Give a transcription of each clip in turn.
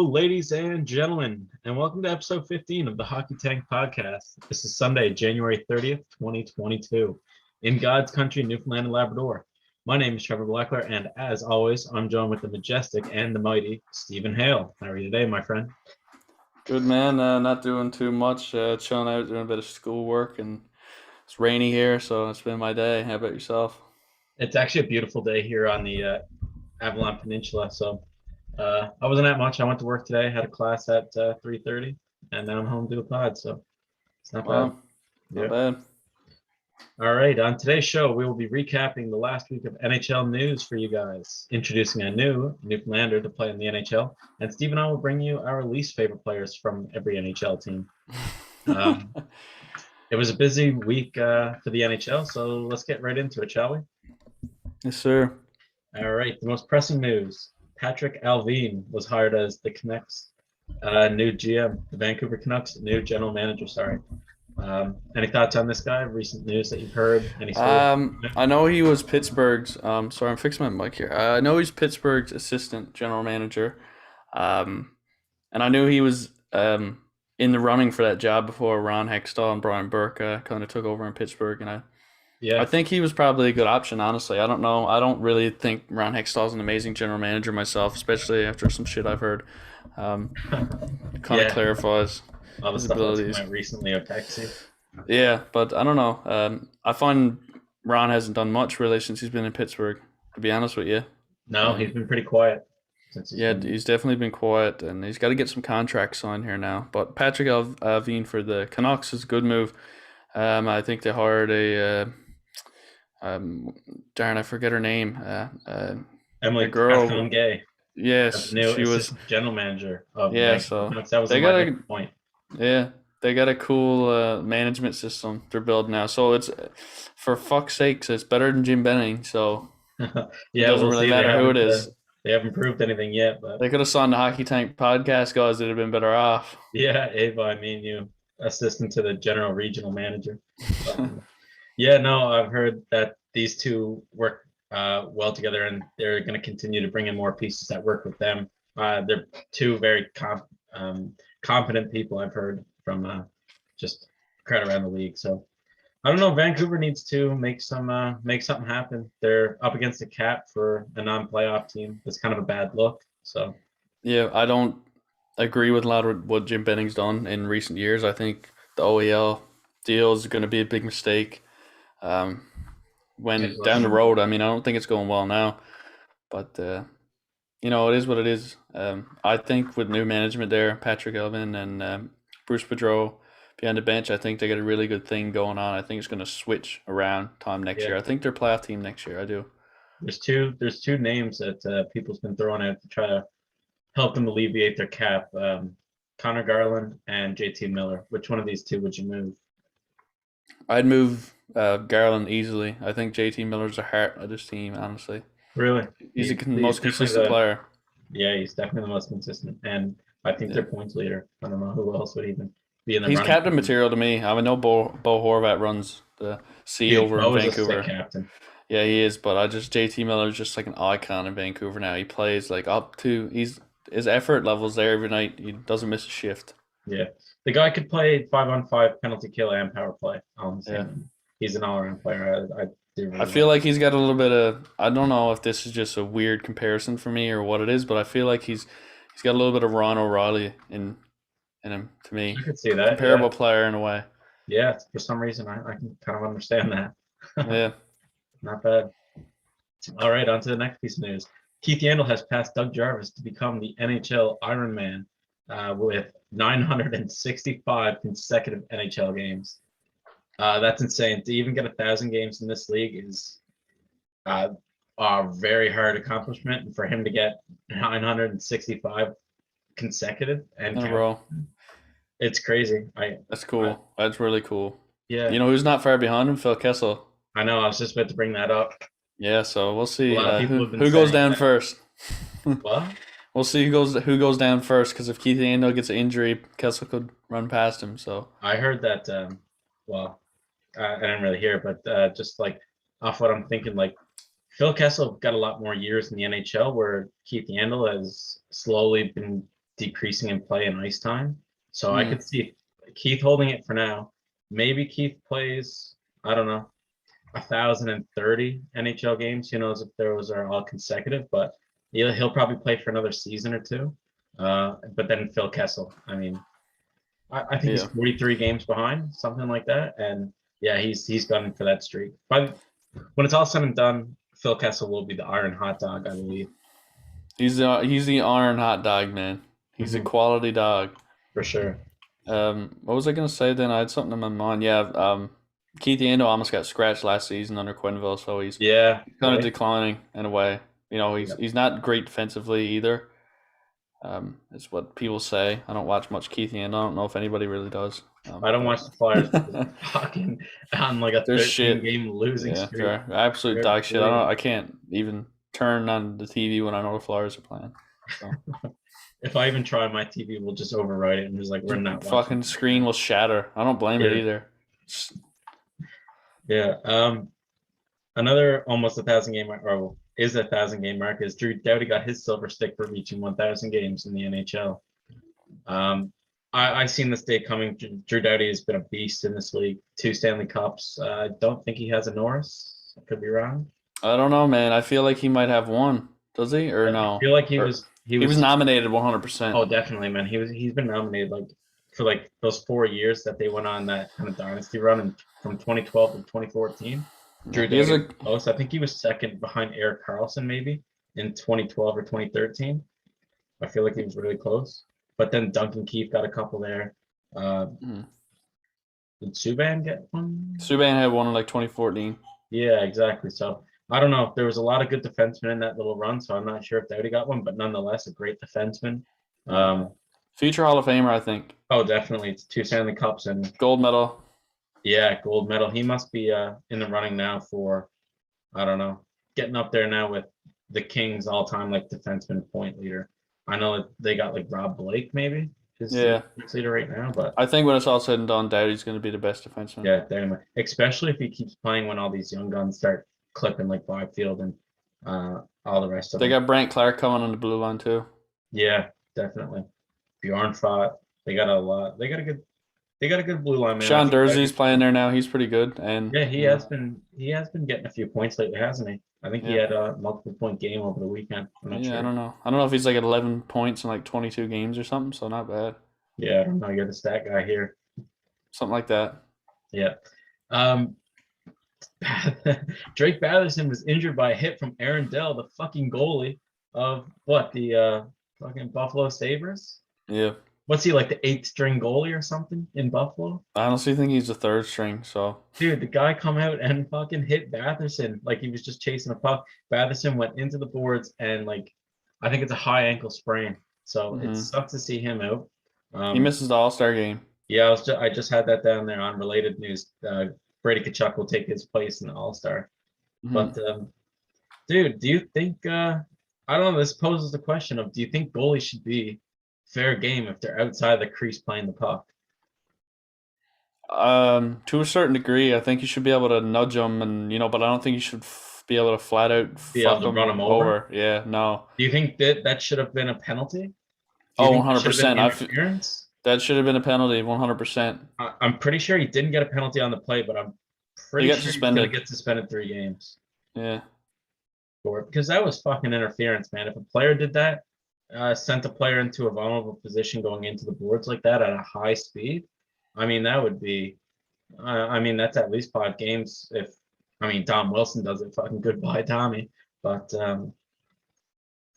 ladies and gentlemen, and welcome to episode 15 of the Hockey Tank Podcast. This is Sunday, January 30th, 2022, in God's country, Newfoundland and Labrador. My name is Trevor Blackler, and as always, I'm joined with the majestic and the mighty Stephen Hale. How are you today, my friend? Good, man. Not doing too much. Chilling out, doing a bit of schoolwork, and it's rainy here, so it's been my day. How about yourself? It's actually a beautiful day here on the Avalon Peninsula, so I wasn't at much. I went to work today, had a class at 3:30, and now I'm home to do a pod, so it's not bad. Wow, not bad. All right, on today's show, we will be recapping the last week of NHL news for you guys, introducing a new Newfoundlander to play in the NHL, and Steve and I will bring you our least favorite players from every NHL team. It was a busy week for the NHL, so let's get right into it, shall we? Yes, sir. All right, the most pressing news. Patrick Allvin was hired as the Canucks new GM, the Vancouver Canucks new general manager, sorry. Any thoughts on this guy? Recent news that you've heard? I know he was Pittsburgh's. Sorry, I'm fixing my mic here. I know he's Pittsburgh's assistant general manager, and I knew he was in the running for that job before Ron Hextall and Brian Burke kind of took over in Pittsburgh, and I think he was probably a good option. Honestly, I don't know. I don't really think Ron Hextall is an amazing general manager myself, especially after some shit I've heard. Kind of clarifies all the his stuff abilities. that's recently of Texas. Yeah, but I don't know. I find Ron hasn't done much really since he's been in Pittsburgh, to be honest with you. No, he's been pretty quiet. He's definitely been quiet, and he's got to get some contracts signed here now. But Patrick Allvin for the Canucks is a good move. I think they hired I forget her name. Emily girl. Gay. Yes, she was general manager of so that was my point. Yeah, they got a cool management system they're building now. So it's, for fuck's sakes, it's better than Jim Benning. So yeah, it doesn't really matter who it is. They haven't proved anything yet, but they could have signed the Hockey Tank podcast guys that have been better off. Yeah, Ava, I mean you, assistant to the general regional manager. Yeah, no, I've heard that these two work well together, and they're going to continue to bring in more pieces that work with them. They're two very competent people, I've heard from just crowd around the league. So I don't know. Vancouver needs to make something happen. They're up against the cap for a non-playoff team. It's kind of a bad look. So yeah, I don't agree with a lot of what Jim Benning's done in recent years. I think the OEL deal is going to be a big mistake. When down the road, I mean, I don't think it's going well now, but it is what it is. I think with new management there, Patrick Allvin and Bruce Boudreau behind the bench, I think they got a really good thing going on. I think it's going to switch around time next year. I think they're playoff team next year. I do. There's two names that people's been throwing out to try to help them alleviate their cap. Connor Garland and JT Miller. Which one of these two would you move? I'd move Garland easily. I think JT Miller's the heart of this team, honestly. Really? He's the most consistent player. Yeah, he's definitely the most consistent. And I think their points leader. I don't know who else would even be in the He's running. captain material to me. I know Bo Horvat runs the C over in Vancouver. Captain. Yeah, he is, but JT Miller's just like an icon in Vancouver now. He plays like up to his effort levels there every night. He doesn't miss a shift. Yeah. The guy could play 5-on-5 penalty kill and power play. He's an all-around player. I feel like he's got a little bit of. I don't know if this is just a weird comparison for me or what it is, but I feel like he's got a little bit of Ron O'Reilly in him to me. I could see that. Comparable player in a way. Yeah, for some reason I can kind of understand that. Yeah. Not bad. All right, on to the next piece of news. Keith Yandle has passed Doug Jarvis to become the NHL Ironman with 965 consecutive NHL games. That's insane. To even get 1,000 games in this league is a very hard accomplishment. And for him to get 965 consecutive and in a row, it's crazy. That's cool. That's really cool. Yeah. You know who's not far behind him? Phil Kessel. I know. I was just about to bring that up. Yeah. So we'll see who goes down first. What? We'll see who goes down first, because if Keith Yandle gets an injury, Kessel could run past him. So I heard that. I didn't really hear, but just like off what I'm thinking, like Phil Kessel got a lot more years in the NHL, where Keith Yandle has slowly been decreasing in play and ice time. So I Mm. could see Keith holding it for now. Maybe Keith plays, I don't know, 1,030 NHL games. Who knows if those are all consecutive, but he'll probably play for another season or two. But then Phil Kessel, I mean, I think he's Yeah. 43 games behind, something like that. And yeah, he's gunning for that streak. But when it's all said and done, Phil Kessel will be the iron hot dog, I believe. He's the iron hot dog, man. He's a Hmm. quality dog. For sure. What was I gonna say then? I had something in my mind. Yeah, Keith Yandel almost got scratched last season under Quenneville, so he's Yeah, kind of right. declining in a way. You know, Yeah. he's not great defensively either. It's what people say. I don't watch much Keith Yandel. I don't know if anybody really does. I don't But watch the Flyers because they're fucking on like a there's 13 shit. game losing Yeah, streak. they're absolute They're dog shit. bleeding. I can't even turn on the TV when I know the Flyers are playing. So If I even try, my TV will just override it and just like we're the not watching fucking that right screen now. will shatter. I don't blame it Yeah, either. yeah. Another almost 1,000 game or is 1,000 game mark is Drew Doughty got his silver stick for reaching 1,000 games in the NHL. I seen this day coming. Drew Doughty has been a beast in this league. 2 Stanley Cups. I don't think he has a Norris. I could be wrong. I don't know, man. I feel like he might have one. Does he or I no? feel like he Or was he he was was nominated 100%. oh definitely man. He's been nominated like for like those 4 years that they went on that kind of dynasty run and from 2012 to 2014. Yeah, Drew he has Doughty a was close. I think he was second behind Eric Carlson maybe in 2012 or 2013. I feel like he was really close. But then Duncan Keith got a couple there. Uh, hmm. did Subban get one? Subban had one in like 2014. Yeah, exactly. So I don't know. There was a lot of good defensemen in that little run, so I'm not sure if Doughty got one, but nonetheless, a great defenseman. Yeah, Um, future Hall of Famer, I think. oh, definitely. It's 2 Stanley Cups and Gold medal. yeah, gold medal. He must be in the running now for I don't know, getting up there now with the Kings all-time like defenseman point leader. I know that they got like Rob Blake maybe is the Yeah, leader right now, but I think when it's all said and done, Doughty's going to be the best defenseman. yeah, anyway, especially if he keeps playing when all these young guns start clipping like Byfield and all the rest of They them. got Brant Clark coming on the blue line too. Yeah, definitely. Bjorn fought. They got a lot. They got a good blue line, man. I Sean think Durzee's playing there now. He's pretty good, and yeah, you know, he has been getting a few points lately, hasn't he? I think he yeah, had a multiple point game over the weekend. I'm not yeah. I sure. don't know. I don't know if he's like at 11 points in like 22 games or something. So not bad. Yeah, I don't know. You're the stat guy here. Something like that. Yeah. Um, Drake Batherson was injured by a hit from Aaron Dell, the fucking goalie of what the fucking Buffalo Sabres. Yeah. What's he like the eighth string goalie or something in Buffalo? I honestly think he's a third string. So Dude, the guy come out and fucking hit Batherson like he was just chasing a puck. Batherson went into the boards and like I think it's a high ankle sprain. So it hmm sucks to see him out. he misses the All Star game. Yeah, I just had that down there on related news. Brady Kachuk will take his place in the All Star. hmm But dude, do you think I don't know, this poses the question of do you think goalies should be fair game if they're outside the crease playing the puck? To a certain degree, I think you should be able to nudge them, and but I don't think you should be able to flat out Be able fuck to run them them over? over. Yeah, no. Do you think that should have been a penalty? Do you Oh, think that should have been 100%. interference? That should have been a penalty, 100%. I'm pretty sure he didn't get a penalty on the play, but I'm He pretty got sure he's going to suspended. get suspended 3 games Yeah. for it because that was fucking interference, man. If a player did that, sent a player into a vulnerable position going into the boards like that at a high speed, I mean, that would be, I mean, that's at least 5 games. If, I mean, Tom Wilson does it, fucking goodbye, Tommy. But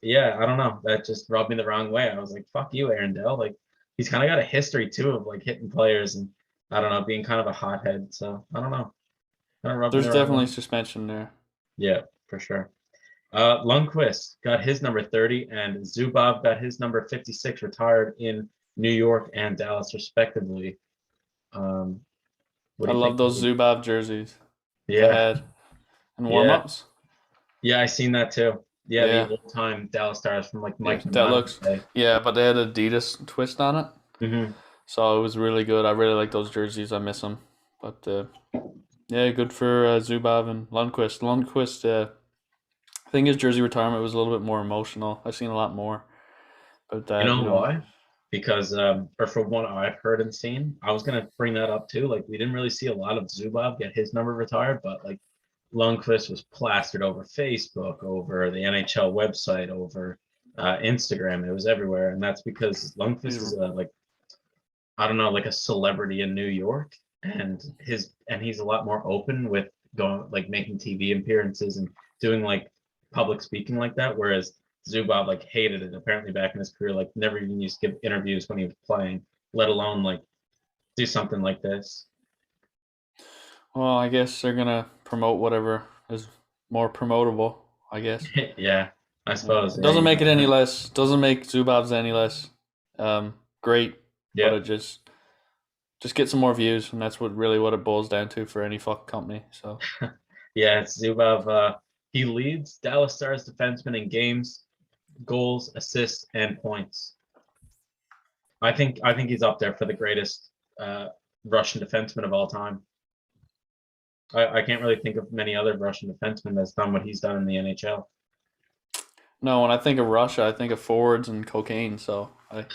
yeah, I don't know. That just rubbed me the wrong way. I was like, fuck you, Aaron Dell. Like, he's kind of got a history too of like hitting players and I don't know, being kind of a hothead. So I don't know. Kind of rubbed me There's the wrong definitely way. suspension there. Yeah, for sure. Lundqvist got his number 30, and Zubov got his number 56 retired in New York and Dallas, respectively. Um, what I do you love think? those Zubov jerseys they Yeah, had in yeah, warm-ups. yeah. I seen that too. Yeah, the Yeah. old time Dallas Stars from like Yeah, Mike that Nemano's looks day. yeah, but they had Adidas twist on it. Hmm. So it was really good. I really like those jerseys. I miss them. But yeah, good for Zubov and Lundqvist. Lundqvist, I think his jersey retirement was a little bit more emotional. I've seen a lot more. about You that. know why? Because, or from what I've heard and seen, I was gonna bring that up too. Like, we didn't really see a lot of Zubov get his number retired, but like Lundqvist was plastered over Facebook, over the NHL website, over Instagram. It was everywhere, and that's because Lundqvist is a, like, I don't know, like a celebrity in New York, and he's a lot more open with going, like, making TV appearances and doing like public speaking like that. Whereas Zubov like hated it apparently back in his career, like never even used to give interviews when he was playing, let alone like do something like this. Well, I guess they're gonna promote whatever is more promotable. I guess. Yeah, I suppose. It Yeah, doesn't you make it got any that. less. Doesn't make Zubov's any less great, but Yeah, it just get some more views, and that's what it boils down to for any fuck company. So yeah. It's Zubov. He leads Dallas Stars defensemen in games, goals, assists, and points. I think he's up there for the greatest Russian defenseman of all time. I can't really think of many other Russian defensemen that's done what he's done in the NHL. no, when I think of Russia, I think of forwards and cocaine. So I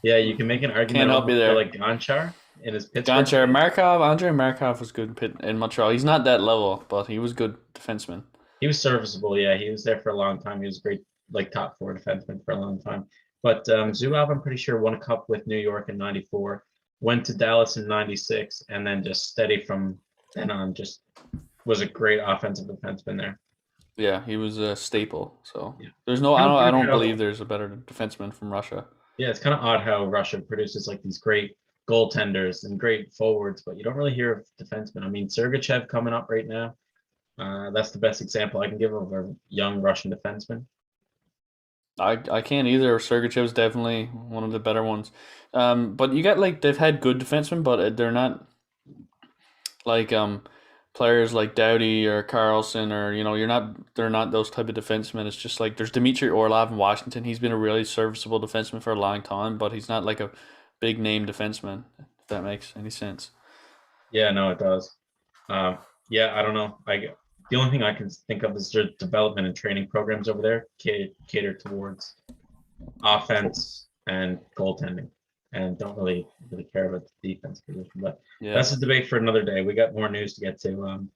Yeah, you can make an can't argument help you almost for there. like Gonchar in his Pittsburgh Gonchar days. Markov, Andrei Markov was good in Montreal. He's not that level, but he was good defenseman. He was serviceable. Yeah, he was there for a long time. He was a great, like top four defenseman for a long time. But Zubov, I'm pretty sure, won a cup with New York in '94, went to Dallas in '96, and then just steady from then on. Just was a great offensive defenseman there. Yeah, he was a staple. So Yeah, there's no, kind of I weird don't believe how there's a better defenseman from Russia. yeah, it's kind of odd how Russia produces like these great goaltenders and great forwards, but you don't really hear of defensemen. I mean, Sergachev coming up right now. That's the best example I can give of a young Russian defenseman. I can't either. Sergachev's definitely one of the better ones. But you got like they've had good defensemen, but they're not like players like Doughty or Carlson or you're not they're not those type of defensemen. It's just like there's Dmitry Orlov in Washington. He's been a really serviceable defenseman for a long time, but he's not like a big name defenseman. If that makes any sense. Yeah, no, it does. Uh, yeah, I don't know. The only thing I can think of is their development and training programs over there cater towards offense and goaltending, and don't really care about the defense position. But Yeah. that's a debate for another day. We got more news to get to.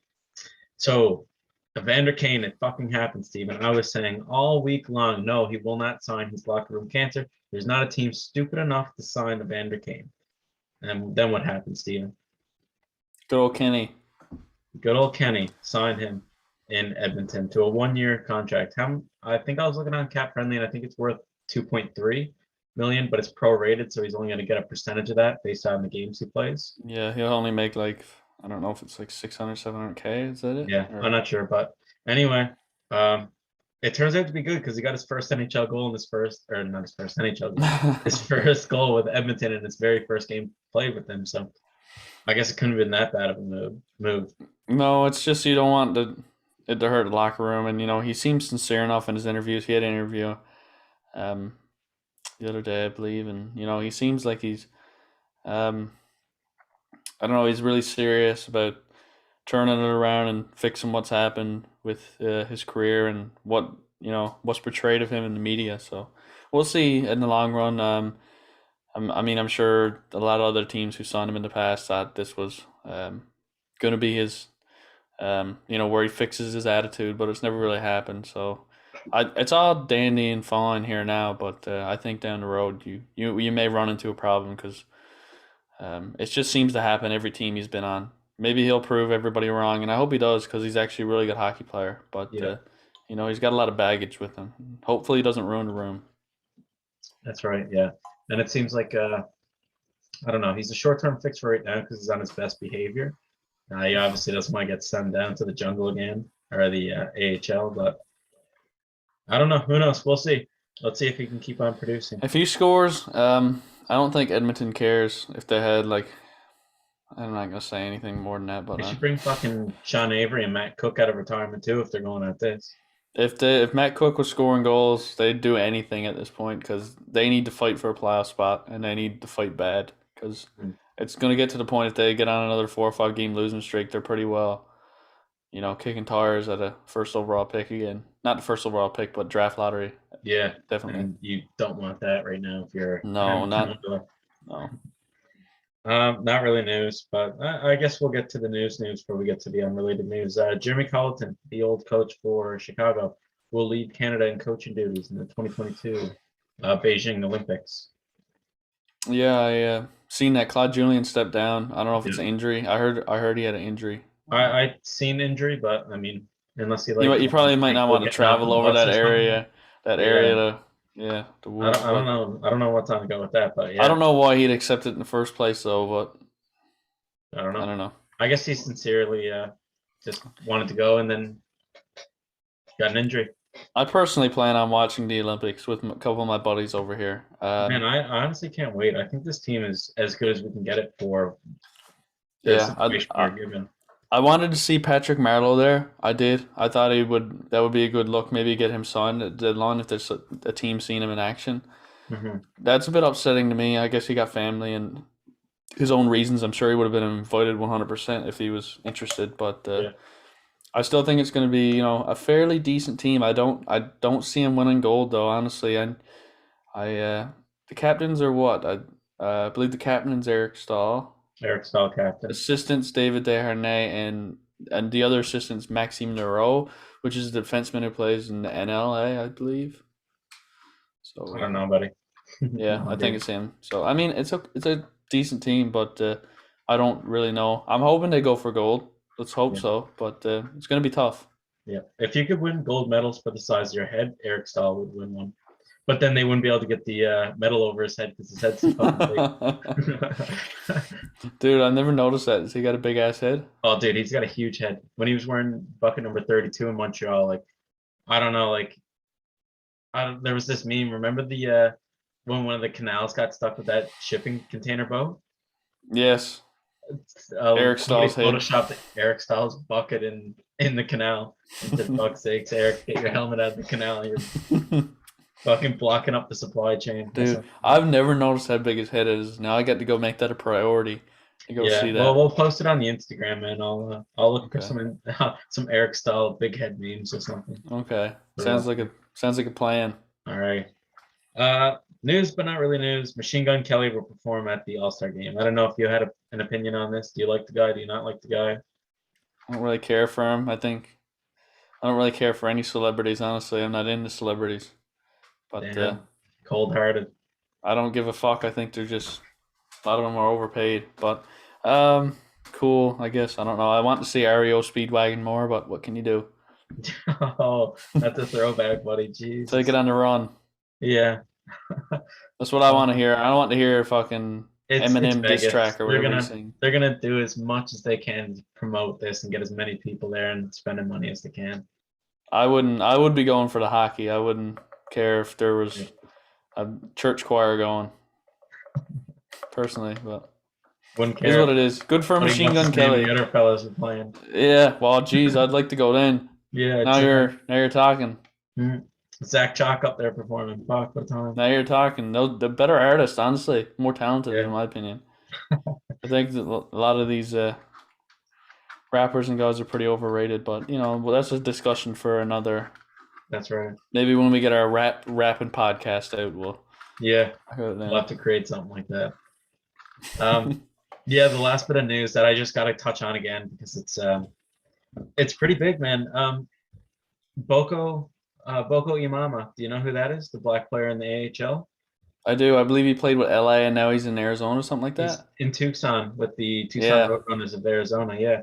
So Evander Kane, it fucking happened, Steven. I was saying all week long, no, he will not sign his locker room cancer. There's not a team stupid enough to sign Evander Kane. And then what happened, Steven? Good old Kenny. Good old Kenny signed him in Edmonton to a 1 year contract. I think I was looking on Cap Friendly, and I think it's worth 2.3 million, but it's prorated, so he's only going to get a percentage of that based on the games he plays. Yeah, he'll only make like I don't know if it's like 600, 700K. Is that it? Yeah, I'm Or not sure, but anyway, um, it turns out to be good because he got his first NHL goal in his first, or not his first NHL goal, his first goal with Edmonton in his very first game played with them. So I guess it couldn't have been that bad of a move. No, it's just you don't want it to hurt the locker room, and he seems sincere enough in his interviews. He had an interview um, the other day, I believe, and he seems like he's um, I don't know, he's really serious about turning it around and fixing what's happened with his career and what's portrayed of him in the media. So we'll see in the long run. I mean, I'm sure a lot of other teams who signed him in the past thought this was going to be his where he fixes his attitude, but it's never really happened. So, it's all dandy and fine here now, but I think down the road you may run into a problem because it just seems to happen every team he's been on. Maybe he'll prove everybody wrong, and I hope he does because he's actually a really good hockey player. But Yeah, he's got a lot of baggage with him. Hopefully, he doesn't ruin the room. that's right. Yeah, and it seems like I don't know. He's a short-term fix for right now because he's on his best behavior. He obviously doesn't want to get sent down to the jungle again or the AHL, but I don't know. Who knows? We'll see. Let's see if he can keep on producing. If he scores, I don't think Edmonton cares if they had like. I'm not gonna say anything more than that, but They should bring fucking Sean Avery and Matt Cook out of retirement too if they're going at this. if Matt Cook was scoring goals, they'd do anything at this point because they need to fight for a playoff spot and they need to fight bad because Mm. it's going to get to the point if they get on another 4 or 5 game losing streak, they're pretty well, kicking tires at a first overall pick again. Not the first overall pick, but draft lottery Yeah, definitely. and you don't want that right now if you're No, Edmonton not Oilers. no. Not really news, but I guess we'll get to the news before we get to the unrelated news. Jeremy Colleton, the old coach for Chicago, will lead Canada in coaching duties in the 2022 Beijing Olympics. Yeah, I seen that Claude Julien stepped down. I don't know if it's Yeah. an injury. I heard he had an injury. I seen injury, but I mean, unless You probably might not go want to getting off the travel over bus that or something. area, that area Yeah, to the woods. I don't But know. I don't know what time to go with that, but I yeah, don't know why he'd accept it in the first place though. But I don't I know. don't know. I guess he sincerely just wanted to go and then got an injury. I personally plan on watching the Olympics with a couple of my buddies over here. Man, I honestly can't wait. I think this team is as good as we can get it for the Yeah, situation we're given. I wanted to see Patrick Marleau there. I did. I thought that would be a good look. Maybe get him signed at the deadline if there's a team seeing him in action. Hmm. That's a bit upsetting to me. I guess he got family and his own reasons. I'm sure he would have been invited 100% if he was interested. But Yeah, I still think it's going to be a fairly decent team. I don't see him winning gold though. Honestly, the captains are what I believe the captain's Eric Stahl. Eric Stahl captain. Assistants David Desharnais and the other assistants Maxime Neuro, which is the defenseman who plays in the NLA, I believe. So I don't know, buddy. yeah, No I think idea. it's him. So I mean, it's a decent team, but I don't really know. I'm hoping they go for gold. Let's hope Yeah, so, but it's gonna be tough. yeah. If you could win gold medals for the size of your head, Eric Stahl would win one. But then they wouldn't be able to get the medal over his head because his head's too fucking big. Dude, I never noticed that. Has he got a big ass head? Oh, dude, he's got a huge head. When he was wearing bucket number 32 in Montreal, like I don't know, like there was this meme. Remember the when one of the canals got stuck with that shipping container boat? Yes, Eric Somebody Stahl's head. photoshopped Eric Styles' bucket in the canal and said, "Fuck's sakes, Eric, get your helmet out of the canal. You're fucking blocking up the supply chain." Dude, I've never noticed how big his head is. Now I got to go make that a priority to go Yeah, see well, that. we'll post it on the Instagram, man. I'll look for Okay. some Eric style big head memes or something. Okay. Put it up. Sounds like a plan. All right. News, but not really news. Machine Gun Kelly will perform at the All Star game. I don't know if you had an opinion on this. Do you like the guy? Do you not like the guy? I don't really care for him. I don't really care for any celebrities, honestly. I'm not into celebrities. But Damn, cold hearted. I don't give a fuck. I think they're just a lot of them are overpaid. But cool, I guess. I don't know. I want to see REO Speedwagon more, but what can you do? Oh, that's a throwback, buddy. Jeez. Take it on the run. Yeah. That's what I want to hear. I don't want to hear fucking It's Eminem diss Vegas. track or whatever he's saying. They're gonna do as much as they can to promote this and get as many people there and spending money as they can. I would be going for the hockey. I wouldn't care if there was a church choir going. Personally, but Wouldn't it is care. what it is. Good for What Machine Gun Kelly. The other fellas are playing. Yeah, well, geez, I'd like to go then. Yeah. Now you're talking. Zach Chalk up there performing. Fuck, what time? Now you're talking. The better artist, honestly, more talented Yeah. in my opinion. I think that a lot of these rappers and guys are pretty overrated, but well, that's a discussion for another. That's right. Maybe when we get our rapping podcast out, we'll have to create something like that. Yeah, the last bit of news that I just got to touch on again because it's pretty big, man. Boko Imama. Do you know who that is? The black player in the AHL. I do. I believe he played with LA and now he's in Arizona or something like that. He's in Tucson with the Tucson Roadrunners of Arizona. Yeah.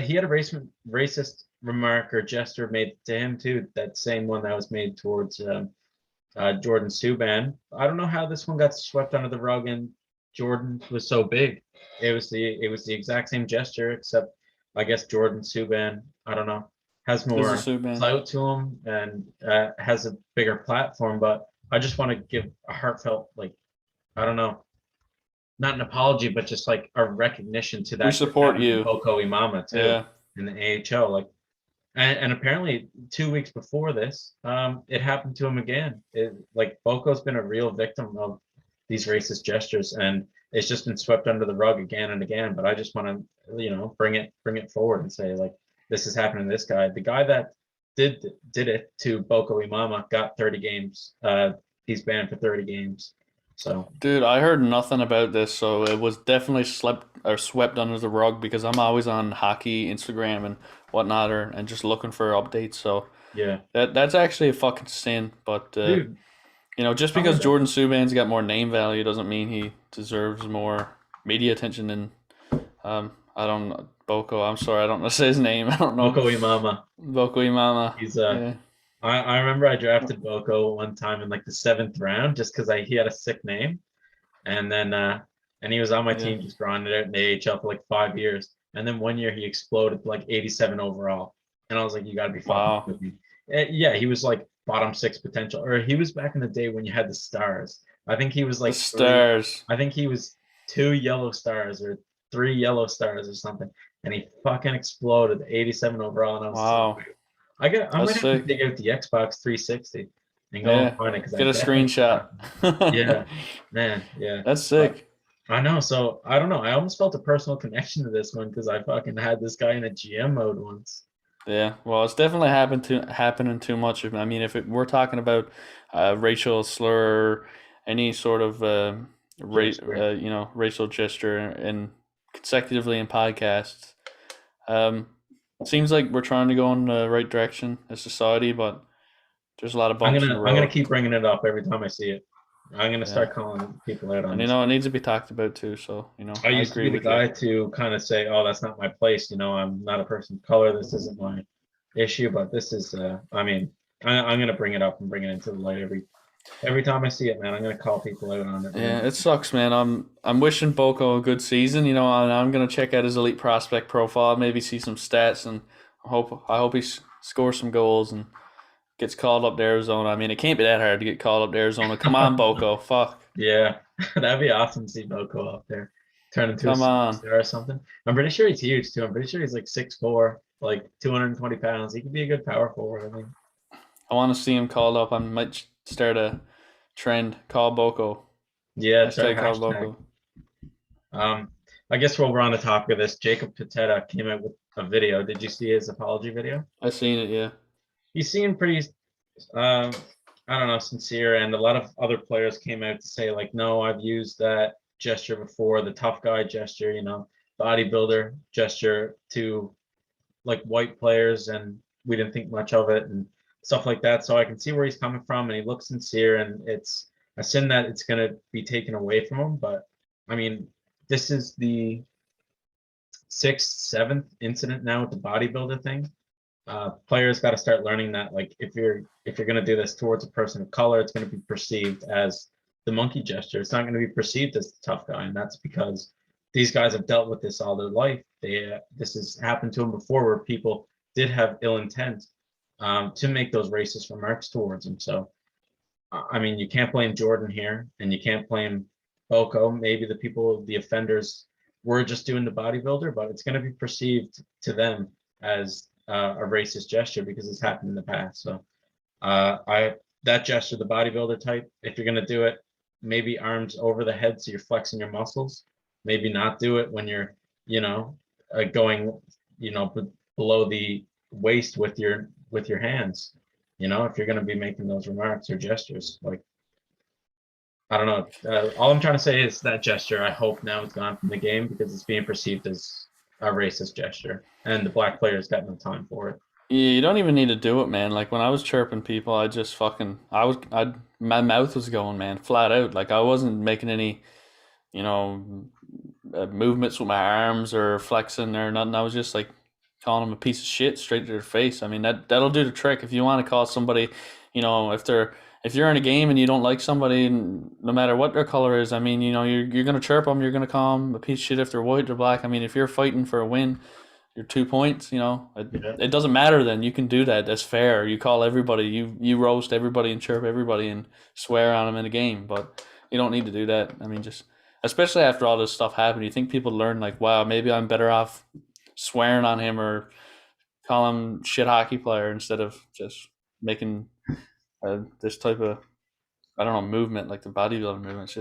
He had a racist remark or gesture made to him too. That same one that was made towards Jordan Subban. I don't know how this one got swept under the rug and Jordan was so big. It was the exact same gesture, except I guess Jordan Subban, I don't know, has more clout to him and has a bigger platform. But I just want to give a heartfelt, I don't know, not an apology, but just like a recognition to that. We support you, Boko Imama, too, in the AHL. And apparently 2 weeks before this, it happened to him again. Boko's been a real victim of these racist gestures, and it's just been swept under the rug again and again. But I just want to, bring it forward and say, this is happening to this guy. The guy that did it to Boko Imama, got 30 games. He's banned for 30 games. So Dude, I heard nothing about this, so it was definitely slept or swept under the rug because I'm always on hockey Instagram and whatnot, and just looking for updates. So yeah, that's actually a fucking sin. But dude, just tell me because about Jordan Subban's got more name value doesn't mean he deserves more media attention than I don't know Boko. I'm sorry, I don't know say his name. I don't know Boko Imama. Boko Imama. He's Yeah. I remember I drafted Boko one time in like the seventh round just because he had a sick name. And then and he was on my Yeah. team just grinding it in the AHL for like 5 years. And then one year he exploded to like 87 overall. And I was like, you gotta be fucking Wow. with me. Yeah, he was like bottom six potential. Or he was back in the day when you had the stars. I think he was The like three, stars. I think he was two yellow stars or three yellow stars or something. And he fucking exploded to 87 overall. And I was so Wow. I That's might have to sick. dig out the Xbox 360 and go and Yeah. find it because I Get a definitely screenshot. yeah, man, yeah. That's But sick. I know. So I don't know. I almost felt a personal connection to this one because I fucking had this guy in a GM mode once. Yeah, well, it's definitely happening too much. I mean, we're talking about racial slur, any sort of Gesture. racial gesture, and consecutively in podcasts, um, it seems like we're trying to go in the right direction as society, but there's a lot of bumps in the I'm gonna road. keep bringing it up every time I see it. I'm gonna Yeah, start calling people out on and this. it needs to be talked about too. So I I used to agree be the with you. guy to kind of say, "Oh, that's not my place." I'm not a person of color. This isn't my issue. But this is. I mean, I'm gonna bring it up and bring it into the light every time I see it, man. I'm gonna call people out on it, Yeah, man. it sucks, man. I'm wishing Boko a good season. And I'm gonna check out his elite prospect profile, maybe see some stats, and I hope he scores some goals and gets called up to Arizona. I mean, it can't be that hard to get called up to Arizona. Come on, Boko. Fuck. Yeah, that'd be awesome to see Boko up there, turn into a Come on. superstar or something. I'm pretty sure he's huge too. I'm pretty sure he's like 6'4", like 220 pounds. He could be a good power forward, I think. I want to see him called up. I might start a trend. Call Boko. Yeah, it's our Hashtag call hashtag. Boko. Um, I guess while we're on the topic of this, Jacob Pateta came out with a video. Did you see his apology video? I seen it. Yeah. He seemed pretty, I don't know, sincere, and a lot of other players came out to say like, no, I've used that gesture before, the tough guy gesture, bodybuilder gesture to like white players, and we didn't think much of it and stuff like that. So I can see where he's coming from, and he looks sincere, and it's a sin that it's going to be taken away from him. But I mean, this is the sixth, seventh incident now with the bodybuilder thing. Players got to start learning that like if you're going to do this towards a person of color, it's going to be perceived as the monkey gesture. It's not going to be perceived as the tough guy, and that's because these guys have dealt with this all their life. This has happened to them before, where people did have ill intent to make those racist remarks towards them. So I mean, you can't blame Jordan here, and you can't blame Boko. Maybe the offenders were just doing the bodybuilder, but it's going to be perceived to them as a racist gesture because it's happened in the past. So I that gesture, the bodybuilder type, if you're going to do it, maybe arms over the head so you're flexing your muscles. Maybe not do it when you're, going, below the waist with your hands. If you're going to be making those remarks or gestures, like I don't know. All I'm trying to say is that gesture. I hope now it's gone from the game because it's being perceived as a racist gesture, and the black players got no time for it. Yeah, you don't even need to do it, man. Like when I was chirping people, my mouth was going, man, flat out. Like I wasn't making any, you know, movements with my arms or flexing or nothing. I was just like calling them a piece of shit straight to their face. I mean that'll do the trick. If you want to call somebody, if you're in a game and you don't like somebody, no matter what their color is, I mean, you're gonna chirp them. You're gonna call them a piece of shit if they're white or black. I mean, if you're fighting for a win, your 2 points, Yeah, it doesn't matter then. You can do that. That's fair. You call everybody, you roast everybody and chirp everybody and swear on them in a game, but you don't need to do that. I mean, just especially after all this stuff happened, you think people learn like, wow, maybe I'm better off swearing on him or call him shit hockey player instead of just making this type of I don't know movement like the bodybuilding movement.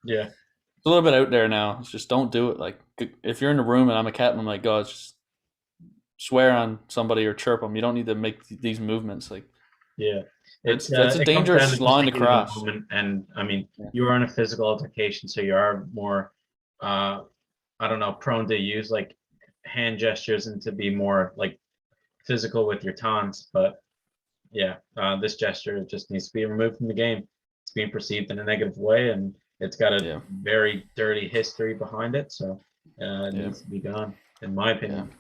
yeah, It's a little bit out there now. It's just don't do it. Like if you're in the room and I'm a captain, I'm like, God, just swear on somebody or chirp them. You don't need to make these movements. Like Yeah, that's a it comes down to dangerous just line the to heat of the cross. moment, and I mean, Yeah. you are in a physical altercation, so you are more, uh, I don't know, prone to use like hand gestures and to be more like physical with your taunts. But yeah, this gesture just needs to be removed from the game. It's being perceived in a negative way, and it's got a Yeah. very dirty history behind it, so it Yeah. needs to be gone, in my Yeah. opinion.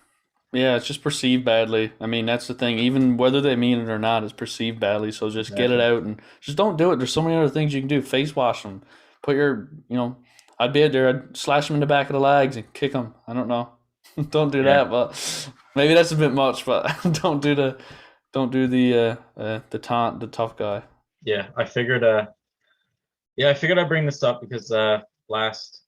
Yeah, it's just perceived badly. I mean, that's the thing. Even whether they mean it or not, it's perceived badly. So just get it Exactly. out and just don't do it. There's so many other things you can do. Face wash them. Put your, I'd be out there. I'd slash them in the back of the legs and kick them. I don't know. Don't do Yeah, that, but maybe that's a bit much. But don't do the taunt, the tough guy. yeah. I figured I'd bring this up because last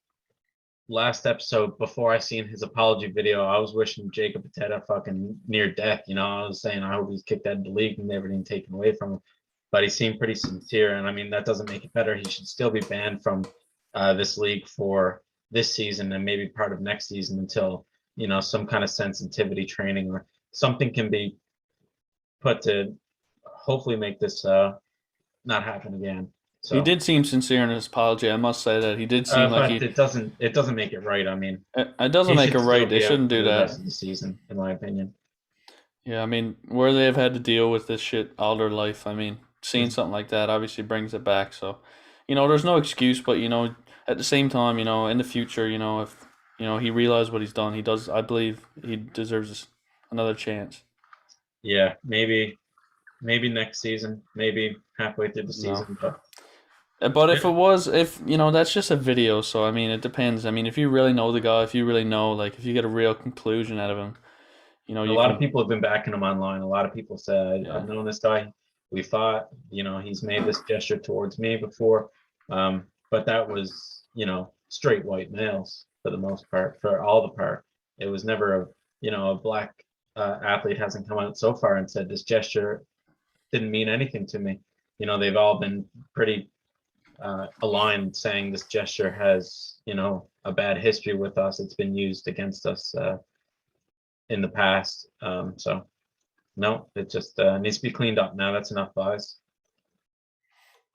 last episode before I seen his apology video, I was wishing Jacob Pateta fucking near death. You know, I was saying I hope he's kicked out of the league and everything taken away from him. But he seemed pretty sincere, and I mean that doesn't make it better. He should still be banned from this league for this season and maybe part of next season until some kind of sensitivity training or something can be put to hopefully make this not happen again. He So, did seem sincere in his apology. I must say that he did seem like but he. it doesn't make it right. I mean, It doesn't he make should it still right. They be out shouldn't for do the rest that. of the season, in my opinion. Yeah, I mean, where they have had to deal with this shit all their life, I mean, seeing something like that obviously brings it back. So, there's no excuse, but at the same time, in the future, if he realized what he's done, he does. I believe he deserves another chance. Yeah, maybe next season, maybe halfway through the No, season, but but yeah, if that's just a video, so I mean, it depends. I mean, if you really know the guy, if you really know, like, if you get a real conclusion out of him, a you lot of can, people have been backing him online. A lot of people say, I've yeah, known this guy. We thought, he's made this gesture towards me before. But that was, straight white males for the most part, for all the part. It was never a black athlete hasn't come out so far and said this gesture didn't mean anything to me. They've all been pretty aligned saying this gesture has, a bad history with us. It's been used against us in the past. So no, it just needs to be cleaned up now. That's enough, guys.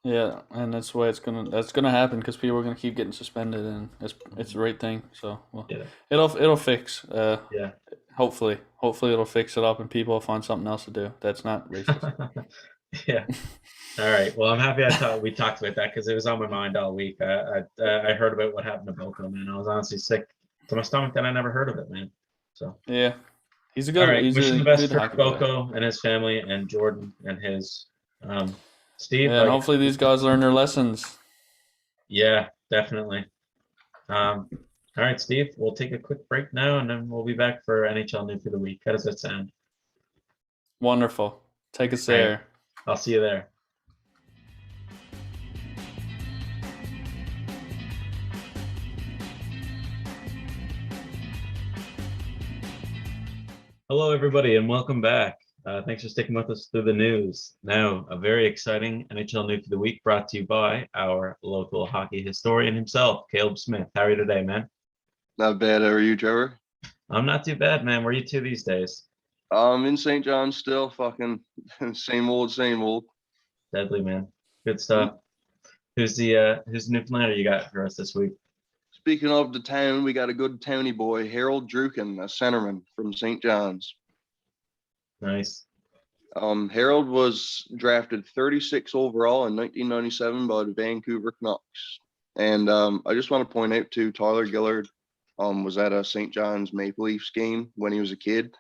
yeah, and that's gonna happen because people are gonna keep getting suspended, and it's the right thing. So well, Yeah, it'll fix. yeah. Hopefully it'll fix it up, and people will find something else to do. That's not racist. Yeah. All right. Well, I'm happy we talked about that because it was on my mind all week. I heard about what happened to Boko, man. I was honestly sick to my stomach that I never heard of it, man. So, Yeah, he's a all good right. he's Wishing a the best good for hockey player. Boko and his family, and Jordan and his um, Steve. Yeah, and hopefully these guys learn their lessons. Yeah, definitely. All right, Steve. We'll take a quick break now, and then we'll be back for NHL New for the week. How does that sound? Wonderful. Take us All right. there. I'll see you there. Hello, everybody, and welcome back. Thanks for sticking with us through the news. Now, a very exciting NHL News of the Week brought to you by our local hockey historian himself, Caleb Smith. How are you today, man? Not bad. How are you, Trevor? I'm not too bad, man. Where are you two these days? In St. John's still, fucking same old, same old. Deadly, man. Good stuff. Who's the Newfoundlander you got for us this week? Speaking of the town, we got a good towny boy, Harold Druken, a centerman from St. John's. Nice. Harold was drafted 36 overall in 1997 by the Vancouver Canucks. And I just want to point out too, Tyler Gillard was at a St. John's Maple Leafs game when he was a kid.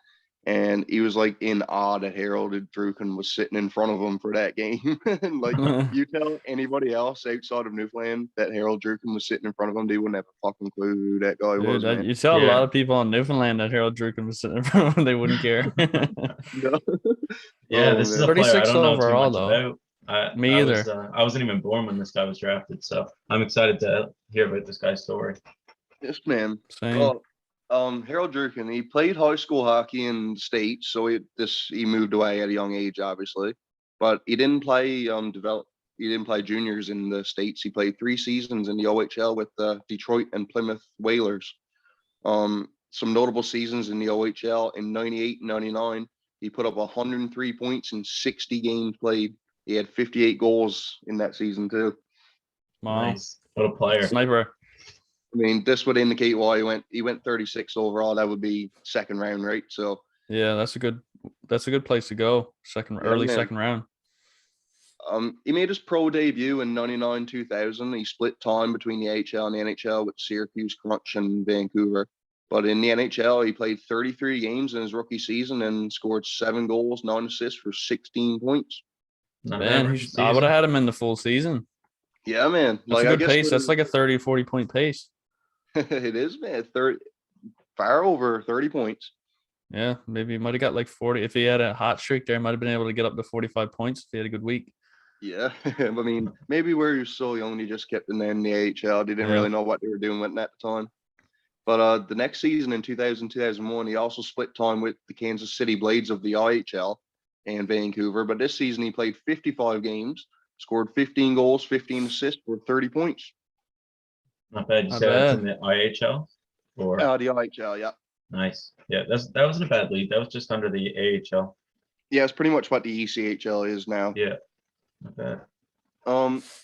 And he was like in awe that Harold Druken was sitting in front of him for that game. And like you tell anybody else outside of Newfoundland that Harold Druken was sitting in front of them, they wouldn't have a fucking clue who that guy was, man. You tell a Yeah. lot of people in Newfoundland that Harold Druken was sitting in front of them, they wouldn't care. No. Yeah, Oh, this is man. a player I 36 don't know too overall, much though. about. Me either. I wasn't even born when this guy was drafted, so I'm excited to hear about this guy's story. Yes, man. Same. Well, Harold Druken, he played high school hockey in the States, so he moved away at a young age, obviously. But he didn't play he didn't play juniors in the States. He played 3 seasons in the OHL with the Detroit and Plymouth Whalers. some notable seasons in the OHL. In 98 and 99, he put up 103 points in 60 games played. He had 58 goals in that season too. Wow. Nice. What a player. Sniper. I mean, this would indicate why he went 36 overall. That would be second round, right? So Yeah, that's a good place to go. Early man. second round. He made his pro debut in 99, 2000. He split time between the AHL and the NHL with Syracuse, Crunch, and Vancouver. But in the NHL, he played 33 games in his rookie season and scored 7 goals, 9 assists for 16 points. Not Man, bad I season. would have had him in the full season. Yeah, man. That's a good pace. That's like a 30, 40 point pace. It is, man. Far over 30 points. Yeah, maybe he might have got like 40. If he had a hot streak there, he might have been able to get up to 45 points if he had a good week. Yeah. I mean, maybe where he was so young, he just kept in the AHL. They didn't really know what they were doing with it at the time. But the next season in 2000, 2001, he also split time with the Kansas City Blades of the IHL and Vancouver. But this season, he played 55 games, scored 15 goals, 15 assists for 30 points. Not bad. You Not said that's bad. in the IHL? Or The IHL, yeah. nice. Yeah, that wasn't a bad league. That was just under the AHL. Yeah, it's pretty much what the ECHL is now. Yeah. Not bad.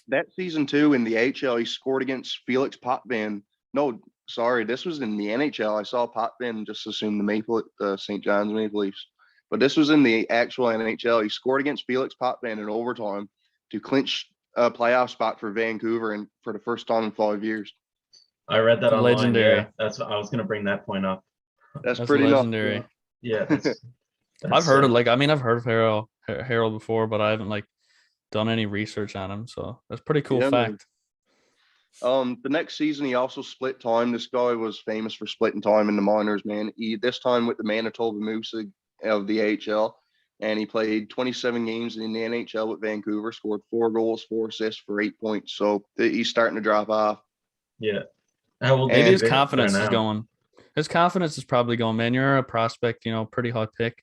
That season too in the AHL, he scored against Felix Potvin. No, sorry, this was in the NHL. I saw Potvin just assume the St. John's Maple Leafs, but this was in the actual NHL. He scored against Felix Potvin in overtime to clinch a playoff spot for Vancouver and for the first time in 5 years. I read that online. Legendary. Yeah, that's what I was gonna bring that point up. That's pretty pretty legendary. enough. Yeah, I've heard of I've heard of Harold before, but I haven't like done any research on him. So that's a pretty cool Yeah, man. fact. The next season, he also split time. This guy was famous for splitting time in the minors, man. This time with the Manitoba Moose of the AHL, and he played 27 games in the NHL with Vancouver, scored 4 goals, 4 assists for 8 points. So he's starting to drop off. Yeah. How old Maybe is his confidence is going. His confidence is probably going, man. You're a prospect, pretty high pick,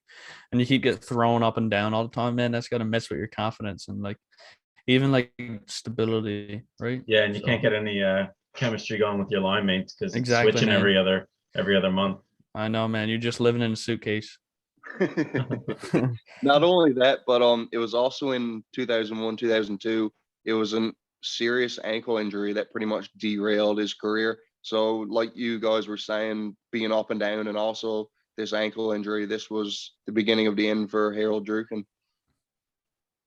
and you keep getting thrown up and down all the time, man. That's got to mess with your confidence and like even like stability, right? Yeah, and you can't get any chemistry going with your line mates because it's Exactly, switching man. every other month. I know, man. You're just living in a suitcase. Not only that, but it was also in 2001, 2002. It was a serious ankle injury that pretty much derailed his career. So, like you guys were saying, being up and down, and also this ankle injury, this was the beginning of the end for Harold Druken.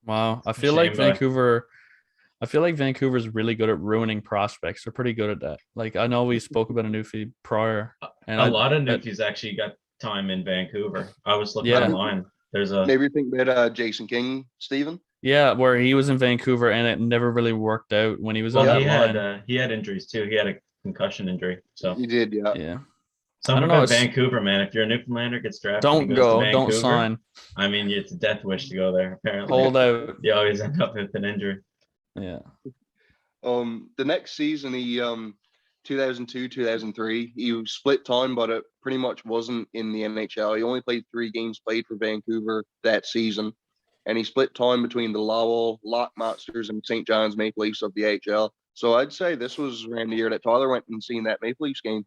Wow, I a feel like shame, but- Vancouver. I feel like Vancouver's really good at ruining prospects. They're pretty good at that. Like I know we spoke about a Newfie prior, and a lot of Newfies actually got time in Vancouver. I was looking Yeah. online. There's a Maybe you think about Jason King, Stephen? yeah, where he was in Vancouver and it never really worked out when he was on well, that line. he had injuries too. He had a concussion injury. So He did, yeah. Yeah, something I don't know, about it's- Vancouver, man. If you're a Newfoundlander, gets drafted, don't and goes go, to don't Vancouver, sign, I mean, it's a death wish to go there. Apparently, hold out. you always end up with an injury. Yeah, The next season, he 2002, 2003, he split time, but it pretty much wasn't in the NHL. He only played 3 games played for Vancouver that season, and he split time between the Lowell Lockmonsters and St. John's Maple Leafs of the AHL. So I'd say this was around the year that Tyler went and seen that Maple Leafs game.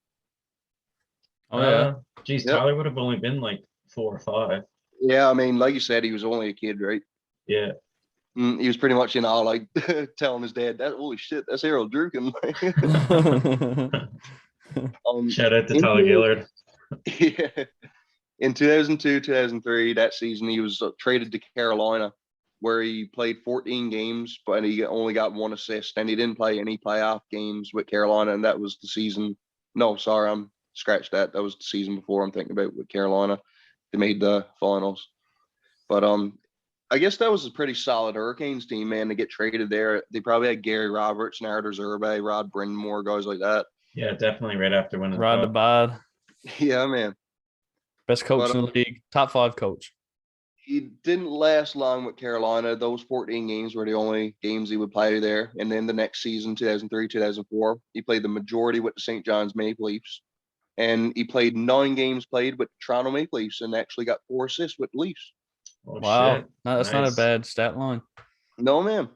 oh yeah. Geez, Yep. Tyler would have only been like 4 or 5. Yeah, I mean, like you said, he was only a kid, right? Yeah. He was pretty much like telling his dad, "That holy shit, that's Harold Druken." Shout out to in Tyler the- Gillard. Yeah. In 2002, 2003, that season, he was traded to Carolina, where he played 14 games, but he only got 1 assist, and he didn't play any playoff games with Carolina, and that was the season. No, sorry, I'm scratched that. That was the season before I'm thinking about with Carolina. They made the finals. But I guess that was a pretty solid Hurricanes team, man, to get traded there. They probably had Gary Roberts, Narder Zerbe, Rod Brindamore, guys like that. Yeah, definitely right after winning the Rod the cup. Bod, Yeah, man. best coach But, in the league, top 5 coach. He didn't last long with Carolina. Those 14 games were the only games he would play there. And then the next season, 2003, 2004, he played the majority with the St. John's Maple Leafs. And he played 9 games played with the Toronto Maple Leafs and actually got 4 assists with the Leafs. Oh, Wow, shit. no, that's not a Nice. bad stat line. No, man.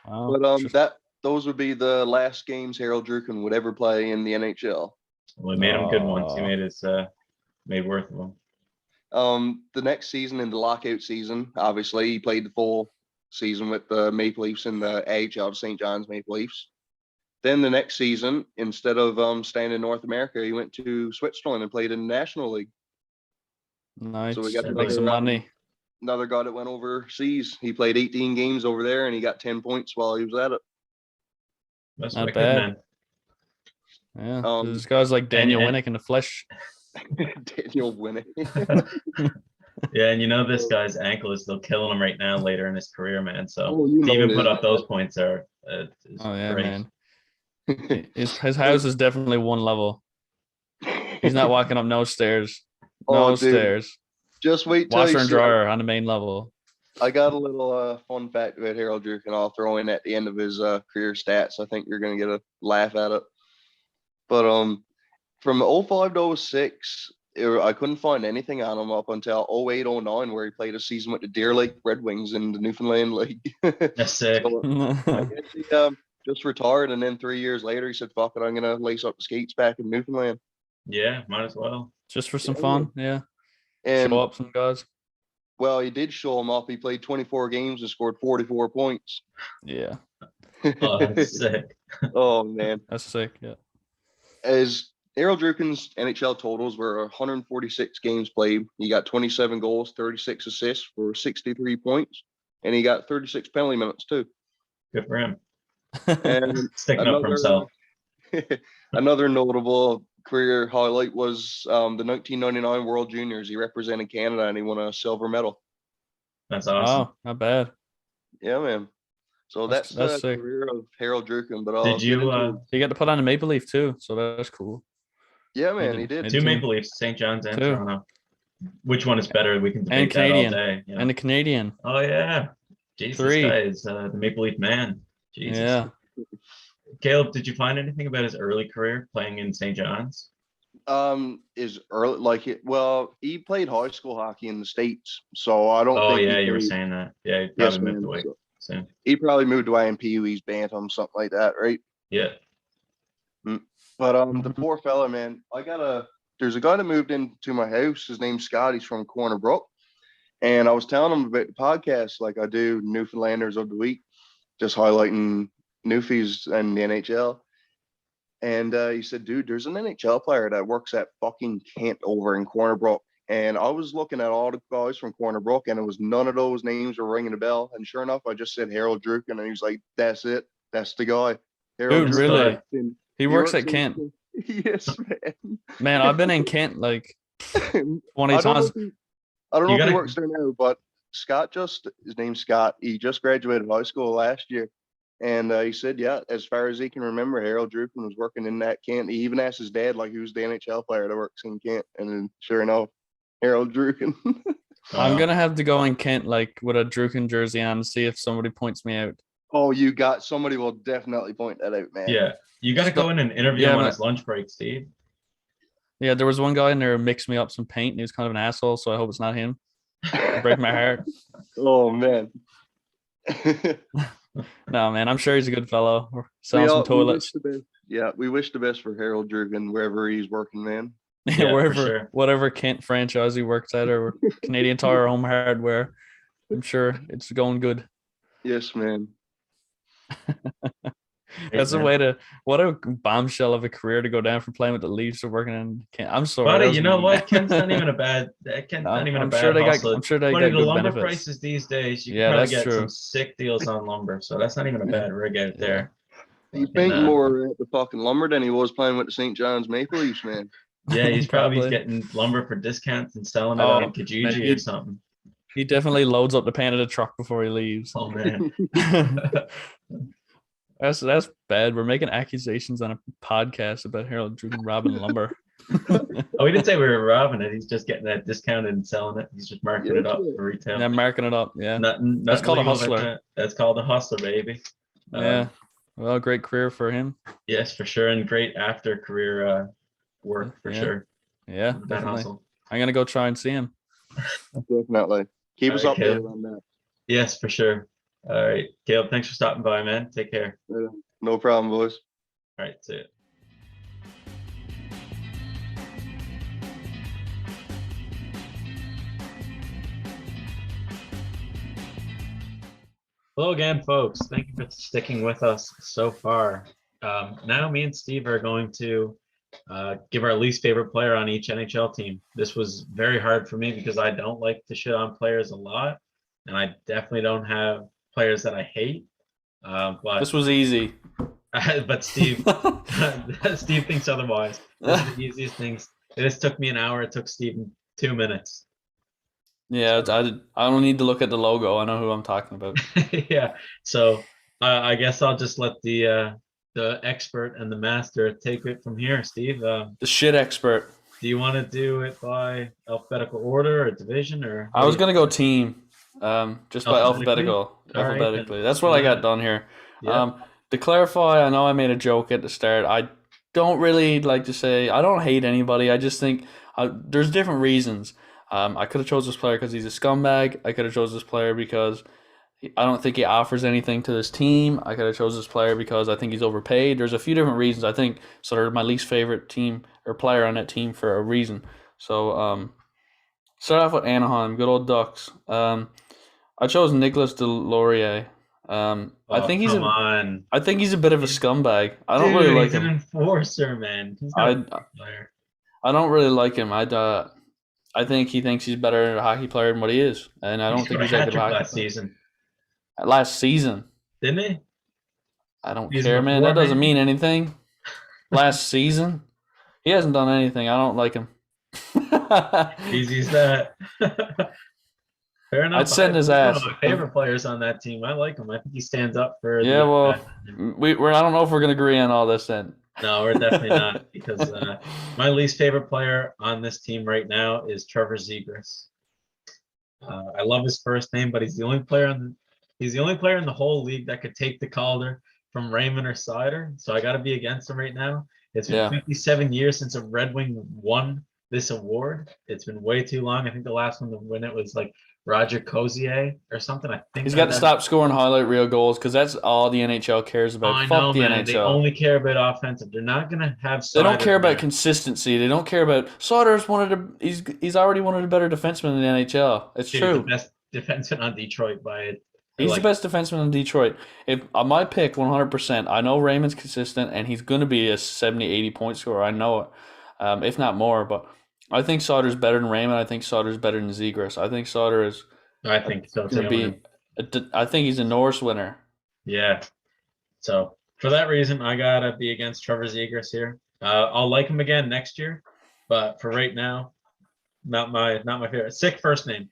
Wow, But those would be the last games Harold Druken would ever play in the NHL. We made him good once. He made his made worth of him. The next season, in the lockout season, obviously he played the full season with the Maple Leafs in the AHL of St. John's Maple Leafs. Then the next season, instead of staying in North America, he went to Switzerland and played in the National League. Nice. So we got Make some money. Another guy that went overseas. He played 18 games over there, and he got 10 points while he was at it. That's Not wicked, bad. man. Yeah, there's guys like Daniel Winnick in the flesh. Daniel Winnick. Yeah, and you know this guy's ankle is still killing him right now later in his career, man. So you to know even it put is. up those points are Oh yeah, great. man. His house is definitely one level. He's not walking up no stairs. No Oh, dude. stairs. Just wait till Washer you and see. dryer on the main level. I got a little fun fact about Harold Druk, and I'll throw in at the end of his career stats. I think you're gonna get a laugh at it. But from 05 to 06, I couldn't find anything on him up until 08, 09, where he played a season with the Deer Lake Red Wings in the Newfoundland League. That's sick. So, I guess he just retired, and then 3 years later, he said, "Fuck it, I'm gonna lace up the skates back in Newfoundland." Yeah, might as well. Just for some fun, yeah. And Show up some guys. well, he did show him up. He played 24 games and scored 44 points. Yeah, Oh, that's sick. Oh man, that's sick. Yeah. as Harold Drukin's NHL totals were 146 games played. He got 27 goals, 36 assists for 63 points, and he got 36 penalty minutes too. Good for him. And Sticking up for himself. another notable career highlight was the 1999 World Juniors. He represented Canada and he won a silver medal. That's awesome. Oh, not bad. Yeah, man. So that's the sick. career of Harold Drukin. But Did you? He got to put on a Maple Leaf too, so that's cool. Yeah, man, he did. did. Two Two. Maple Leafs, St. John's and Two. Toronto. Which one is better? We can And debate that all Canadian. day. You know? And the Canadian. Oh yeah, Jesus, Three. this guy is the Maple Leaf man. Jesus. Yeah. Caleb, did you find anything about his early career playing in St. John's? Is early like it. Well, he played high school hockey in the States, so I don't. Oh think yeah, he you were played- saying that. Yeah, he Yes, probably moved man. away So soon. he probably moved away in Pee-wee's Bantam, something like that, right? Yeah. But the poor fella, man, there's a guy that moved into my house. His name's Scott. He's from Corner Brook. And I was telling him about the podcast, like I do Newfoundlanders of the Week, just highlighting Newfies and the NHL. And he said, dude, there's an NHL player that works at fucking Kent over in Corner Brook. And I was looking at all the guys from Corner Brook, and it was none of those names were ringing a bell. And sure enough, I just said Harold Drukin, and he was like, that's it. That's the guy. Harold Dude, Drukin. really? He works at Kent. Yes, man. Man, I've been in Kent like 20 times. I don't know if gotta- he works there now, but his name's Scott. He just graduated high school last year. And he said, yeah, as far as he can remember, Harold Drukin was working in that Kent. He even asked his dad, like, who's the NHL player that works in Kent? And then sure enough, Harold Drukin. I'm gonna have to go in Kent like with a Drukin jersey on and see if somebody points me out. Oh, somebody will definitely point that out, man. Yeah. You got to go in and interview him on man. his lunch break, Steve. Yeah, there was one guy in there who mixed me up some paint and he was kind of an asshole, so I hope it's not him. It'll break my heart. Oh, man. No, man, I'm sure he's a good fellow. We're selling some toilets. We wish the best for Harold Drukin wherever he's working, man. Yeah, for Wherever, sure. whatever Kent franchise he works at or Canadian Tire Home Hardware. I'm sure it's going good. Yes, man. That's a way to, what a bombshell of a career to go down from playing with the Leafs to working in Kent. I'm sorry. Buddy, that was you know mean. what? Kent's not even a bad. Kent's not even a I'm bad sure they hustle. got, I'm sure they Buddy, got the good lumber benefits. prices these days, you Yeah, can probably that's get true. some sick deals on lumber. So that's not even a bad rig out there. He's Fucking, making more at the fucking lumber than he was playing with the St. John's Maple Leafs, man. Yeah, he's probably Probably. getting lumber for discounts and selling it Oh, on Kijiji man. or something. He definitely loads up the pan of the truck before he leaves. Oh man. That's bad. We're making accusations on a podcast about Harold Drukin robbing lumber. Oh, we didn't say we were robbing it. He's just getting that discounted and selling it. He's just marking it up for retail. Yeah, marking it up. Yeah. That's called a hustler. That's called a hustler, baby. Yeah. Well, great career for him. Yes, for sure, and great after career work for Yeah. sure. Yeah, That definitely. hustle. I'm gonna go try and see him. Definitely. Keep us All right, updated Caleb. on that. Yes, for sure. All right, Caleb. Thanks for stopping by, man. Take care. No problem, boys. All right, see ya. Hello again, folks. Thank you for sticking with us so far. Now, me and Steve are going to give our least favorite player on each NHL team. This was very hard for me because I don't like to shit on players a lot, and I definitely don't have players that I hate. But This was easy. but Steve Steve thinks otherwise. This is the easiest things. This took me an hour. It took Steve 2 minutes. Yeah, I don't need to look at the logo. I know who I'm talking about. Yeah. So I guess I'll just let the expert and the master take it from here, Steve. The shit expert. Do you want to do it by alphabetical order or division or? I was gonna go team, just by Alphabetically? alphabetically. Right, That's what I got done here. Yeah. To clarify, I know I made a joke at the start. I don't really like to say I don't hate anybody. I just think there's different reasons. I could have chose this player because he's a scumbag. I could have chose this player because I don't think he offers anything to this team. I could have chose this player because I think he's overpaid. There's a few different reasons. I think so. They're my least favorite team or player on that team for a reason. So start off with Anaheim, good old Ducks. I chose Nicolas Delorier. I think he's I think he's a bit of a scumbag. I don't really like him. He's an enforcer, man. He's not a player. I don't really like him. I think he thinks he's better a hockey player than what he is, and I don't think he's that good at last season. Last season, didn't he? I don't care, man. That doesn't mean anything. Last season, he hasn't done anything. I don't like him. Easy as that. Fair enough. I'd send his ass. One of my favorite players on that team. I like him. I think he stands up for. Yeah, well, we're. I don't know if we're gonna agree on all this then. No, we're definitely not, because my least favorite player on this team right now is Trevor Zegras. I love his first name, but he's the only player in the whole league that could take the Calder from Raymond or Sider. So I got to be against him right now. It's been 57 years since a Red Wing won this award. It's been way too long. I think the last one to win it was like Roger Cozier or something. I think he's got to stop scoring highlight reel goals because that's all the NHL cares about. I Fuck know, the man. NHL. They only care about offensive. They're not gonna have. They don't care about consistency. They don't care about. Sauter's he's already one of the better defensemen in the NHL. It's true. He's the best defenseman on Detroit by it. He's the best defenseman in Detroit. If on my pick, 100%. I know Raymond's consistent, and he's going to be a 70, 80 point scorer. I know it, if not more. But I think Sauter's better than Raymond. I think Sauter's better than Zegras. I think Sauter is. I think so too. I think he's a Norris winner. Yeah. So for that reason, I gotta be against Trevor Zegras here. I'll like him again next year, but for right now, not my favorite. Sick first name.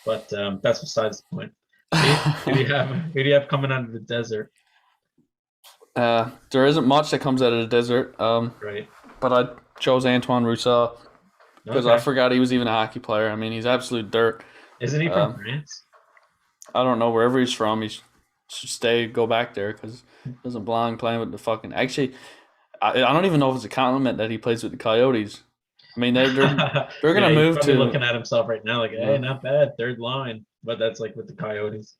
But that's besides the point. Who do you have coming out of the desert? There isn't much that comes out of the desert. Right. But I chose Antoine Roussel because I forgot he was even a hockey player. I mean, he's absolute dirt. Isn't he from France? I don't know. Wherever he's from, he should go back there because he doesn't belong playing with the fucking. Actually, I don't even know if it's a compliment that he plays with the Coyotes. I mean, they're gonna move to. Looking at himself right now, like, hey, not bad, third line, but that's like with the Coyotes.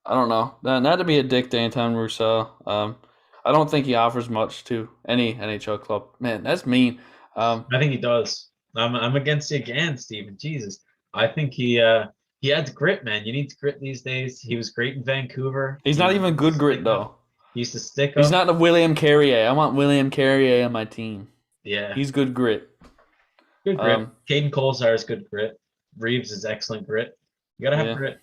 I don't know. Not to be a dick to Antoine Roussel. I don't think he offers much to any NHL club. Man, that's mean. I think he does. I'm against you again, Steven. Jesus. I think he adds grit, man. You need grit these days. He was great in Vancouver. He's not even good grit, though. He used to stick up. He's not a William Carrier. I want William Carrier on my team. Yeah. He's good grit. Good grit. Caden Colesar is good grit. Reeves is excellent grit. You got to have grit.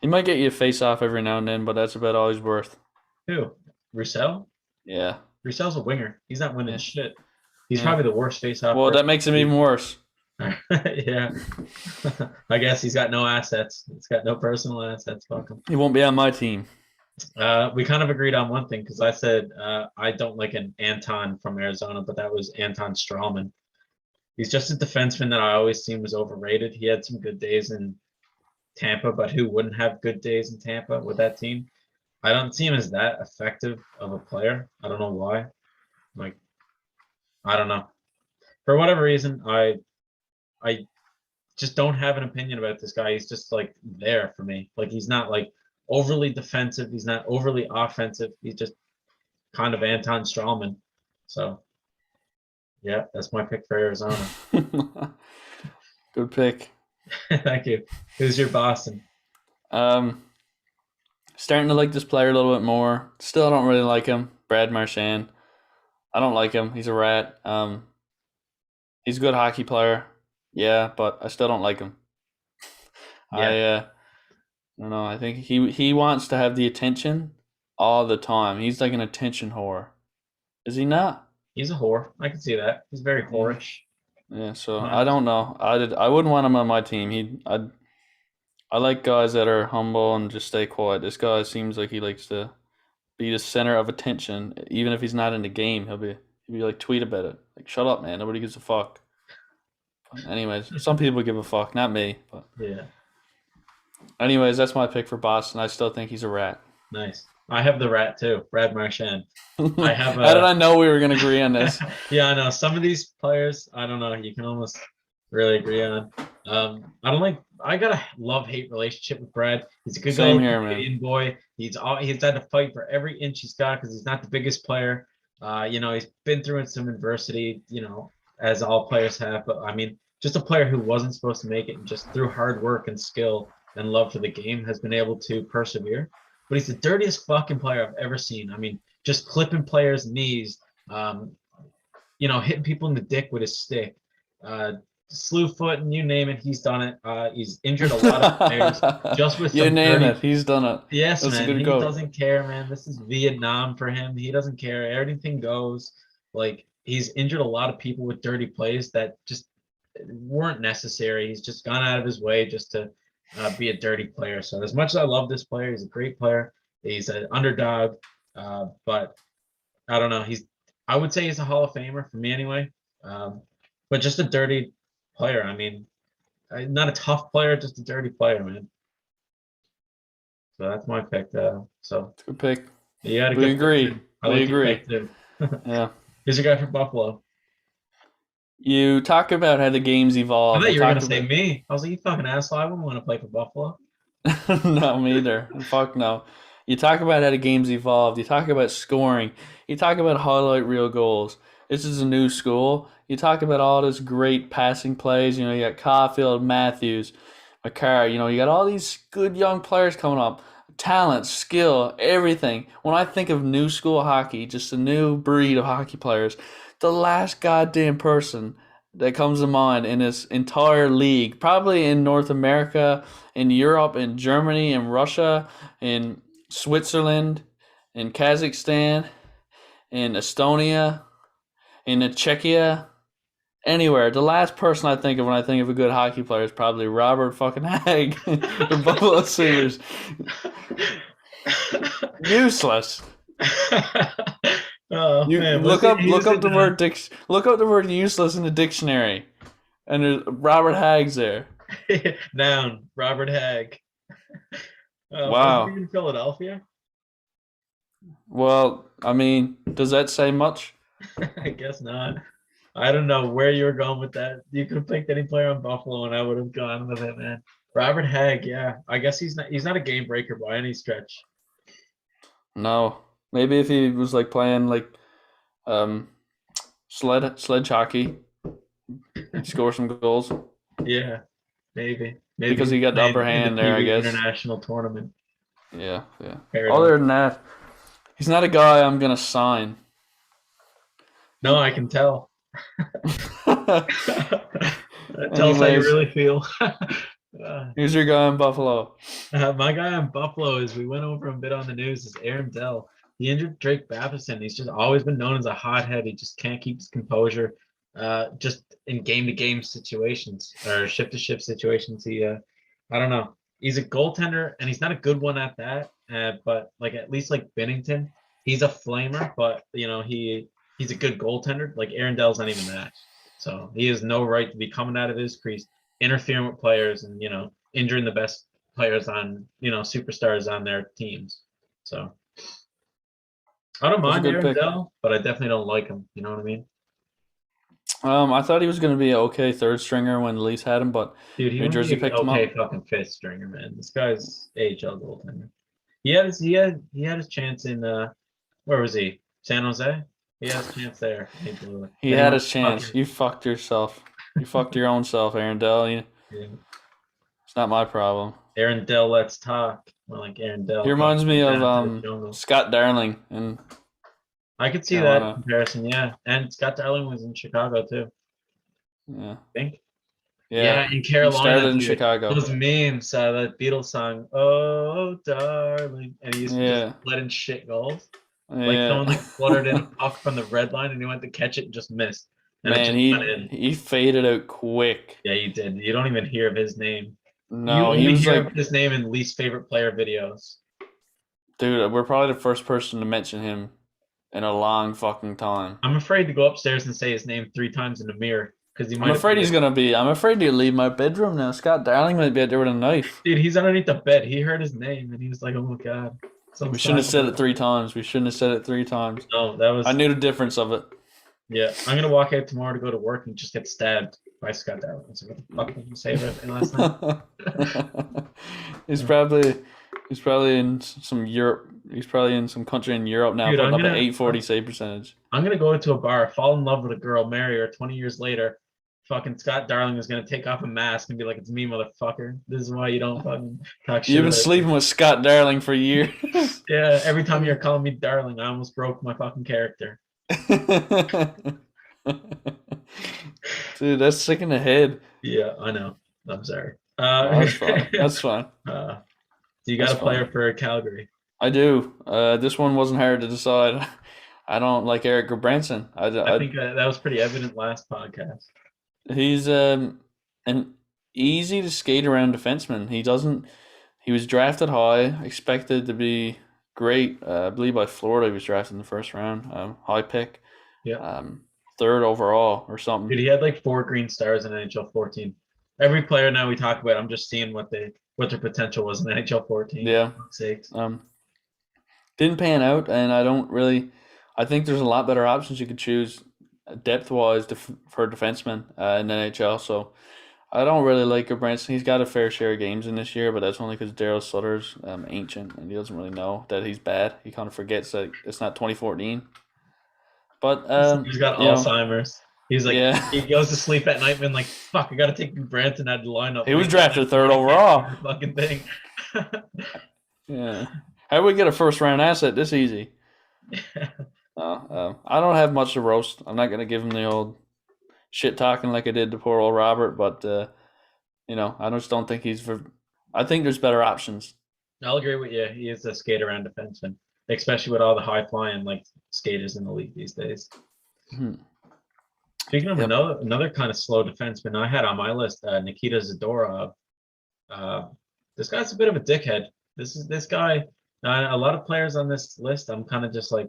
He might get you a face-off every now and then, but that's about all he's worth. Who? Roussel? Yeah. Roussel's a winger. He's not winning shit. He's probably the worst face-off. Well, that makes him even worse. Yeah. I guess he's got no assets. He's got no personal assets. Fuck him. He won't be on my team. We kind of agreed on one thing because I said I don't like an Anton from Arizona, but that was Anton Strawman. He's just a defenseman that I always seen was overrated. He had some good days in Tampa, but who wouldn't have good days in Tampa with that team? I don't see him as that effective of a player. I don't know why. I don't know. For whatever reason, I just don't have an opinion about this guy. He's just like there for me. Like he's not like overly defensive. He's not overly offensive. He's just kind of Anton Strawman. So yeah, that's my pick for Arizona. Good pick. Thank you. Who's your Boston? Starting to like this player a little bit more. Still, I don't really like him. Brad Marchand. I don't like him. He's a rat. He's a good hockey player. Yeah, but I still don't like him. Yeah, I don't know. I think he wants to have the attention all the time. He's like an attention whore. Is he not? he's a whore. I can see that. He's very whorish. Yeah. So I don't know. I wouldn't want him on my team. I like guys that are humble and just stay quiet. This guy seems like he likes to be the center of attention. Even if he's not in the game, he'll be like tweet about it. Like, shut up, man. Nobody gives a fuck. But anyways, some people give a fuck, not me. But Yeah, anyways, that's my pick for Boston. I still think he's a rat. nice. I have the rat too, Brad Marchand. I have How did I know we were gonna agree on this? Yeah, I know. Some of these players, I don't know. You can almost really agree on. I don't like. I got a love-hate relationship with Brad. He's a good Same guy, here, man. Canadian boy. He's had to fight for every inch he's got because he's not the biggest player. He's been through some adversity. As all players have. But I mean, just a player who wasn't supposed to make it, and just through hard work and skill and love for the game, has been able to persevere. But he's the dirtiest fucking player I've ever seen. I mean, just clipping players' knees, hitting people in the dick with his stick, slew foot, and you name it, he's done it. He's injured a lot of players just with You some name dirty. it, he's done it. Yes, That's a man. good He goat. doesn't care, man. This is Vietnam for him. He doesn't care. Everything goes. Like, he's injured a lot of people with dirty plays that just weren't necessary. He's just gone out of his way just to be a dirty player. So as much as I love this player, he's a great player. He's an underdog, but I don't know. I would say he's a Hall of Famer for me anyway. But just a dirty player. I mean, not a tough player, just a dirty player, man. So that's my pick. So Good pick. you had a We good agree. pick, too. I We like your agree. pick too. Yeah. Who's your guy for Buffalo? You talk about how the games I evolve. thought you were gonna talked say about- me. I was like, you fucking asshole. I wouldn't want to play for Buffalo. No, me either. Fuck no. You talk about how the games evolved. You talk about scoring. You talk about highlight reel goals. This is a new school. You talk about all this great passing plays. You got Caulfield, Matthews, McCarr. You got all these good young players coming up. Talent, skill, everything. When I think of new school hockey, just a new breed of hockey players, the last goddamn person that comes to mind in this entire league, probably in North America, in Europe, in Germany, in Russia, in Switzerland, in Kazakhstan, in Estonia, in Czechia, anywhere. The last person I think of when I think of a good hockey player is probably Robert fucking Hag, the Buffalo Sabres. Useless. Oh, man. Look up the word useless in the dictionary, and there's Robert Hag's there. Noun, Robert Hag. Wow. Was he in Philadelphia? Well, I mean, does that say much? I guess not. I don't know where you were going with that. You could have picked any player on Buffalo, and I would have gone with it, man. Robert Hag, yeah. I guess he's not a game breaker by any stretch. No. Maybe if he was like playing like sledge hockey, he'd score some goals. Yeah, maybe Because he got the upper hand there, I guess. International tournament. Yeah. Fair Other enough. than that, he's not a guy I'm gonna sign. No, I can tell. That tells how you Anyways. really feel. Who's your guy in Buffalo? My guy in Buffalo is, we went over a bit on the news, is Aaron Dell. He injured Drake Batherson. He's just always been known as a hothead. He just can't keep his composure. Just in game-to-game situations or shift-to-shift situations. I don't know. He's a goaltender, and he's not a good one at that. But like, at least like Binnington, he's a flamer. But he's a good goaltender. Like, Aaron Dell's not even that. So he has no right to be coming out of his crease, interfering with players, and injuring the best players on superstars on their teams. So I don't That's a mind good Aaron pick. Dell, but I definitely don't like him. You know what I mean? I thought he was going to be an okay third stringer when Leafs had him, but Dude, he New would Jersey be an picked him okay up. fucking fifth stringer, man. This guy's AHL goaltender. He had his chance in where was he? San Jose? He had his chance there. He blew it. He Then had went his chance. fucking- You fucked yourself. You fucked your own self, Aaron Dell. yeah. It's not my problem. Aaron Dell, let's talk. More like Aaron Dell. He reminds me down to the of jungle. Scott Darling, and I could see Carolina. that comparison, yeah. And Scott Darling was in Chicago too, yeah, I think. yeah. in He Carolina, started in dude, Chicago. those memes, that Beatles song, "Oh Darling," and he used to Yeah. just let in shit goals. Like Yeah, someone like fluttered in a puck from the red line, and he went to catch it and just missed, and it man, just went in. he faded out quick. Yeah, you did. You don't even hear of his name. You No, he only was hear like, of his name in least favorite player videos. dude, we're probably the first person to mention him in a long fucking time. I'm afraid to go upstairs and say his name 3 times in the mirror because he might. I'm afraid I'm afraid to leave my bedroom now. Scott Darling might be out there with a knife. Dude, he's underneath the bed. He heard his name and he was like, "Oh my god." We shouldn't have said it 3 times. We shouldn't have said it 3 times. No, that was. I knew the difference of it. Yeah, I'm gonna walk out tomorrow to go to work and just get stabbed by Scott Darling. So what the fuck did you say about me last night? he's probably in some Europe. He's probably in some country in Europe now, Dude, putting I'm up an gonna- 840 save percentage. I'm gonna go into a bar, fall in love with a girl, marry her. 20 years later, fucking Scott Darling is gonna take off a mask and be like, "It's me, motherfucker. This is why you don't fucking talk shit." You've been about sleeping with Scott Darling for years. me." Yeah, every time you're calling me Darling, I almost broke my fucking character. Dude, that's sick in the head. Yeah, I know. I'm sorry. That's fine. That's fine. So you got That's a player fine. for Calgary. I do. This one wasn't hard to decide. I don't like Eric Branson. I think that was pretty evident last podcast. He's an easy to skate around defenseman. He was drafted high, expected to be great. I believe by Florida he was drafted in the first round. High pick. Yeah. Third overall or something. Dude, he had like 4 green stars in NHL 14. Every player now we talk about, I'm just seeing what their potential was in NHL 14. Yeah. Sakes. Didn't pan out, and I think there's a lot better options you could choose depth-wise for defensemen in the NHL. So I don't really like Branson. He's got a fair share of games in this year, but that's only because Daryl Sutter's ancient, and he doesn't really know that he's bad. He kind of forgets that it's not 2014. But he's got Alzheimer's. He's like, yeah. He goes to sleep at night and like, fuck, I gotta take Branson out of the lineup. He was drafted 3rd overall. Fucking thing. Yeah. How do we get a first-round asset this easy? I don't have much to roast. I'm not gonna give him the old shit talking like I did to poor old Robert, but I just don't think I think there's better options. I'll agree with you. He is a skate around defenseman, especially with all the high flying like skaters in the league these days. Speaking of another kind of slow defenseman I had on my list, Nikita Zadorov. This guy's a bit of a dickhead. This guy. A lot of players on this list, I'm kind of just like,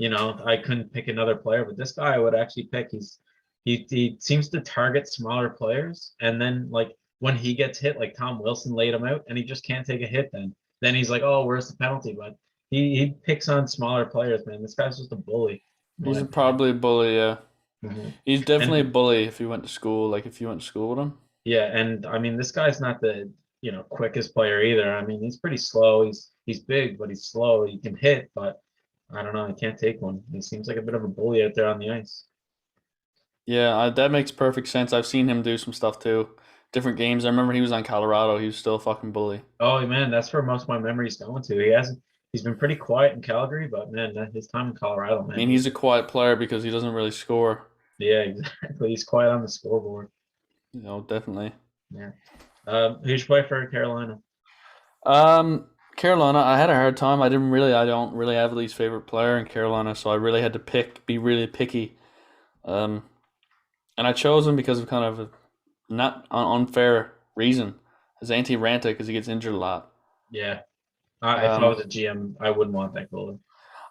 I couldn't pick another player, but this guy I would actually pick. He seems to target smaller players, and then like when he gets hit, like Tom Wilson laid him out, and he just can't take a hit. Then he's like, "Oh, where's the penalty?" But he picks on smaller players, man. This guy's just a bully. He's probably a bully, yeah. Mm-hmm. He's definitely a bully if he went to school. Like if you went to school with him. Yeah, and I mean, this guy's not the quickest player either. I mean, he's pretty slow. He's big, but he's slow. He can hit, but I don't know. He can't take one. He seems like a bit of a bully out there on the ice. Yeah, that makes perfect sense. I've seen him do some stuff too. Different games. I remember he was on Colorado. He was still a fucking bully. Oh man, that's where most of my memories going to. He's been pretty quiet in Calgary, but man, his time in Colorado, man. I mean, he's a quiet player because he doesn't really score. Yeah, exactly. He's quiet on the scoreboard. Definitely. Yeah. Who's your play for Carolina? Carolina, I had a hard time. I don't really have a least favorite player in Carolina, so I really had to be really picky. And I chose him because of kind of a not unfair reason. As Antti Ranta, because he gets injured a lot. Yeah. If I was a GM, I wouldn't want that goalie.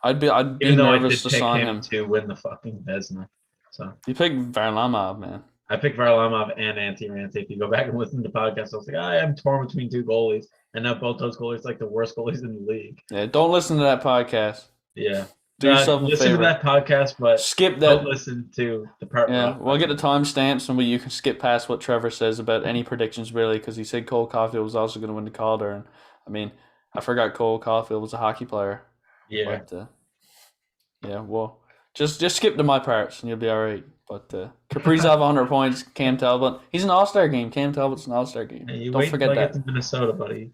I'd be Even though nervous I did to sign pick him him to win the fucking Vezina. So you picked Varlamov, man. I picked Varlamov and Antti Ranta. If you go back and listen to the podcast, I was like, I am torn between 2 goalies, and now both those goalies like the worst goalies in the league. Yeah, don't listen to that podcast. Yeah. Do yourself a listen favor. to that podcast, but skip that. Don't listen to the part. Yeah, we'll get the timestamps, and you can skip past what Trevor says about any predictions, really, because he said Cole Caulfield was also going to win the Calder, and I mean, I forgot Cole Caulfield was a hockey player. Yeah. But, well, just skip to my parts, and you'll be all right. But Kaprizov 100 points. Cam Talbot, he's an All-Star game. Cam Talbot's an All-Star game. Hey, Don't forget that. Get to Minnesota, buddy.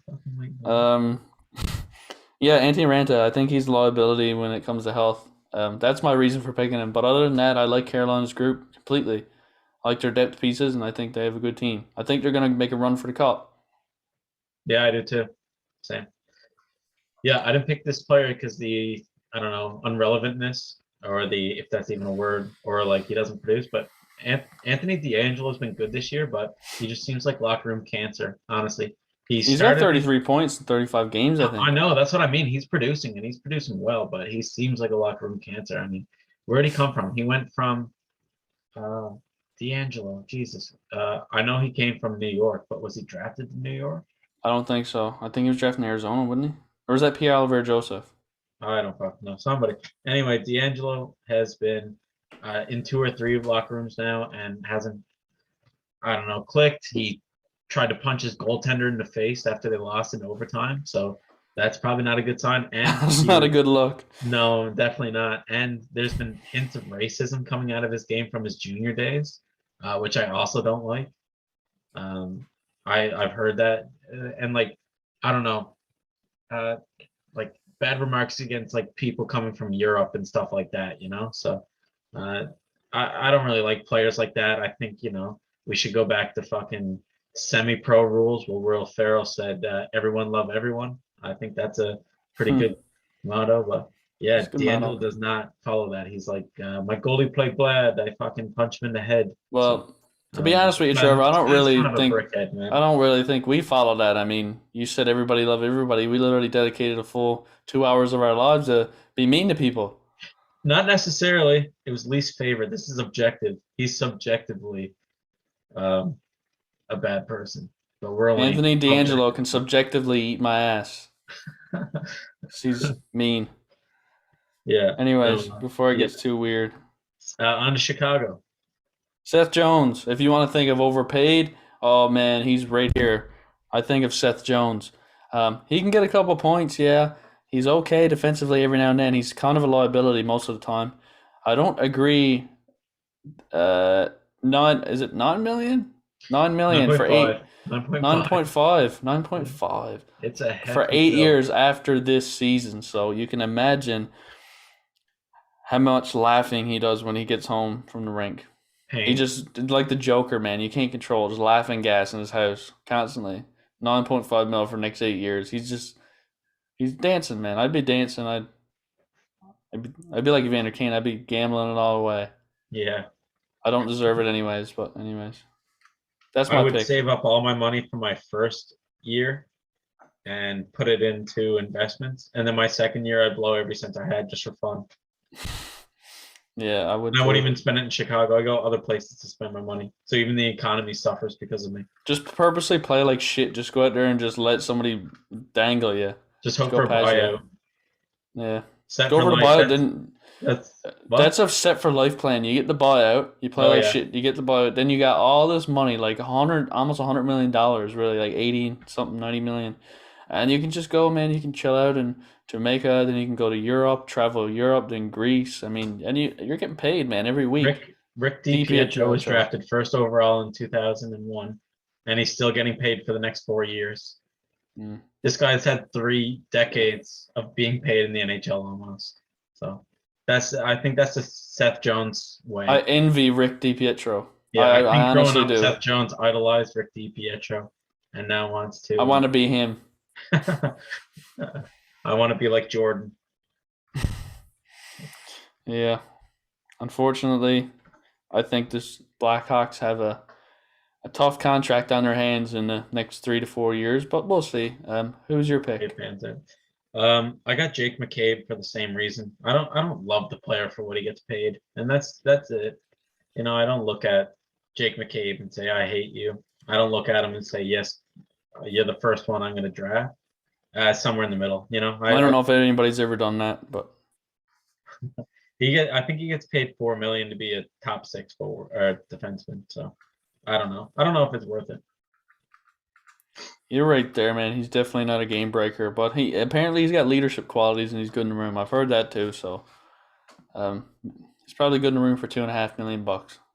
I'm Yeah, Anthony Ranta, I think he's a liability when it comes to health. That's my reason for picking him. But other than that, I like Carolina's group completely. I like their depth pieces, and I think they have a good team. I think they're going to make a run for the cup. Yeah, I do too. Same. Yeah, I didn't pick this player because I don't know, unrelevantness or if that's even a word, or like he doesn't produce. But Anthony D'Angelo has been good this year, but he just seems like locker room cancer, honestly. He He's got started, 33 points in 35 games, I I think. know, that's what I mean. He's producing and he's producing well, but he seems like a locker room cancer. I mean, where did he come from? He went from uh, D'Angelo, Jesus. I know he came from New York, but was he drafted to New York? I don't think so. I think he was drafted in Arizona, wouldn't he? Or is that Pierre Oliver Joseph? I don't fucking know. Somebody. Anyway, D'Angelo has been in 2 or 3 locker rooms now and hasn't, I don't know, clicked. He tried to punch his goaltender in the face after they lost in overtime. So that's probably not a good sign. And That's not a good look. no, definitely not. And there's been hints of racism coming out of his game from his junior days, which I also don't like. Um, I've heard that, and like I don't know, uh, like bad remarks against like people coming from Europe and stuff like that, you know. So uh, I don't really like players like that. I think we should go back to fucking semi-pro rules where Will Ferrell said everyone love everyone. I think that's a pretty good motto, but. That's Yeah, a good D'Angelo motto. does not follow that. He's like, my goalie played bad. I fucking punched him in the head. So, Well, to be honest with you, Trevor, this guy's kind of a brickhead, I man. don't really think we follow that. I mean, you said everybody love everybody. We literally dedicated a full 2 hours of our lives to be mean to people. Not necessarily. It was least favorite. This is objective. He's subjectively um, a bad person, but we're only Anthony D'Angelo objective. can subjectively eat my ass. She's mean. Yeah. Anyways, No. before it Yeah. gets too weird, On to Chicago. Seth Jones. If you want to think of overpaid, oh man, he's right here. I think of Seth Jones. He can get a couple points, yeah. He's okay defensively every now and then. He's kind of a liability most of the time. I don't agree. Is it 9 million? 9 million for 9.5. 9.5. 9.5. 9.5 It's a for hefty eight bill. years after this season. So you can imagine how much laughing he does when he gets home from the rink. He Pain. just like the Joker, man. You can't control. Just laughing gas in his house constantly. 9.5 mil for next 8 years. He's dancing, man. I'd be dancing. I'd be like Evander Kane. I'd be gambling it all away. Yeah. I don't deserve it anyways, but anyways, that's I my would pick. save up all my money for my first year and put it into investments. And then my second year, I'd blow every cent I had just for fun. Yeah, I would. And I wouldn't Too. even spend it in Chicago. I go other places to spend my money. So even the economy suffers because of me. Just purposely play like shit. Just go out there and just let somebody dangle you. Just Just hope go for a past you. buyout. Yeah. Set Go for over the life. buyout. Then That's what? that's a set for life plan. You get the buyout. You play Oh like yeah. shit. You get the buyout. Then you got all this money, like almost $100 million, really, like 80 something, 90 million, and you can just go, man. You can chill out in Jamaica. Then you can go to Europe, travel Europe, then Greece. I mean, and you're getting paid, man, every week. Rick DiPietro was DiPietro. drafted first overall in 2001, and he's still getting paid for the next 4 years. Mm. This guy's had 3 decades of being paid in the NHL almost. So I think that's the Seth Jones way. I envy Rick DiPietro. Yeah, I I think growing honestly up, do. Seth Jones idolized Rick DiPietro, and now wants I to. want to be him. I want to be like Jordan. Yeah. Unfortunately, I think this Blackhawks have a tough contract on their hands in the next 3 to 4 years, but we'll see. Who's your pick? I got Jake McCabe for the same reason. I don't love the player for what he gets paid, and that's it. I don't look at Jake McCabe and say I hate you. I don't look at him and say yes, you're the first one I'm going to draft. Somewhere in the middle. I don't know if anybody's ever done that, but I think he gets paid $4 million to be a top 6 forward or defenseman. So I don't know. I don't know if it's worth it. you're right there, man. He's definitely not a game breaker, but he's got leadership qualities and he's good in the room. I've heard that too, so he's probably good in the room for $2.5 million,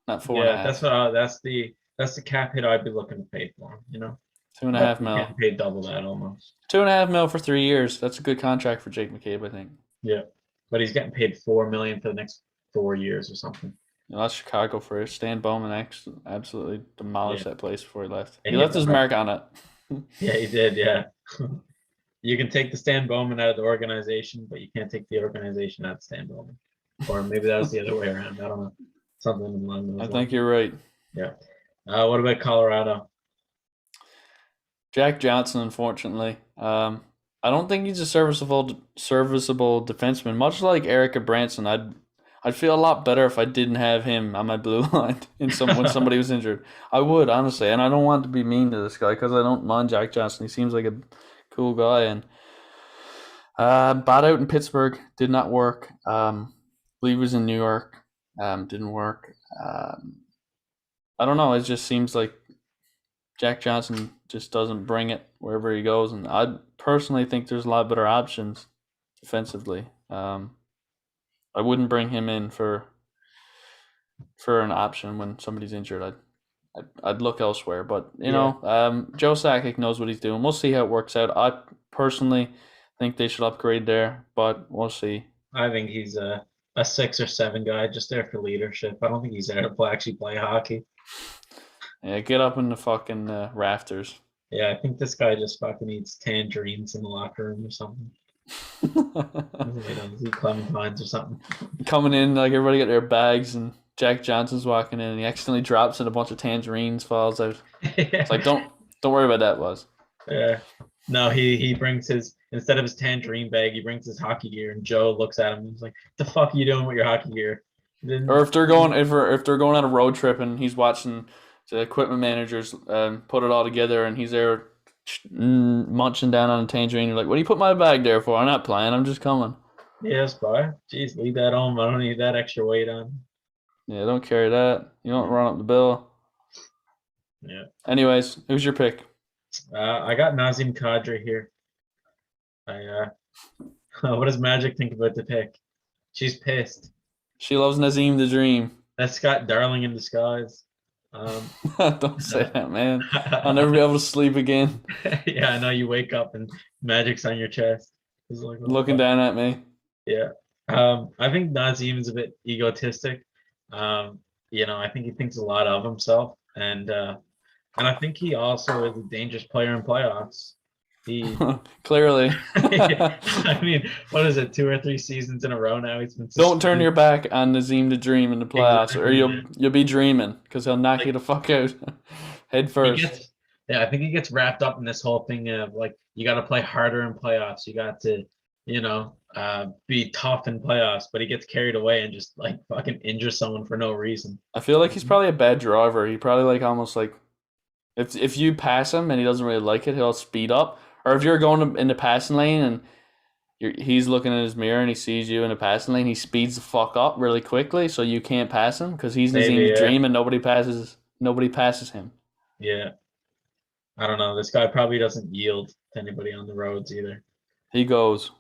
not four and a Yeah, half. that's the cap hit I'd be looking to pay for him. 2.5 He's mil. getting paid double that almost. 2.5 mil for 3 years. That's a good contract for Jake McCabe, I think. Yeah, but he's getting paid $4 million for the next 4 years or something. That's Chicago for it. Stan Bowman absolutely demolished that place before he left. And He left his mark on it. Yeah, he did. Yeah. You can take the Stan Bowman out of the organization, but you can't take the organization out of Stan Bowman. Or maybe that was the other way around. I don't know. Something along those I lines. think you're right. Yeah. What about Colorado? Jack Johnson, unfortunately. I don't think he's a serviceable defenseman. Much like Erica Branson, I'd feel a lot better if I didn't have him on my blue line when somebody was injured. I would, honestly, and I don't want to be mean to this guy because I don't mind Jack Johnson. He seems like a cool guy, and bought out in Pittsburgh did not work. Lee was in New York, didn't work. I don't know. It just seems like Jack Johnson just doesn't bring it wherever he goes, and I personally think there's a lot better options defensively. I wouldn't bring him in for an option when somebody's injured. I'd look elsewhere, but you know, Joe Sakic knows what he's doing. We'll see how it works out. I personally think they should upgrade there, but we'll see. I think he's a 6 or 7 guy, just there for leadership. I don't think he's there to actually play hockey. Yeah, get up in the fucking rafters. Yeah, I think this guy just fucking eats tangerines in the locker room or something. Eat clementines or something. Coming in, like everybody got their bags, and Jack Johnson's walking in, and he accidentally drops in a bunch of tangerines, falls out. It's like, don't worry about that, Buzz. Yeah. No, he brings his, instead of his tangerine bag, he brings his hockey gear, and Joe looks at him and he's like, "The fuck are you doing with your hockey gear?" Or if they're going on a road trip and he's watching the equipment managers put it all together, and he's there munching down on a tangerine. You're like, "What do you put my bag there for? I'm not playing. I'm just coming." Yes, boy. Jeez, leave that home. I don't need that extra weight on. Yeah, don't carry that. You don't run up the bill. Yeah. Anyways, who's your pick? I got Nazem Kadri here. What does Magic think about the pick? She's pissed. She loves Nazem the Dream. That's Scott Darling in disguise. Don't say that, man. I'll never be able to sleep again. Yeah, I know. You wake up and Magic's on your chest. He's like, looking down at me. Yeah. I think Nazem is a bit egotistic. I think he thinks a lot of himself, and I think he also is a dangerous player in playoffs. He clearly. I mean, what is it? 2 or 3 seasons in a row now. He's been. Don't turn your back on Nazem the Dream in the playoffs, or you'll be dreaming because he'll knock you the fuck out head first. I think he gets wrapped up in this whole thing of like, you got to play harder in playoffs. You got to, be tough in playoffs. But he gets carried away and just like fucking injures someone for no reason. I feel like he's probably a bad driver. He probably like almost like if you pass him and he doesn't really like it, he'll speed up. Or if you're going in the passing lane and he's looking in his mirror and he sees you in the passing lane, he speeds the fuck up really quickly so you can't pass him because he's Nazem's dream and nobody passes him. Yeah. I don't know. This guy probably doesn't yield to anybody on the roads either. He goes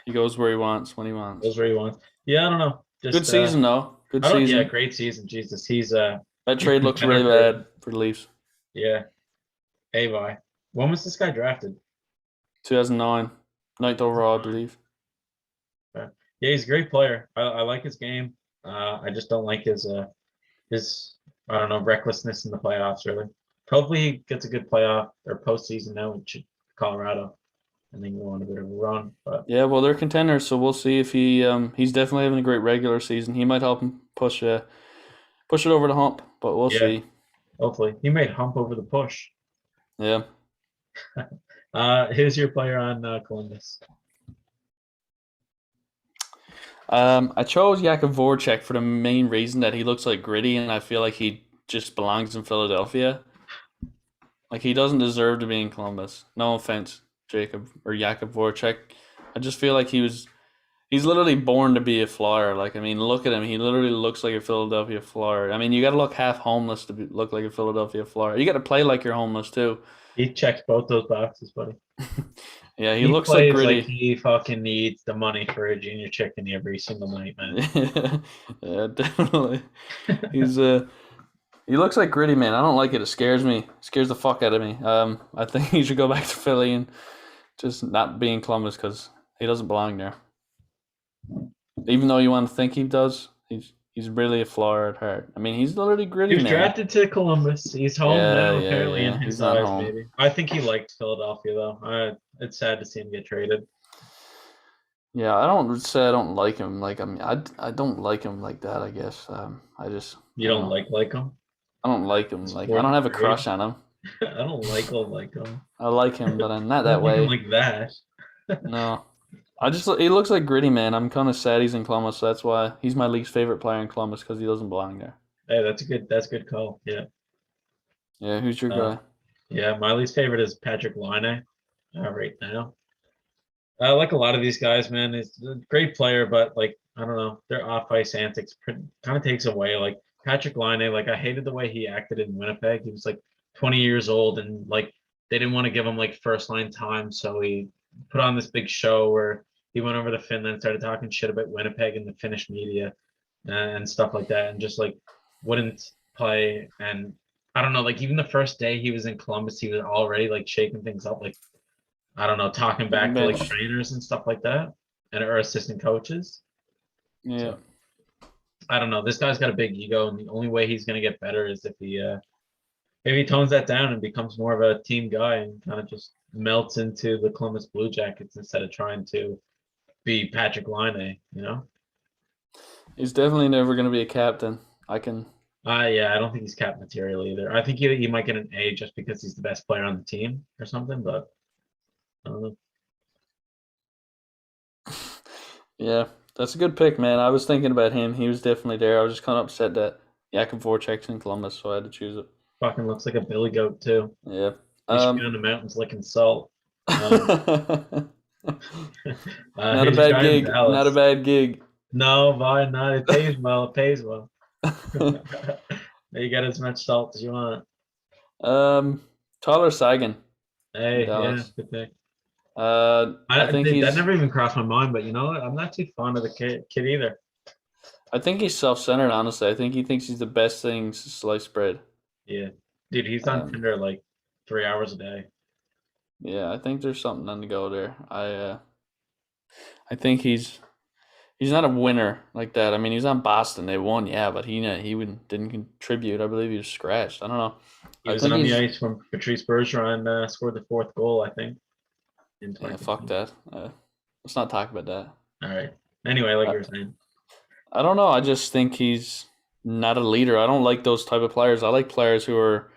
where he wants when he wants. Goes where he wants. Yeah, I don't know. Good season though. Good season. Yeah, great season. Jesus, he's that trade looks really bad for the Leafs. Yeah. Hey, boy. When was this guy drafted? 2009, 9th overall, I believe. Yeah, he's a great player. I like his game. I just don't like his recklessness in the playoffs. Really. Hopefully, he gets a good playoff or postseason now with Colorado, and then go on a bit of a run. But yeah, well, they're contenders, so we'll see if he's definitely having a great regular season. He might help him push it over the hump, but we'll see. Hopefully, he might hump over the push. Yeah. Who's your player on Columbus? I chose Jakub Voracek for the main reason that he looks like gritty, and I feel like he just belongs in Philadelphia. Like, he doesn't deserve to be in Columbus. No offense, Jakub Voracek. I just feel like he's literally born to be a Flyer. Like, I mean, look at him. He literally looks like a Philadelphia Flyer. I mean, you got to look half homeless to look like a Philadelphia Flyer. You got to play like you're homeless, too. He checks both those boxes, buddy. Yeah, he looks like gritty. Like he fucking needs the money for a junior chicken every single night, man. Yeah, definitely. He's He looks like gritty, man. I don't like it. It scares me. It scares the fuck out of me. I think he should go back to Philly and just not be in Columbus because he doesn't belong there. Even though you want to think he does, he's really a flower at heart. I mean, he's literally gritty, He was man. drafted to Columbus. He's home now, apparently, in his He's not eyes, home. maybe. I think he liked Philadelphia, though. It's sad to see him get traded. Yeah, I don't say I don't like him. Like, I mean, I don't like him like that. I guess I just You don't like him? I don't like him. Like, I don't have a crush on him. I don't like him. I like him, but I'm not I that don't like way. him like that. No, he looks like gritty, man. I'm kind of sad he's in Columbus. So that's why he's my least favorite player in Columbus because he doesn't belong there. Hey, that's a good call. Yeah. Yeah, who's your guy? Yeah, my least favorite is Patrick Laine right now. I like a lot of these guys, man. He's a great player, but like I don't know, their off-ice antics kind of takes away. Like Patrick Laine, like I hated the way he acted in Winnipeg. He was like 20 years old, and like they didn't want to give him like first line time, so he put on this big show where he went over to Finland and started talking shit about Winnipeg and the Finnish media and stuff like that, and just like wouldn't play. And I don't know, like even the first day he was in Columbus, he was already like shaking things up, like I don't know, talking back to like trainers and stuff like that, and or assistant coaches. Yeah. So, I don't know. This guy's got a big ego, and the only way he's gonna get better is if he tones that down and becomes more of a team guy and kind of just melts into the Columbus Blue Jackets instead of trying to be Patrick Laine. You know. He's definitely never going to be a captain. Yeah, I don't think he's cap material either. I think he might get an A just because he's the best player on the team or something, but I don't know. Yeah, that's a good pick, man. I was thinking about him. He was definitely there. I was just kind of upset that Jakub Voracek's in Columbus, so I had to choose it. Fucking looks like a billy goat too. Yeah. He should be on the mountains licking salt. Not a bad gig. Not a bad gig. No, why not? It pays well. It pays well. You get as much salt as you want. Tyler Seguin. Hey, yeah, good pick. I think that never even crossed my mind, but you know what? I'm not too fond of the kid either. I think he's self-centered, honestly. I think he thinks he's the best thing since sliced bread. Yeah. Dude, he's on Tinder like 3 hours a day. Yeah, I think there's something on the go there. I think he's not a winner like that. I mean, he was on Boston. They won, yeah, but he didn't contribute. I believe he was scratched. I don't know. He was on the ice when Patrice Bergeron scored the 4th goal, I think. Yeah, fuck that. Let's not talk about that. All right. Anyway, like you were saying. I don't know. I just think he's not a leader. I don't like those type of players. I like players who are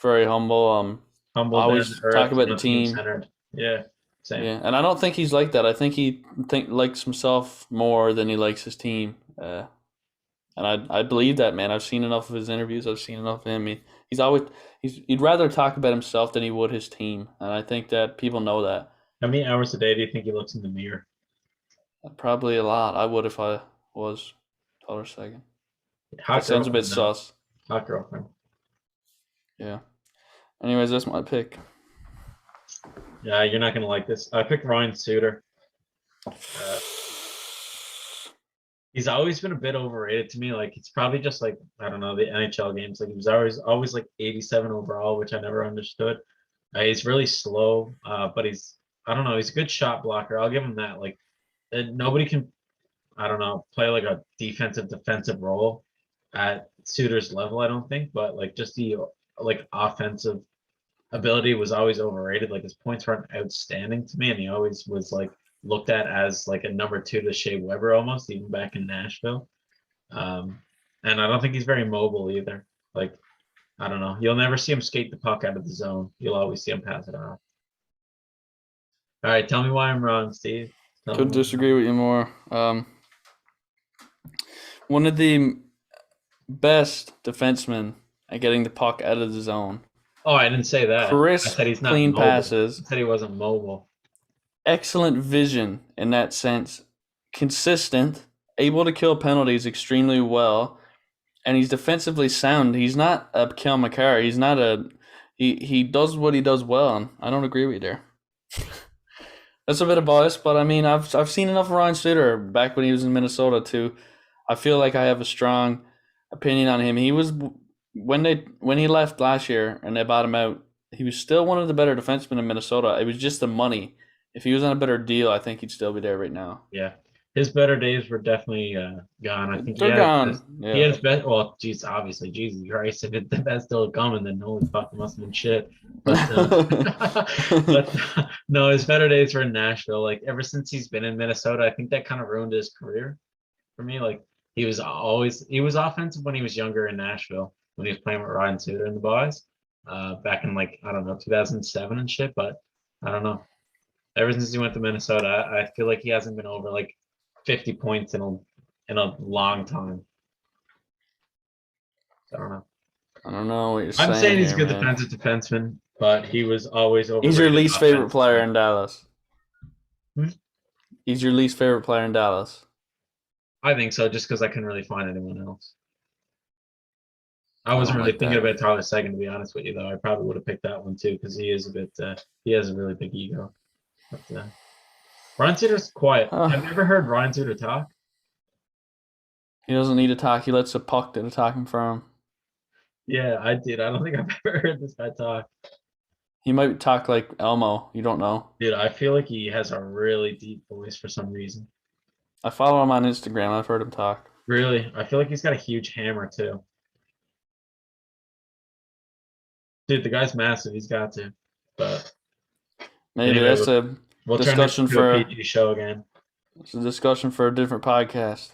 very humble. Always talk about the team. Yeah, same. Yeah, and I don't think he's like that. I think he likes himself more than he likes his team. And I believe that, man. I've seen enough of his interviews. I've seen enough of him. He'd rather talk about himself than he would his team, and I think that people know that. How many hours a day do you think he looks in the mirror? Probably a lot. I would if I was Tyler Seguin. That sounds a bit sus. Hot girlfriend. Yeah. Anyways, that's my pick. Yeah, you're not gonna like this. I picked Ryan Suter. He's always been a bit overrated to me. Like it's probably just like I don't know the NHL games. Like he was always like 87 overall, which I never understood. He's really slow, but I don't know. He's a good shot blocker. I'll give him that. Like nobody can, I don't know, play like a defensive role at Suter's level. I don't think, but like just the like offensive ability was always overrated. Like his points weren't outstanding to me, and he always was like looked at as like a number 2 to Shea Weber almost, even back in Nashville. And I don't think he's very mobile either. Like, I don't know. You'll never see him skate the puck out of the zone. You'll always see him pass it off. All right, tell me why I'm wrong, Steve. Couldn't disagree with you more. One of the best defensemen at getting the puck out of the zone. Oh, I didn't say that. Crisp, I said he's not clean mobile. passes. I said he wasn't mobile. Excellent vision in that sense. Consistent, able to kill penalties extremely well, and he's defensively sound. He's not a Kale McCarr. He's not a he does what he does well, and I don't agree with you there. That's a bit of bias, but I mean I've seen enough of Ryan Suter back when he was in Minnesota too. I feel like I have a strong opinion on him. He was when he left last year and they bought him out, he was still one of the better defensemen in Minnesota. It was just the money. If he was on a better deal, I think he'd still be there right now. Yeah, his better days were definitely gone. I think They're gone. he had his best. Well, geez, obviously, Jesus Christ, if the best still coming, then holy fuck, it must have been shit. But but no, his better days were in Nashville. Like ever since he's been in Minnesota, I think that kind of ruined his career for me. Like he was offensive when he was younger in Nashville when he was playing with Ryan Suter and the boys, back in like I don't know 2007 and shit. But I don't know. Ever since he went to Minnesota, I feel like he hasn't been over like 50 points in a long time. I don't know. I don't know what you're I'm saying he's a here, good man. defensive defenseman, but he was always over. He's your least favorite player in Dallas. Hmm? He's your least favorite player in Dallas. I think so, just because I couldn't really find anyone else. I wasn't really like thinking that. about Tyler Seguin, to be honest with you, though. I probably would have picked that one too, because he is a bit. He has a really big ego. But Ryan Suter's quiet. Have you ever heard Ryan Suter talk? He doesn't need to talk. He lets the puck do the talking for him. Yeah, I did. I don't think I've ever heard this guy talk. He might talk like Elmo. You don't know. Dude, I feel like he has a really deep voice for some reason. I follow him on Instagram. I've heard him talk. Really? I feel like he's got a huge hammer too. Dude, the guy's massive. He's got to. But maybe anyway, that's a we'll discussion turn this for a PG show again. It's a discussion for a different podcast.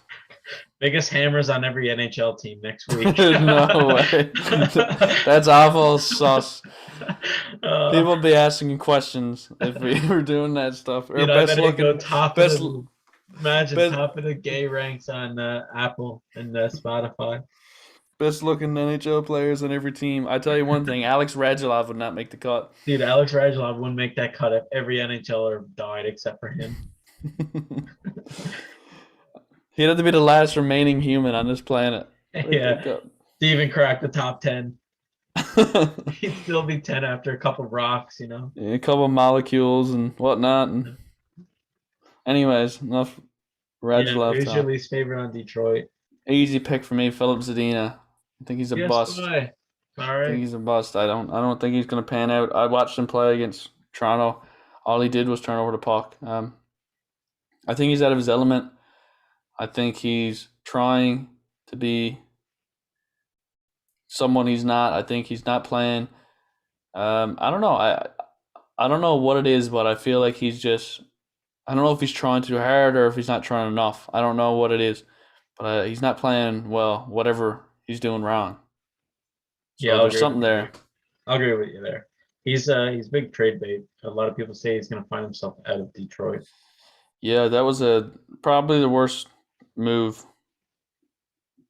Biggest hammers on every NHL team next week. No way. That's awful sus. People be asking questions if we were doing that stuff. Or Dude, best looking, imagine top of the gay ranks on Apple and Spotify. Best looking NHL players on every team. I tell you one thing, Alex Radulov would not make the cut. Dude, Alex Radulov wouldn't make that cut if every NHLer died except for him. He'd have to be the last remaining human on this planet. Yeah, to even crack the top 10. He'd still be 10 after a couple rocks, you know? Yeah, a couple molecules and whatnot. And anyways, enough Radulov. Who's your least favorite on Detroit? Easy pick for me, Philip Zadina. I think he's a bust. Why? All right. I think he's a bust. I don't think he's going to pan out. I watched him play against Toronto. All he did was turn over the puck. I think he's out of his element. I think he's trying to be someone he's not. I think he's not playing. I don't know. I don't know what it is, but I feel like he's just. I don't know if he's trying too hard or if he's not trying enough. I don't know what it is, but he's not playing well. Whatever he's doing wrong. So yeah, there's something there. I'll agree with you there. He's big trade bait. A lot of people say he's going to find himself out of Detroit. Yeah, that was probably the worst move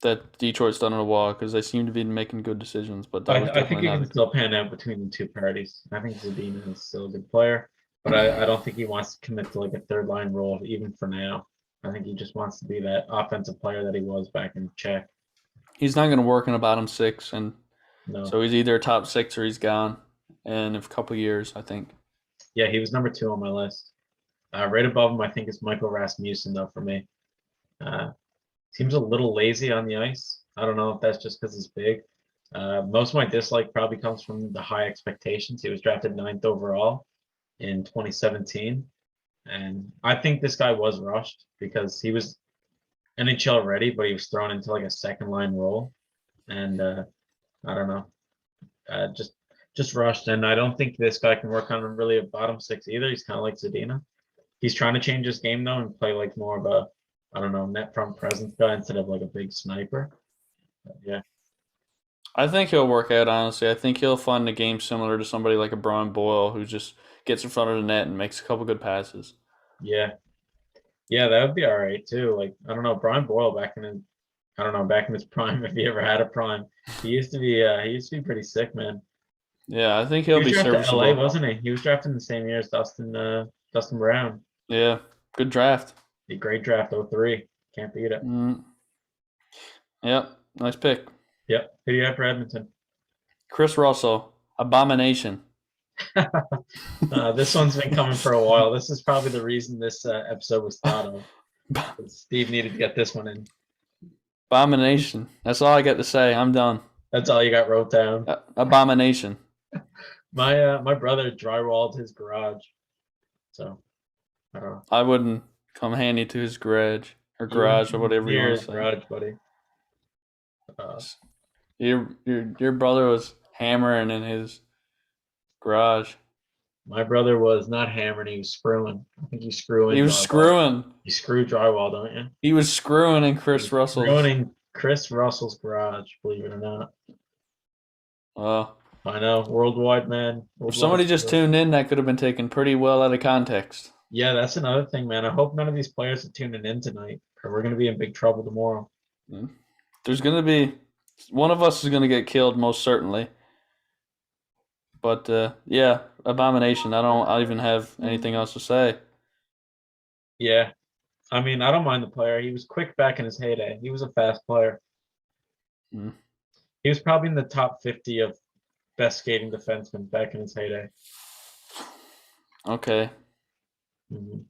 that Detroit's done in a while because they seem to be making good decisions. But I think he can still pan out between the two parties. I think Zadina is still a good player, but I don't think he wants to commit to like a third line role even for now. I think he just wants to be that offensive player that he was back in Czech. He's not going to work in a bottom six, and no. So he's either top six or he's gone in a couple years, I think. Yeah, he was number 2 on my list. Right above him, I think, is Michael Rasmussen, though, for me. Seems a little lazy on the ice. I don't know if that's just because he's big. Most of my dislike probably comes from the high expectations. He was drafted 9th overall in 2017. And I think this guy was rushed because he was NHL ready, but he was thrown into like a second line role. And I don't know, just rushed. And I don't think this guy can work on really a bottom six either. He's kind of like Zadina. He's trying to change his game though and play like more of a, I don't know, net front presence guy instead of like a big sniper. But yeah. I think he'll work out, honestly. I think he'll find a game similar to somebody like a Brian Boyle who just gets in front of the net and makes a couple good passes. Yeah. Yeah, that would be all right too. Like, I don't know, Brian Boyle back in his prime, if he ever had a prime. He used to be pretty sick, man. Yeah, I think he'll be serviceable. LA, wasn't he? He was drafted in the same year as Dustin Brown. Yeah, good draft. A great draft, 03. Can't beat it. Yep, nice pick. Yep. Who do you have for Edmonton? Chris Russell, abomination. This one's been coming for a while. This is probably the reason this episode was thought of. Steve needed to get this one in. Abomination. That's all I got to say. I'm done. That's all you got wrote down. Abomination. My brother drywalled his garage, so I don't know. I wouldn't come handy to his garage or You wouldn't garage or whatever you near want his to say. garage, buddy. Your brother was hammering in his garage. My brother was not hammering; he was screwing. I think he's screwing. He was drywall. screwing. You screw drywall, don't you? He was screwing in He Chris was Russell's. screwing in Chris Russell's garage. Believe it or not. Well, I know, worldwide man. if somebody just tuned in, that could have been taken pretty well out of context. Yeah, that's another thing, man. I hope none of these players are tuning in tonight, or we're going to be in big trouble tomorrow. There's going to be one of us is going to get killed, most certainly. But yeah, abomination. I don't even have anything else to say. Yeah, I mean, I don't mind the player. He was quick back in his heyday. He was a fast player. Hmm. He was probably in the top 50 of best skating defensemen back in his heyday. Okay. Mhm.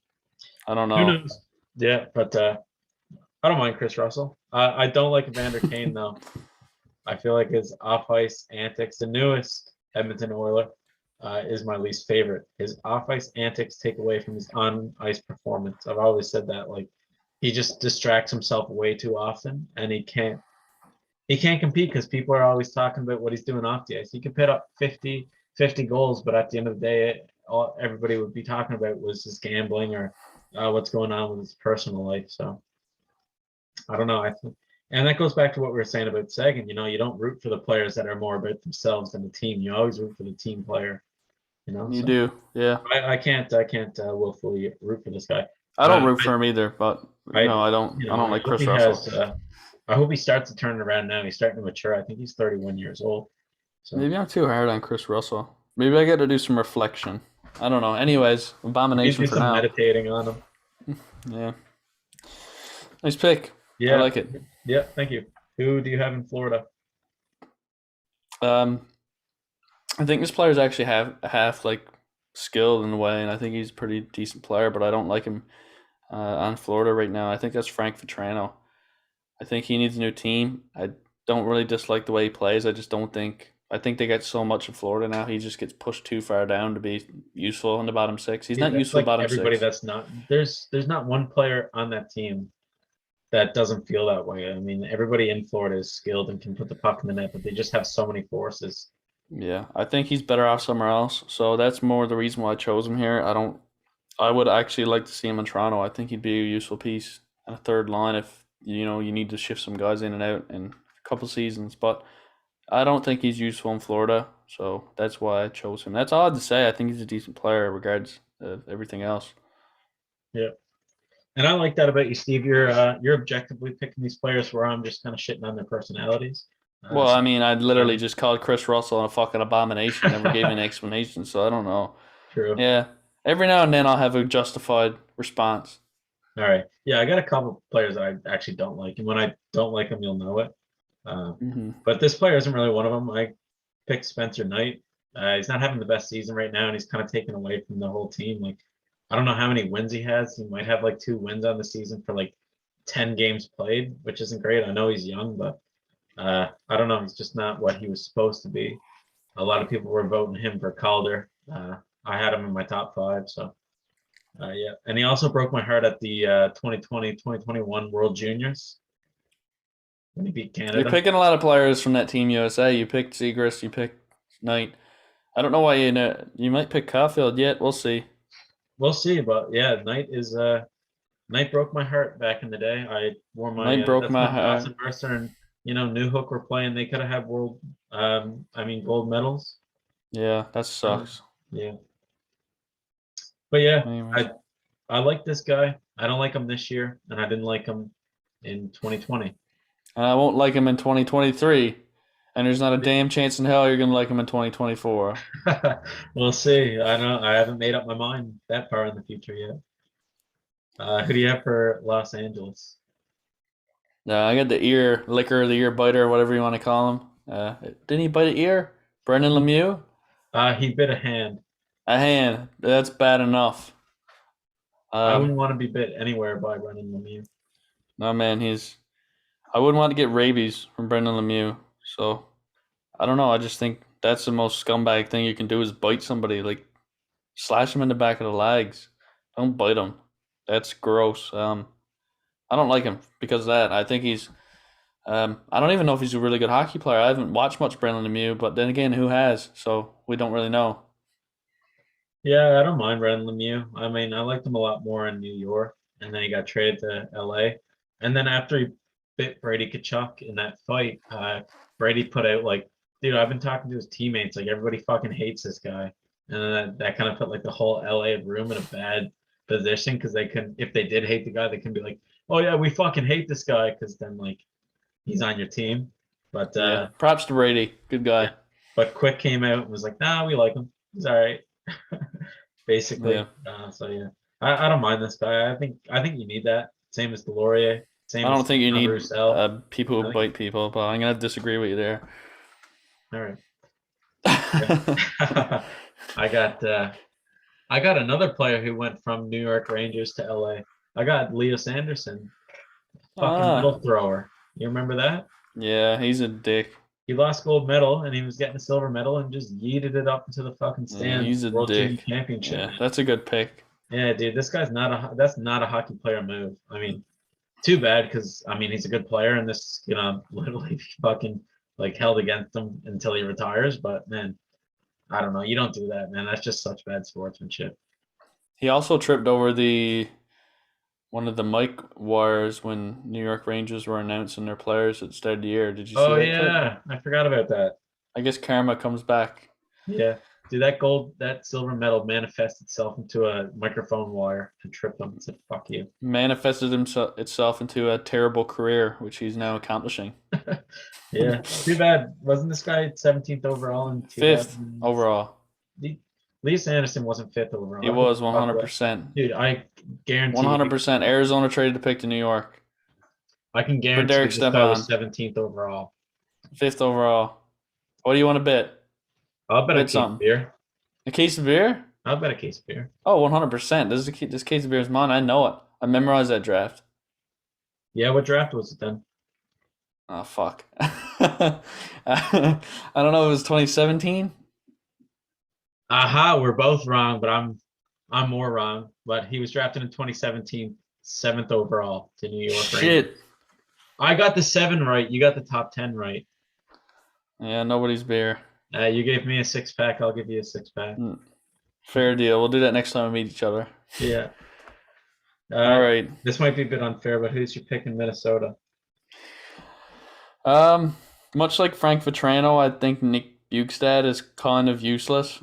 I don't Who know. knows? Yeah, but I don't mind Chris Russell. I don't like Evander Kane though. I feel like his off-ice antics, the newest Edmonton Oiler, is my least favorite. His off-ice antics take away from his on-ice performance. I've always said that. Like, he just distracts himself way too often, and he can't compete because people are always talking about what he's doing off the ice. He could put up 50 goals, but at the end of the day, all everybody would be talking about was his gambling or what's going on with his personal life. So I don't know. I think, and that goes back to what we were saying about Sagan. You know, you don't root for the players that are more about themselves than the team. You always root for the team player. You know, You so do, yeah. I can't willfully root for this guy. I don't root for him either, but no, I don't. You know, I don't like hope Chris he Russell. I hope he starts to turn it around now. He's starting to mature. I think he's 31 years old. So Maybe I'm too hard on Chris Russell. Maybe I got to do some reflection. I don't know. Anyways, maybe abomination do for some now. meditating on him. Yeah. Nice pick. Yeah, I like it. Yeah, thank you. Who do you have in Florida? I think this player's actually half like skilled in a way, and I think he's a pretty decent player, but I don't like him on Florida right now. I think that's Frank Vetrano. I think he needs a new team. I don't really dislike the way he plays. I just don't think. I think they get so much in Florida now. He just gets pushed too far down to be useful in the bottom six. He's not That's useful like bottom everybody six. that's not there's not one player on that team that doesn't feel that way. I mean, everybody in Florida is skilled and can put the puck in the net, but they just have so many forces. Yeah, I think he's better off somewhere else. So that's more the reason why I chose him here. I would actually like to see him in Toronto. I think he'd be a useful piece on a third line if you need to shift some guys in and out in a couple seasons. But I don't think he's useful in Florida, so that's why I chose him. That's all I had to say. I think he's a decent player regards everything else. Yeah. And I like that about you, Steve. You're objectively picking these players where I'm just kind of shitting on their personalities. Well, I mean, I literally just called Chris Russell a fucking abomination. Never gave me an explanation, so I don't know. True. Yeah, every now and then I'll have a justified response. All right. Yeah, I got a couple players that I actually don't like, and when I don't like them, you'll know it. But this player isn't really one of them. I picked Spencer Knight. He's not having the best season right now, and he's kind of taken away from the whole team. Like, I don't know how many wins he has. He might have like 2 wins on the season for like 10 games played, which isn't great. I know he's young, but I don't know. He's just not what he was supposed to be. A lot of people were voting him for Calder. I had him in my top 5, so yeah. And he also broke my heart at the 2020-2021 World Juniors when he beat Canada. You're picking a lot of players from that Team USA. You picked Zegras. You picked Knight. I don't know why you might pick Caulfield yet. We'll see. We'll see, but yeah, Knight broke my heart back in the day. I wore my Knight broke that's my when heart. Dawson Mercer and Newhook were playing. They could have had gold medals. Yeah, that sucks. Yeah. But yeah, Anyways. I like this guy. I don't like him this year, and I didn't like him in 2020. And I won't like him in 2023. And there's not a damn chance in hell you're gonna like him in 2024. We'll see. I haven't made up my mind that far in the future yet. Who do you have for Los Angeles? No, I got the ear licker, the ear biter, whatever you want to call him. Didn't he bite an ear? Brendan Lemieux? He bit a hand. A hand. That's bad enough. I wouldn't want to be bit anywhere by Brendan Lemieux. No, man, I wouldn't want to get rabies from Brendan Lemieux. So I don't know. I just think that's the most scumbag thing you can do is bite somebody. Like, slash them in the back of the legs. Don't bite them. That's gross. I don't like him because of that. I think he's. I don't even know if he's a really good hockey player. I haven't watched much Brendan Lemieux, but then again, who has? So we don't really know. Yeah, I don't mind Brendan Lemieux. I mean, I liked him a lot more in New York, and then he got traded to LA. And then after he bit Brady Kachuk in that fight, Brady put out like, dude, I've been talking to his teammates, like everybody fucking hates this guy. And then that kind of put like the whole LA room in a bad position because they couldn't, if they did hate the guy, they can be like, oh yeah, we fucking hate this guy because then like he's on your team. But Yeah, props to Brady. Good yeah, guy. but Quick came out and was like, nah, we like him. He's all right. Yeah, Basically. So yeah, I don't mind this guy. I think you need that. Same as Delorier. I Same don't as think you need Roussel. people I who think bite people, but I'm gonna disagree with you there. all right. Yeah. I got I got another player who went from New York Rangers to LA. I got Leo Sanderson, fucking Ah, medal thrower. You remember that? yeah, he's a dick. He lost gold medal and he was getting a silver medal and just yeeted it up into the fucking Yeah, stands. he's a World Junior dick. Championship, Yeah, man. that's a good pick. Yeah, dude, this guy's not that's not a hockey player move. I mean, too bad because I mean he's a good player and this literally be fucking like held against him until he retires. But man, I don't know. You don't do that, man. That's just such bad sportsmanship. He also tripped over the one of the mic wires when New York Rangers were announcing their players at the start of the year. Did you see Oh that clip? yeah, I forgot about that. I guess karma comes back. Yeah, dude, that silver medal manifests itself into a microphone wire and tripped him and said, "Fuck you." Manifested itself into a terrible career, which he's now accomplishing. Yeah, too bad. Wasn't this guy 17th overall in Fifth 2000? overall. Lisa Anderson wasn't fifth overall. He I don't give was a fuck about. 100%. Dude, I guarantee you, 100%. Arizona traded the pick to New York I can for guarantee Derek you this guy was Stepan. 17th overall. Fifth overall. What do you want to bet? I'll bet a Bet case of something. beer. A case of beer? I'll bet a case of beer. Oh, 100%. This case of beer is mine. I know it. I memorized that draft. Yeah, what draft was it then? Oh, fuck. I don't know. It was 2017. Aha, we're both wrong, but I'm more wrong. But he was drafted in 2017, seventh overall to New York Rangers. Shit. I got the 7 right. You got the top 10 right. Yeah, nobody's beer. You gave me a 6-pack. I'll give you a 6-pack. Fair deal. We'll do that next time we meet each other. Yeah. All right. This might be a bit unfair, but who's your pick in Minnesota? Much like Frank Vetrano, I think Nick Bukestad is kind of useless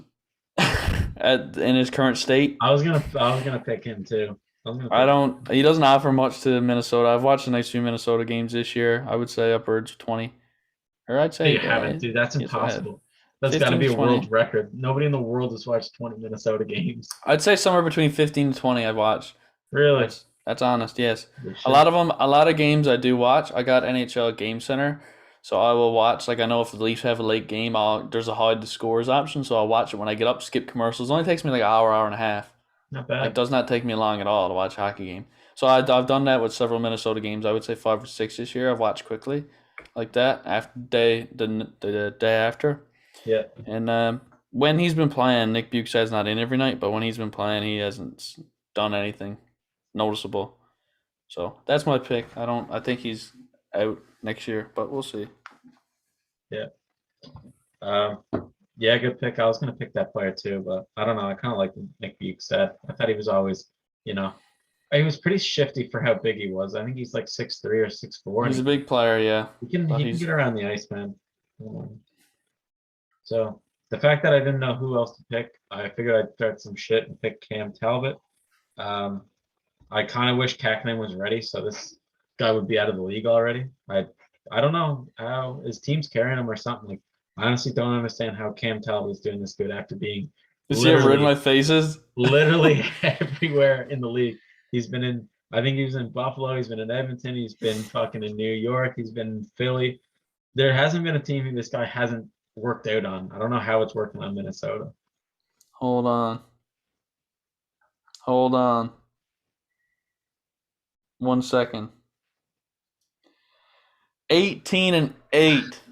in his current state. I was gonna pick him too. He doesn't offer much to Minnesota. I've watched a nice few Minnesota games this year. I would say upwards of 20. Or I'd say You haven't, dude. That's yes, I have. impossible. That's got to 15 be to a 20. world record. Nobody in the world has watched 20 Minnesota games. I'd say somewhere between 15 to 20 I've watched. Really? That's honest, yes. Good A shit. lot of games I do watch. I got NHL Game Center, so I will watch. Like I know if the Leafs have a late game, there's a hide the scores option, so I'll watch it when I get up. Skip commercials. It only takes me like an hour and a half. Not Like bad. does not take me long at all to watch a hockey game. So I've done that with several Minnesota games. I would say 5 or 6 this year. I've watched quickly, like that after the day after. Yeah. And when he's been playing, Nick Bukestad's not in every night, but when he's been playing, he hasn't done anything noticeable. So that's my pick. I think he's out next year, but we'll see. Yeah. Yeah, good pick. I was gonna pick that player too, but I don't know. I kind of like Nick Bukestad. I thought he was always, he was pretty shifty for how big he was. I think he's like 6'3" or 6'4". He's a big player, yeah. He can but he can get around the ice, man. So the fact that I didn't know who else to pick, I figured I'd start some shit and pick Cam Talbot. I kind of wish Kakinen was ready, so this guy would be out of the league already. I don't know how his team's carrying him or something. Like, I honestly don't understand how Cam Talbot is doing this good after being You see how red my face is? literally everywhere in the league. He's been in. I think he was in Buffalo. He's been in Edmonton. He's been fucking in New York. He's been in Philly. There hasn't been a team this guy hasn't worked out on. I don't know how it's working on Minnesota. Hold on. 1 second. 18-8.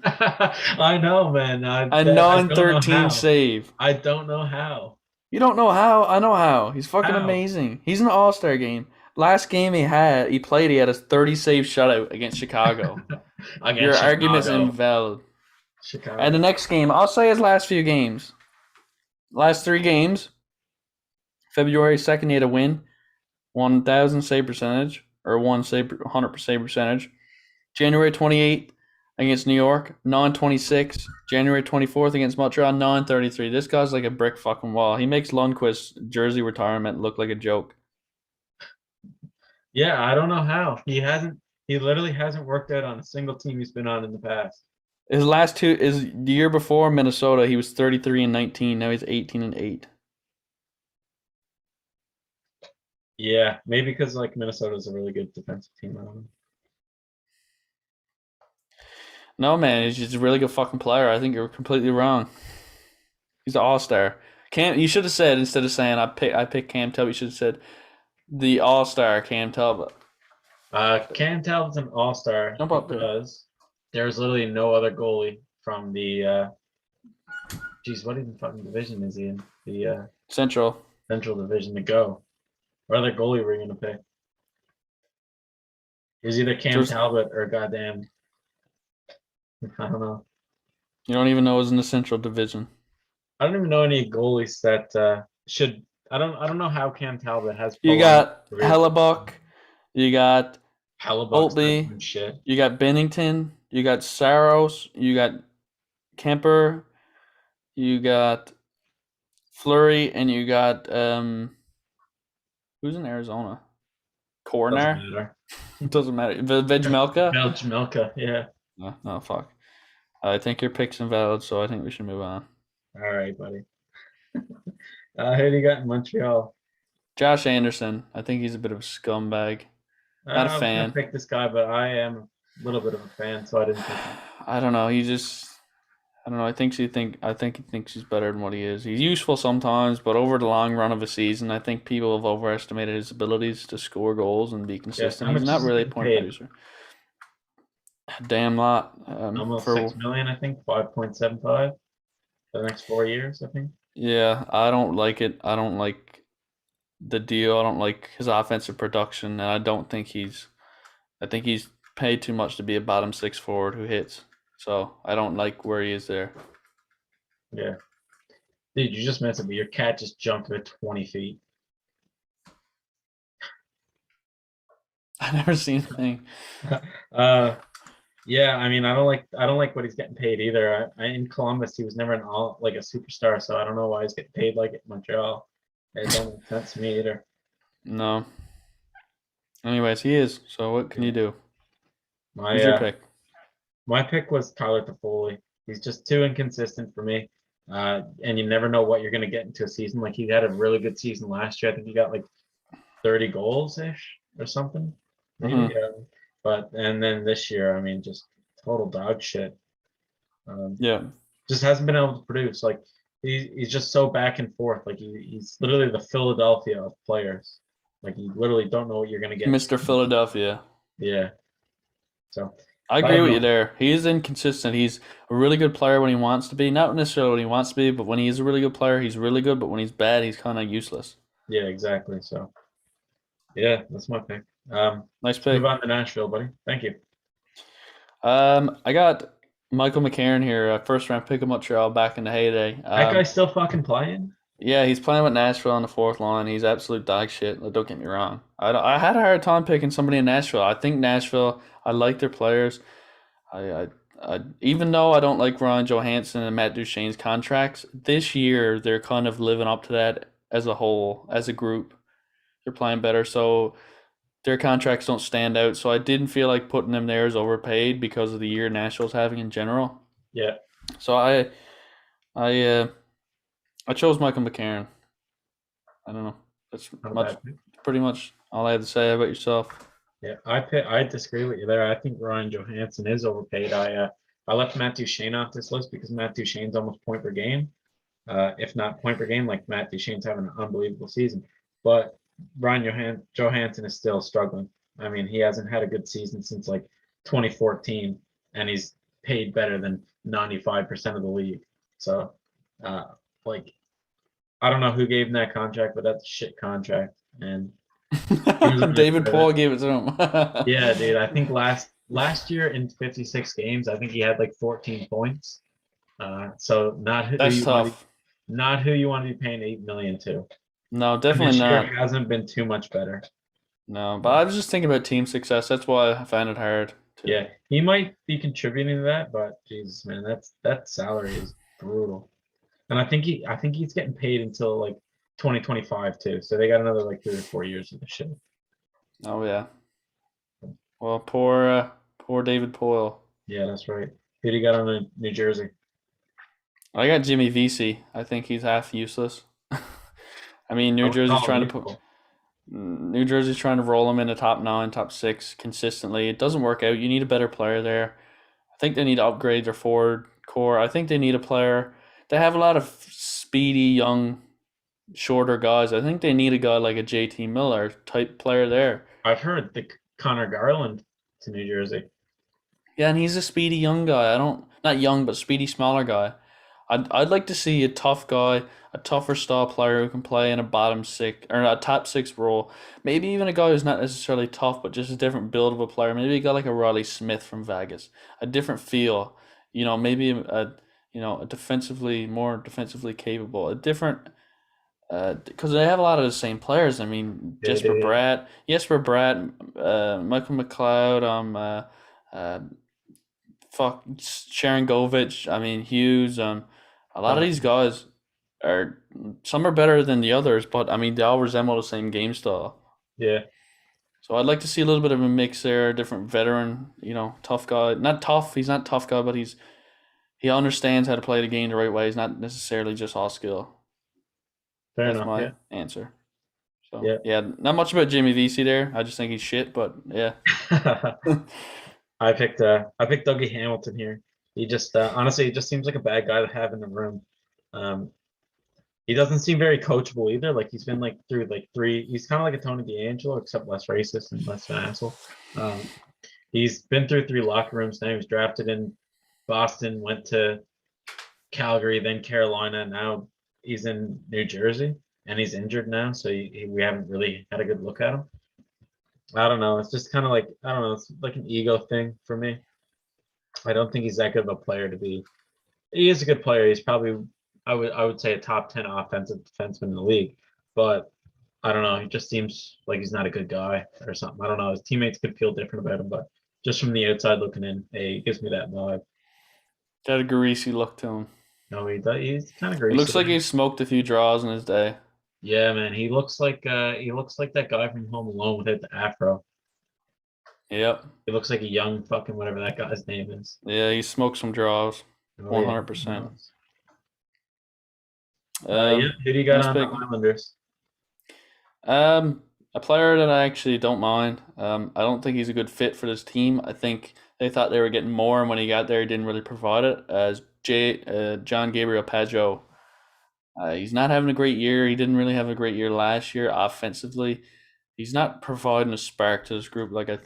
I know, man. A I don't know 9-13 how. save. I don't know how. You don't know how? I know how. He's fucking How? amazing. He's in the All-Star game. Last game he had a 30 save shutout against Chicago. Your Against argument's Chicago. invalid. Chicago. And the next game, I'll say his last few games. Last 3 games. February 2nd, he had a win. 1,000 save percentage. Or 100% save percentage. January 28th against New York, 9-26. January 24th against Montreal, 9-33. This guy's like a brick fucking wall. He makes Lundqvist's jersey retirement look like a joke. Yeah, I don't know how. He literally hasn't worked out on a single team he's been on in the past. His last two is the year before Minnesota, he was 33-19. Now he's 18-8. Yeah, maybe because like Minnesota's a really good defensive team. I don't know. No, man, he's just a really good fucking player. I think you're completely wrong. He's an all-star. You should have said, instead of saying I picked Cam Talbot, you should have said the all-star Cam Talbot. Cam Talbot's an all-star Jump up there. because there's literally no other goalie from the what even fucking division is he in? The Central Division to go. What other goalie were you gonna pick? It was either Cam Talbot or goddamn I don't know. You don't even know who's in the Central Division. I don't even know any goalies that should. I don't know how Cam Talbot has. You got Hellebuck. You got Holtby. Shit. You got Bennington. You got Saros. You got Kemper. You got Fleury, and you got who's in Arizona? Corner. Doesn't matter. Vejmelka. Vejmelka. Yeah. No, fuck. I think your pick's invalid, so I think we should move on. All right, buddy. Who do you got in Montreal? Josh Anderson. I think he's a bit of a scumbag. Not a fan. I pick this guy, but I am a little bit of a fan, so I didn't pick him. I don't know. I don't know. I think he thinks he's better than what he is. He's useful sometimes, but over the long run of a season, I think people have overestimated his abilities to score goals and be consistent. He's not really a point producer. Damn lot. Almost 6 million, I think. 5.75 for the next 4 years, I think. Yeah, I don't like it. I don't like the deal. I don't like his offensive production, and I think he's paid too much to be a bottom 6 forward who hits. So I don't like where he is there. Yeah. Dude, you just messed up. Your cat just jumped at 20 feet. I've never seen a thing. Yeah, I mean, I don't like what he's getting paid either. In Columbus, he was never a superstar, so I don't know why he's getting paid like it in Montreal. It don't make sense to me either. No. Anyways, he is. So what can you do? Who's your pick? My pick was Tyler Toffoli. He's just too inconsistent for me. And you never know what you're going to get into a season. Like, he had a really good season last year. I think he got like 30 goals-ish or something. Maybe. Mm-hmm. And then this year, I mean, just total dog shit. Just hasn't been able to produce. Like, he's just so back and forth. Like, he's literally the Philadelphia of players. Like, you literally don't know what you're going to get. Mr. Philadelphia. Yeah. So I agree with you there. He is inconsistent. He's a really good player when he wants to be. Not necessarily when he wants to be, but when he's a really good player, he's really good. But when he's bad, he's kind of useless. Yeah, exactly. So, yeah, that's my pick. Nice pick. Move on to Nashville, buddy. Thank you. I got Michael McCarron here, first round pick of Montreal back in the heyday. That guy's still fucking playing? Yeah, he's playing with Nashville on the 4th line. He's absolute dog shit. Don't get me wrong. I had a hard time picking somebody in Nashville. I think Nashville, I like their players. I even though I don't like Ryan Johansson and Matt Duchene's contracts, this year they're kind of living up to that as a whole, as a group. They're playing better, so their contracts don't stand out. So I didn't feel like putting them there as overpaid because of the year Nashville's having in general. Yeah. So I chose Michael McCarron. I don't know. That's pretty much all I had to say. How about yourself? Yeah, I disagree with you there. I think Ryan Johansson is overpaid. I left Matt Duchene off this list because Matt Duchene's almost point per game, if not point per game. Like, Matt Duchene's having an unbelievable season, but Ryan Johansson is still struggling. I mean, he hasn't had a good season since like 2014. and he's paid better than 95% of the league. So, like, I don't know who gave him that contract, but that's a shit contract. And David Paul gave it to him. yeah, dude. I think last year in 56 games, I think he had like 14 points. So That's tough. not who you want to be paying $8 million to. No, And definitely this year not. hasn't been too much better. No, but I was just thinking about team success. That's why I found it hard. Yeah, he might be contributing to that, but Jesus, man, that salary is brutal. And I think he's getting paid until like 2025 too. So they got another like 3 or 4 years of the shit. Oh yeah. Well, poor David Poyle. Yeah, that's right. Who do you got on the New Jersey? I got Jimmy Vesey. I think he's half useless. I mean, New Jersey's trying to roll him in the top 9, top 6 consistently. It doesn't work out. You need a better player there. I think they need to upgrade their forward core. I think they need a player. They have a lot of speedy, young, shorter guys. I think they need a guy like a JT Miller type player there. I've heard the Connor Garland to New Jersey. Yeah, and he's a speedy young guy. Not young, but speedy smaller guy. I'd like to see a tough guy, a tougher style player who can play in a bottom 6 or a top 6 role. Maybe even a guy who's not necessarily tough, but just a different build of a player. Maybe a guy like a Riley Smith from Vegas, a different feel. Maybe a more defensively capable, a different. Because they have a lot of the same players. I mean, Jesper Bratt, Michael McLeod, Sharon Govich. I mean, Hughes. A lot of these guys some are better than the others, but I mean, they all resemble the same game style. Yeah. So I'd like to see a little bit of a mix there, a different veteran, tough guy. Not tough. He's not a tough guy, but he understands how to play the game the right way. He's not necessarily just all skill. That's my answer. So yeah, not much about Jimmy Vesey there. I just think he's shit, but yeah. I picked Dougie Hamilton here. He just honestly, he just seems like a bad guy to have in the room. He doesn't seem very coachable either. Like he's been like through like 3. He's kind of like a Tony D'Angelo, except less racist and less an asshole. He's been through 3 locker rooms now. He was drafted in Boston, went to Calgary, then Carolina. Now he's in New Jersey, and he's injured now, so we haven't really had a good look at him. I don't know. It's just kind of like, I don't know. It's like an ego thing for me. I don't think he's that good of a player to be. He is a good player. He's probably, I would say, a top 10 offensive defenseman in the league. But I don't know. He just seems like he's not a good guy or something. I don't know. His teammates could feel different about him, but just from the outside looking in, he gives me that vibe. Got a greasy look to him. No, he's kind of greasy. It looks like he smoked a few draws in his day. Yeah, man. He looks like that guy from Home Alone without the afro. Yep. He looks like a young fucking whatever that guy's name is. Yeah, he smoked some draws. 100%. Yeah. Who do you got on the Islanders? A player that I actually don't mind. I don't think he's a good fit for this team. I think they thought they were getting more, and when he got there, he didn't really provide it. As John Gabriel Pageau. He's not having a great year. He didn't really have a great year last year offensively. He's not providing a spark to this group like I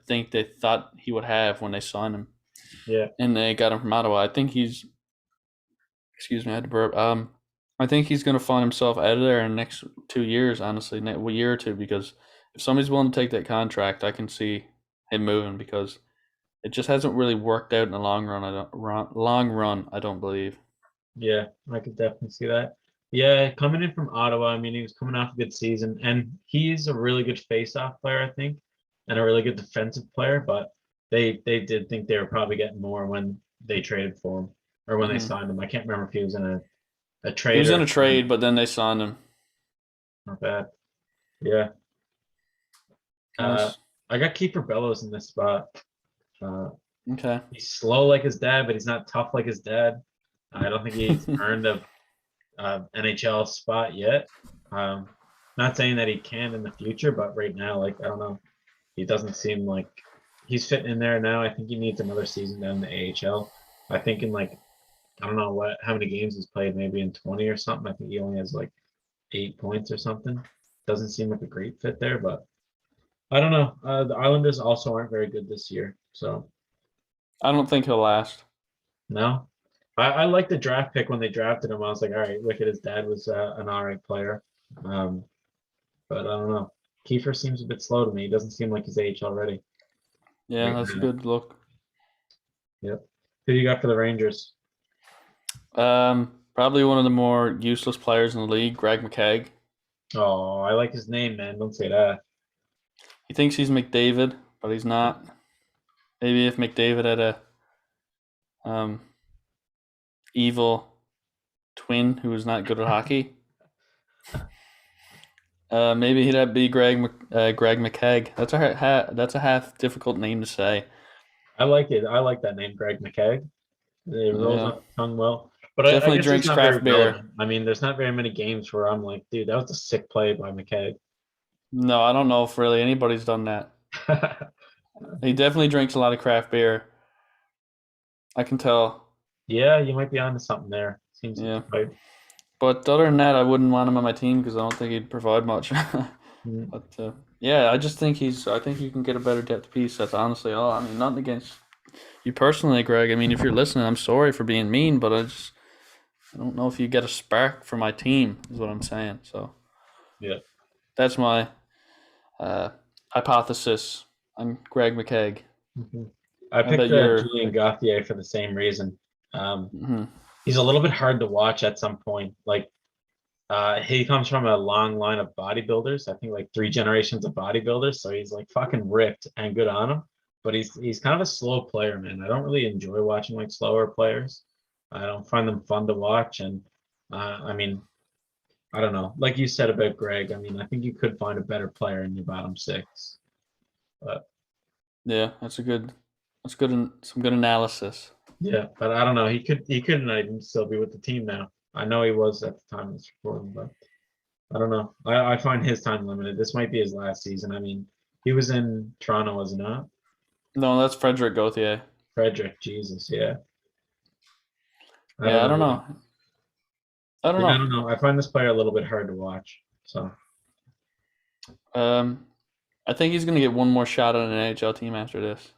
think they thought he would have when they signed him. Yeah. And they got him from Ottawa. I think he's excuse me, I had to burp. I think he's gonna find himself out of there in the next 2 years, honestly, a year or two, because if somebody's willing to take that contract, I can see him moving because it just hasn't really worked out in the long run, I don't believe. Yeah, I could definitely see that. Yeah, coming in from Ottawa, I mean, he was coming off a good season, and he's a really good face-off player, I think, and a really good defensive player. But they did think they were probably getting more when they traded for him or when they signed him. I can't remember if he was in a trade. He was in a trade, but then they signed him. Not bad. Yeah. Nice. I got Kiefer Bellows in this spot. Okay. He's slow like his dad, but he's not tough like his dad. I don't think he's earned a NHL spot yet. Not saying that he can in the future, but right now, like, I don't know. He doesn't seem like he's fitting in there now. I think he needs another season down in the AHL. I think in like, I don't know how many games he's played, maybe in 20 or something. I think he only has like 8 points or something. Doesn't seem like a great fit there, but I don't know. The Islanders also aren't very good this year. So I don't think he'll last. No, I like the draft pick when they drafted him. I was like, all right, look at his dad was an all right player. But I don't know. Kiefer seems a bit slow to me. He doesn't seem like he's aged already. Yeah, Right that's a now. good look. Yep. Who you got for the Rangers? Probably one of the more useless players in the league, Greg McKegg. Oh, I like his name, man. Don't say that. He thinks he's McDavid, but he's not. Maybe if McDavid had a evil twin who was not good at hockey, maybe he'd be Greg McKegg. That's a half difficult name to say. I like it. I like that name, Greg McKegg. It rolls Yeah, off the tongue well. But I definitely guess he's drinks not very craft beer. relevant. I mean, there's not very many games where I'm like, dude, that was a sick play by McKegg. No, I don't know if really anybody's done that. He definitely drinks a lot of craft beer. I can tell. Yeah, you might be onto something there. Seems Yeah. right. But other than that, I wouldn't want him on my team because I don't think he'd provide much. Mm. But yeah, I just think I think you can get a better depth piece. That's honestly all. I mean, nothing against you personally, Greg. I mean, if you're listening, I'm sorry for being mean, but I don't know if you get a spark for my team. Is what I'm saying. So Yeah. that's my hypothesis. I'm Greg McKegg. Mhm. I How about picked your? Julien Gauthier for the same reason. Mhm. He's a little bit hard to watch at some point. Like, he comes from a long line of bodybuilders. I think like 3 generations of bodybuilders. So he's like fucking ripped and good on him. But he's kind of a slow player, man. I don't really enjoy watching like slower players. I don't find them fun to watch. And I mean, I don't know. Like you said about Greg, I mean, I think you could find a better player in your bottom six. But Yeah, that's good. Some good analysis. yeah, but I don't know. He could not even still be with the team now. I know he was at the time of this recording, but I don't know. I find his time limited. This might be his last season. I mean, he was in Toronto, was he not? No, that's Frederick Gauthier. Frederick, Jesus, yeah. I don't Yeah, I know, don't man. know. I don't Yeah, I know. don't know. I find this player a little bit hard to watch. So Um, I think he's gonna get one more shot on an NHL team after this.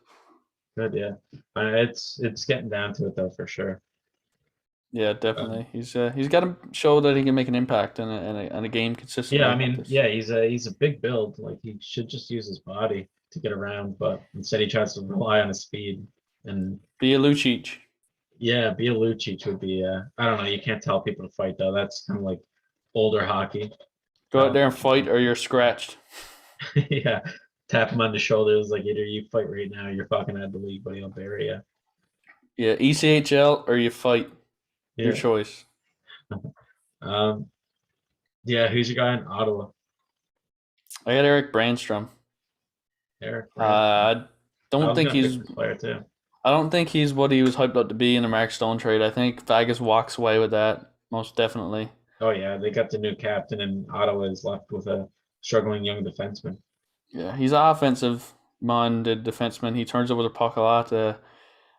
good, yeah. It's getting down to it though, for sure. Yeah, Um, definitely. He's got to show that he can make an impact in a game yeah, consistently I like mean, this. yeah, he's a big build. Like he should just use his body to get around, but instead he tries to rely on his speed. And Be a Lucic. yeah, be a Lucic would be. I don't know. You can't tell people to fight though. That's kind of like older hockey. Go out there and fight, or you're scratched. Yeah, tap him on the shoulders like either you fight right now, or you're fucking out of the league, but he'll bury you. Yeah, ECHL or you fight. Your Yeah. choice. Um. Yeah. Who's your guy in Ottawa? I got Eric Brandstrom. Eric Uh, Branson. I I don't was think gonna pick he's. this player too. I don't think he's what he was hyped up to be in the Mark Stone trade. I think Vegas walks away with that most definitely. Oh yeah, they got the new captain, and Ottawa is left with a struggling young defenseman. Yeah, he's an offensive minded defenseman. He turns over the puck a lot.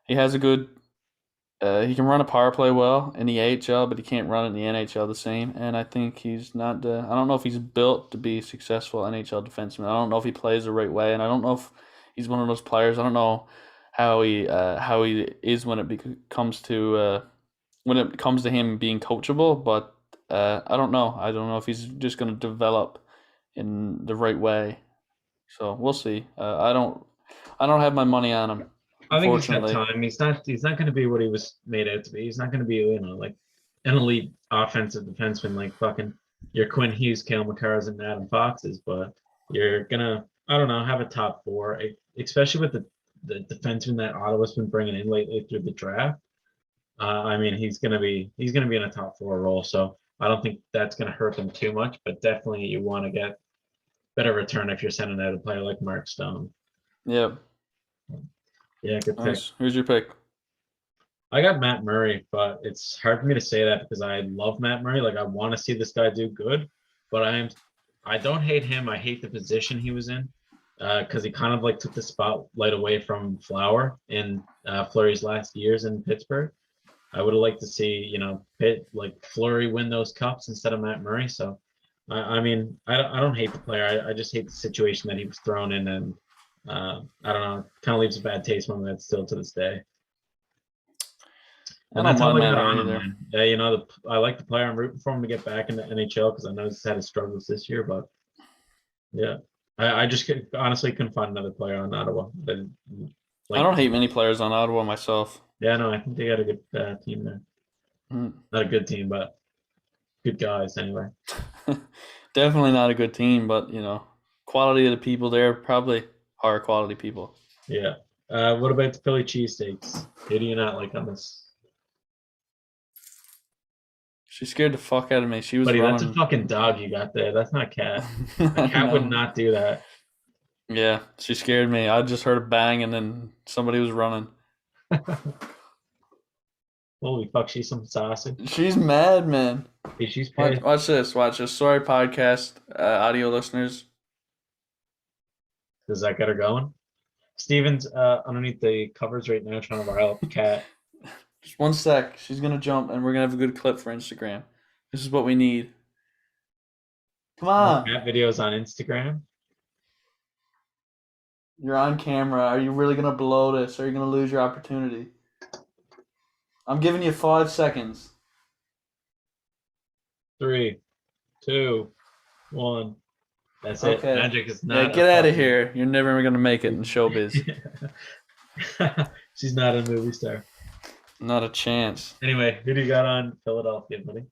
He has a good. He can run a power play well in the AHL, but he can't run it in the NHL the same. And I think he's not. I don't know if he's built to be a successful NHL defenseman. I don't know if he plays the right way, and I don't know if he's one of those players. I don't know how he is when when it comes to him being coachable. But I don't know. I don't know if he's just going to develop in the right way. So we'll see. I don't have my money on him, I think he's got unfortunately. time. He's not going to be what he was made out to be. He's not going to be, like an elite offensive defenseman like fucking your Quinn Hughes, Kale McCarrs, and Adam Foxes. But you're gonna, I don't know, have a top four, especially with the defenseman that Ottawa's been bringing in lately through the draft. I mean, he's gonna be in a top four role. So I don't think that's gonna hurt them too much. But definitely, you want to get better return if you're sending out a player like Mark Stone. Yeah, Yeah, good pick. nice. Who's your pick? I got Matt Murray, but it's hard for me to say that because I love Matt Murray. Like I want to see this guy do good, but I don't hate him. I hate the position he was in because he kind of like took the spotlight away from Flower in Fleury's last years in Pittsburgh. I would have liked to see, Pitt Fleury win those cups instead of Matt Murray. So, I mean, I don't hate the player. I just hate the situation that he was thrown in, and I don't know, kind of leaves a bad taste in my mouth still to this day. I And don't that's all mind I got Manor on him, either. man. Yeah, you know, I like the player. I'm rooting for him to get back in the NHL because I know he's had his struggles this year. But yeah, I just honestly couldn't find another player on Ottawa. That, I like, don't hate many players on Ottawa myself. yeah, no, I think they got a good team there. Mm. Not a good team, but good guys anyway. Definitely not a good team, but quality of the people there probably higher quality people. Yeah. What about the Philly cheesesteaks? Who do you not like on this? She scared the fuck out of me. She was Buddy, that's a running. fucking dog you got there. That's not a cat. A I cat would know. not do that. Yeah, she scared me. I just heard a bang and then somebody was running. Holy fuck, she's some sausage. She's mad, man. Hey, she's Watch, pissed. watch this. Watch this. Sorry, podcast audio listeners. Does that get her going? Steven's underneath the covers right now trying to rile up the cat. Just one sec. She's gonna jump, and we're gonna have a good clip for Instagram. This is what we need. Come on. Cat videos on Instagram. You're on camera. Are you really gonna blow this? Or are you gonna lose your opportunity? I'm giving you 5 seconds. 3, 2, 1. That's Okay. it. Magic is Yeah, not. get out of here. You're never gonna make it in showbiz. She's not a movie star. Not a chance. Anyway, who do you got on Philadelphia, buddy?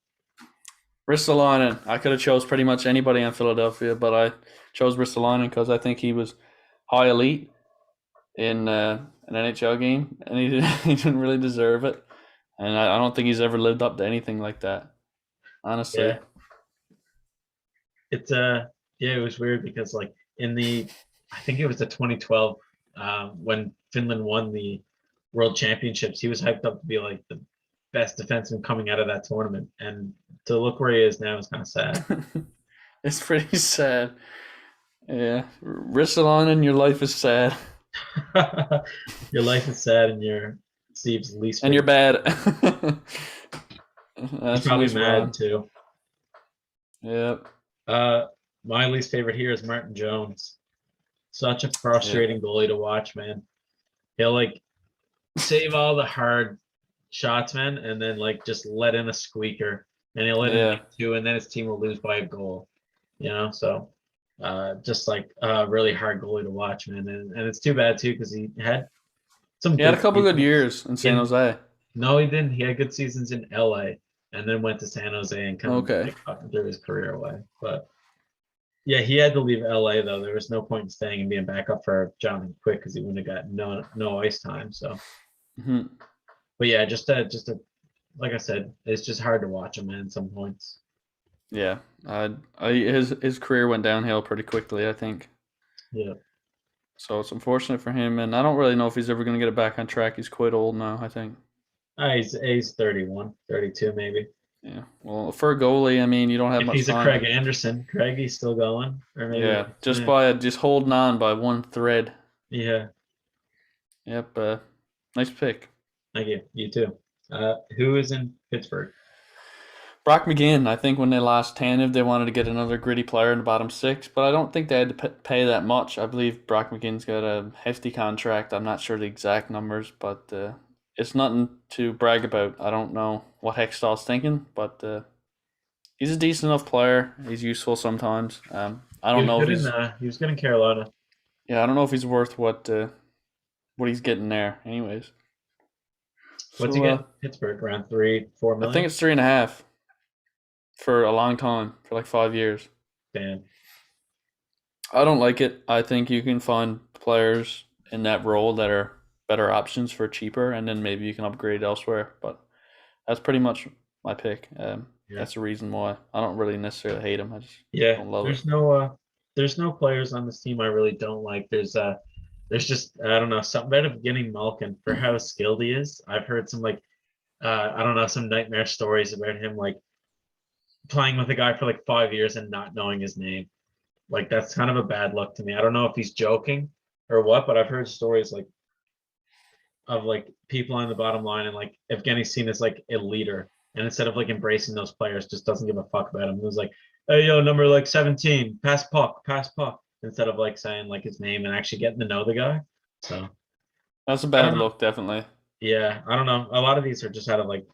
Ristolainen. I could have chose pretty much anybody on Philadelphia, but I chose Ristolainen because I think he was high elite in an NHL game, and he didn't really deserve it. And I don't think he's ever lived up to anything like that. Honestly. Yeah. It's it was weird because like I think it was the 2012 when Finland won the World Championships, he was hyped up to be like the best defenseman coming out of that tournament, and to look where he is now is kind of sad. It's pretty sad. Yeah, Ristolainen, your life is sad. Your life is sad, and you're Steve's least. And you're bad. He's probably mad too. Yep. My least favorite here is Martin Jones. Such a frustrating goalie to watch, man. He'll like save all the hard shots, man, and then like just let in a squeaker, and he'll let in like 2, and then his team will lose by a goal. So just like a really hard goalie to watch, man, and it's too bad too because he had He had a couple good years in San Jose. No, he didn't. He had good seasons in LA, and then went to San Jose and kind of fucking threw his career away. But yeah, he had to leave LA though. There was no point in staying and being back up for Jonathan Quick because he wouldn't have got no ice time. So, but yeah, just a like I said, it's just hard to watch him, man. At some points. Yeah, his career went downhill pretty quickly, I think. Yeah. So it's unfortunate for him, and I don't really know if he's ever going to get it back on track. He's quite old now, I think. He's 31, 32 maybe. Yeah. Well, for a goalie, I mean, you don't have much time. He's a Craig Anderson. He's still going, or maybe just holding on by one thread. Yeah. Yep. Nice pick. Thank you. You too. Who is in Pittsburgh? Brock McGinn. I think when they lost Tanev, they wanted to get another gritty player in the bottom 6, but I don't think they had to pay that much. I believe Brock McGinn's got a hefty contract. I'm not sure the exact numbers, but it's nothing to brag about. I don't know what Hextall's thinking, but he's a decent enough player. He's useful sometimes. I don't know if he was good in Carolina. Yeah, I don't know if he's worth what he's getting there. Anyways, what's he get? Pittsburgh around 3-4 million. I think it's 3.5 for a long time, for like 5 years. Damn. I don't like it. I think you can find players in that role that are better options for cheaper, and then maybe you can upgrade elsewhere. But that's pretty much my pick. That's the reason why. I don't really necessarily hate him. I just don't love it. There's no players on this team I really don't like. There's just I don't know, something about getting Malkin for how skilled he is. I've heard some like I don't know, some nightmare stories about him like playing with a guy for like 5 years and not knowing his name. Like that's kind of a bad look to me. I don't know if he's joking or what, but I've heard stories like of like people on the bottom line, and like Evgeny's seen as like a leader, and instead of like embracing those players, just doesn't give a fuck about him. It was like, hey yo, number like 17, pass puck, instead of like saying like his name and actually getting to know the guy. So that's a bad look, definitely. Yeah, I don't know. A lot of these are just out of like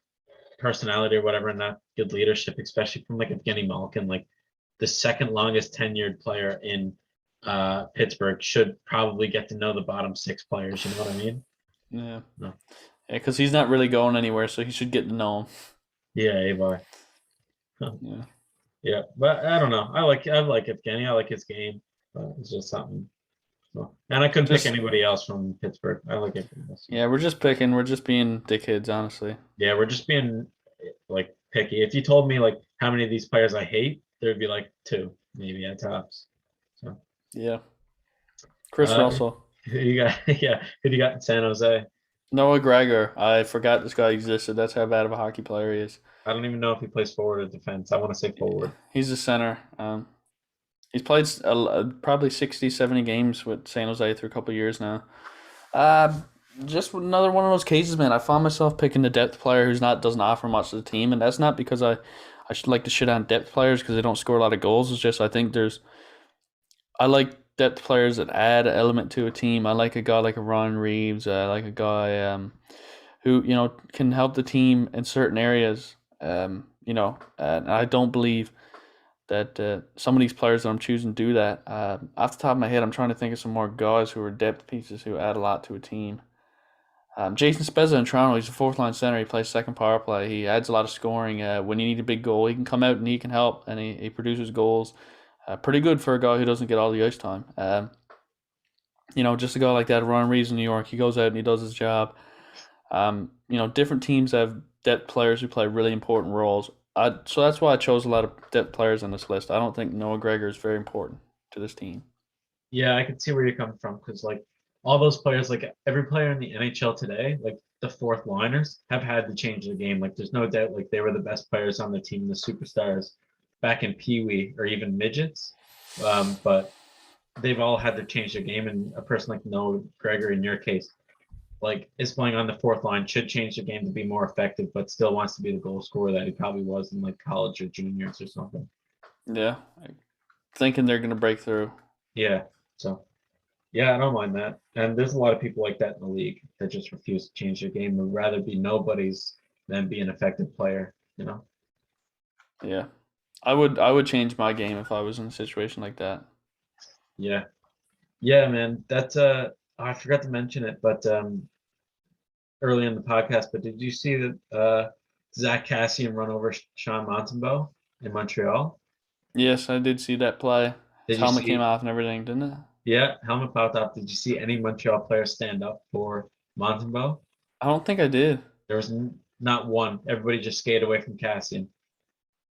personality or whatever, and not good leadership, especially from like Evgeny Malkin, like the second longest tenured player in Pittsburgh should probably get to know the bottom 6 players. You know what I mean? Yeah. No. Yeah, because he's not really going anywhere, so he should get to know him. Yeah, Avar. Yeah. Yeah, but I don't know. I like Evgeny. I like his game, but it's just something. So, and I couldn't pick anybody else from Pittsburgh. I like Evgeny. Yeah, we're just picking. We're just being dickheads, honestly. Yeah, we're just being like picky. If you told me like how many of these players I hate, there'd be like 2, maybe at tops. So Yeah. Chris Uh, Russell. who you got? Yeah, who do you got in San Jose? Noah Gregor. I forgot this guy existed. That's how bad of a hockey player he is. I don't even know if he plays forward or defense. I want to say forward. He's a center. He's played probably 60, 70 games with San Jose through a couple of years now. Just another one of those cases, man. I found myself picking the depth player who's doesn't offer much to the team, and that's not because I should like to shit on depth players because they don't score a lot of goals. It's just I think I like depth players that add an element to a team. I like a guy like a Ron Reeves. I like a guy who can help the team in certain areas. And I don't believe that some of these players that I'm choosing do that. Off the top of my head, I'm trying to think of some more guys who are depth pieces who add a lot to a team. Jason Spezza in Toronto, he's a fourth line center. He plays second power play. He adds a lot of scoring. When you need a big goal, he can come out and he can help, and he produces goals. Pretty good for a guy who doesn't get all the ice time. Just a guy like that, Ron Reeves in New York, he goes out and he does his job. Different teams have depth players who play really important roles. So that's why I chose a lot of depth players on this list. I don't think Noah Gregor is very important to this team. Yeah, I can see where you're coming from because like all those players, like every player in the NHL today, like the fourth liners, have had to change the game. Like there's no doubt, like they were the best players on the team, the superstars back in Pee Wee or even midgets. But they've all had to change their game, and a person like Noah Gregor, in your case, like is playing on the fourth line, should change the game to be more effective, but still wants to be the goal scorer that he probably was in like college or juniors or something. Yeah, thinking they're gonna break through. Yeah, so yeah, I don't mind that. And there's a lot of people like that in the league that just refuse to change their game. Would rather be nobodies than be an effective player. Yeah, I would change my game if I was in a situation like that. Yeah, man. That's I forgot to mention it, but early in the podcast. But did you see that Zach Cassian run over Sean Montembeault in Montreal? Yes, I did see that play. His helmet came off and everything, didn't it? Yeah, helmet popped off. Did you see any Montreal players stand up for Montembeault? I don't think I did. There was not one. Everybody just skated away from Cassian.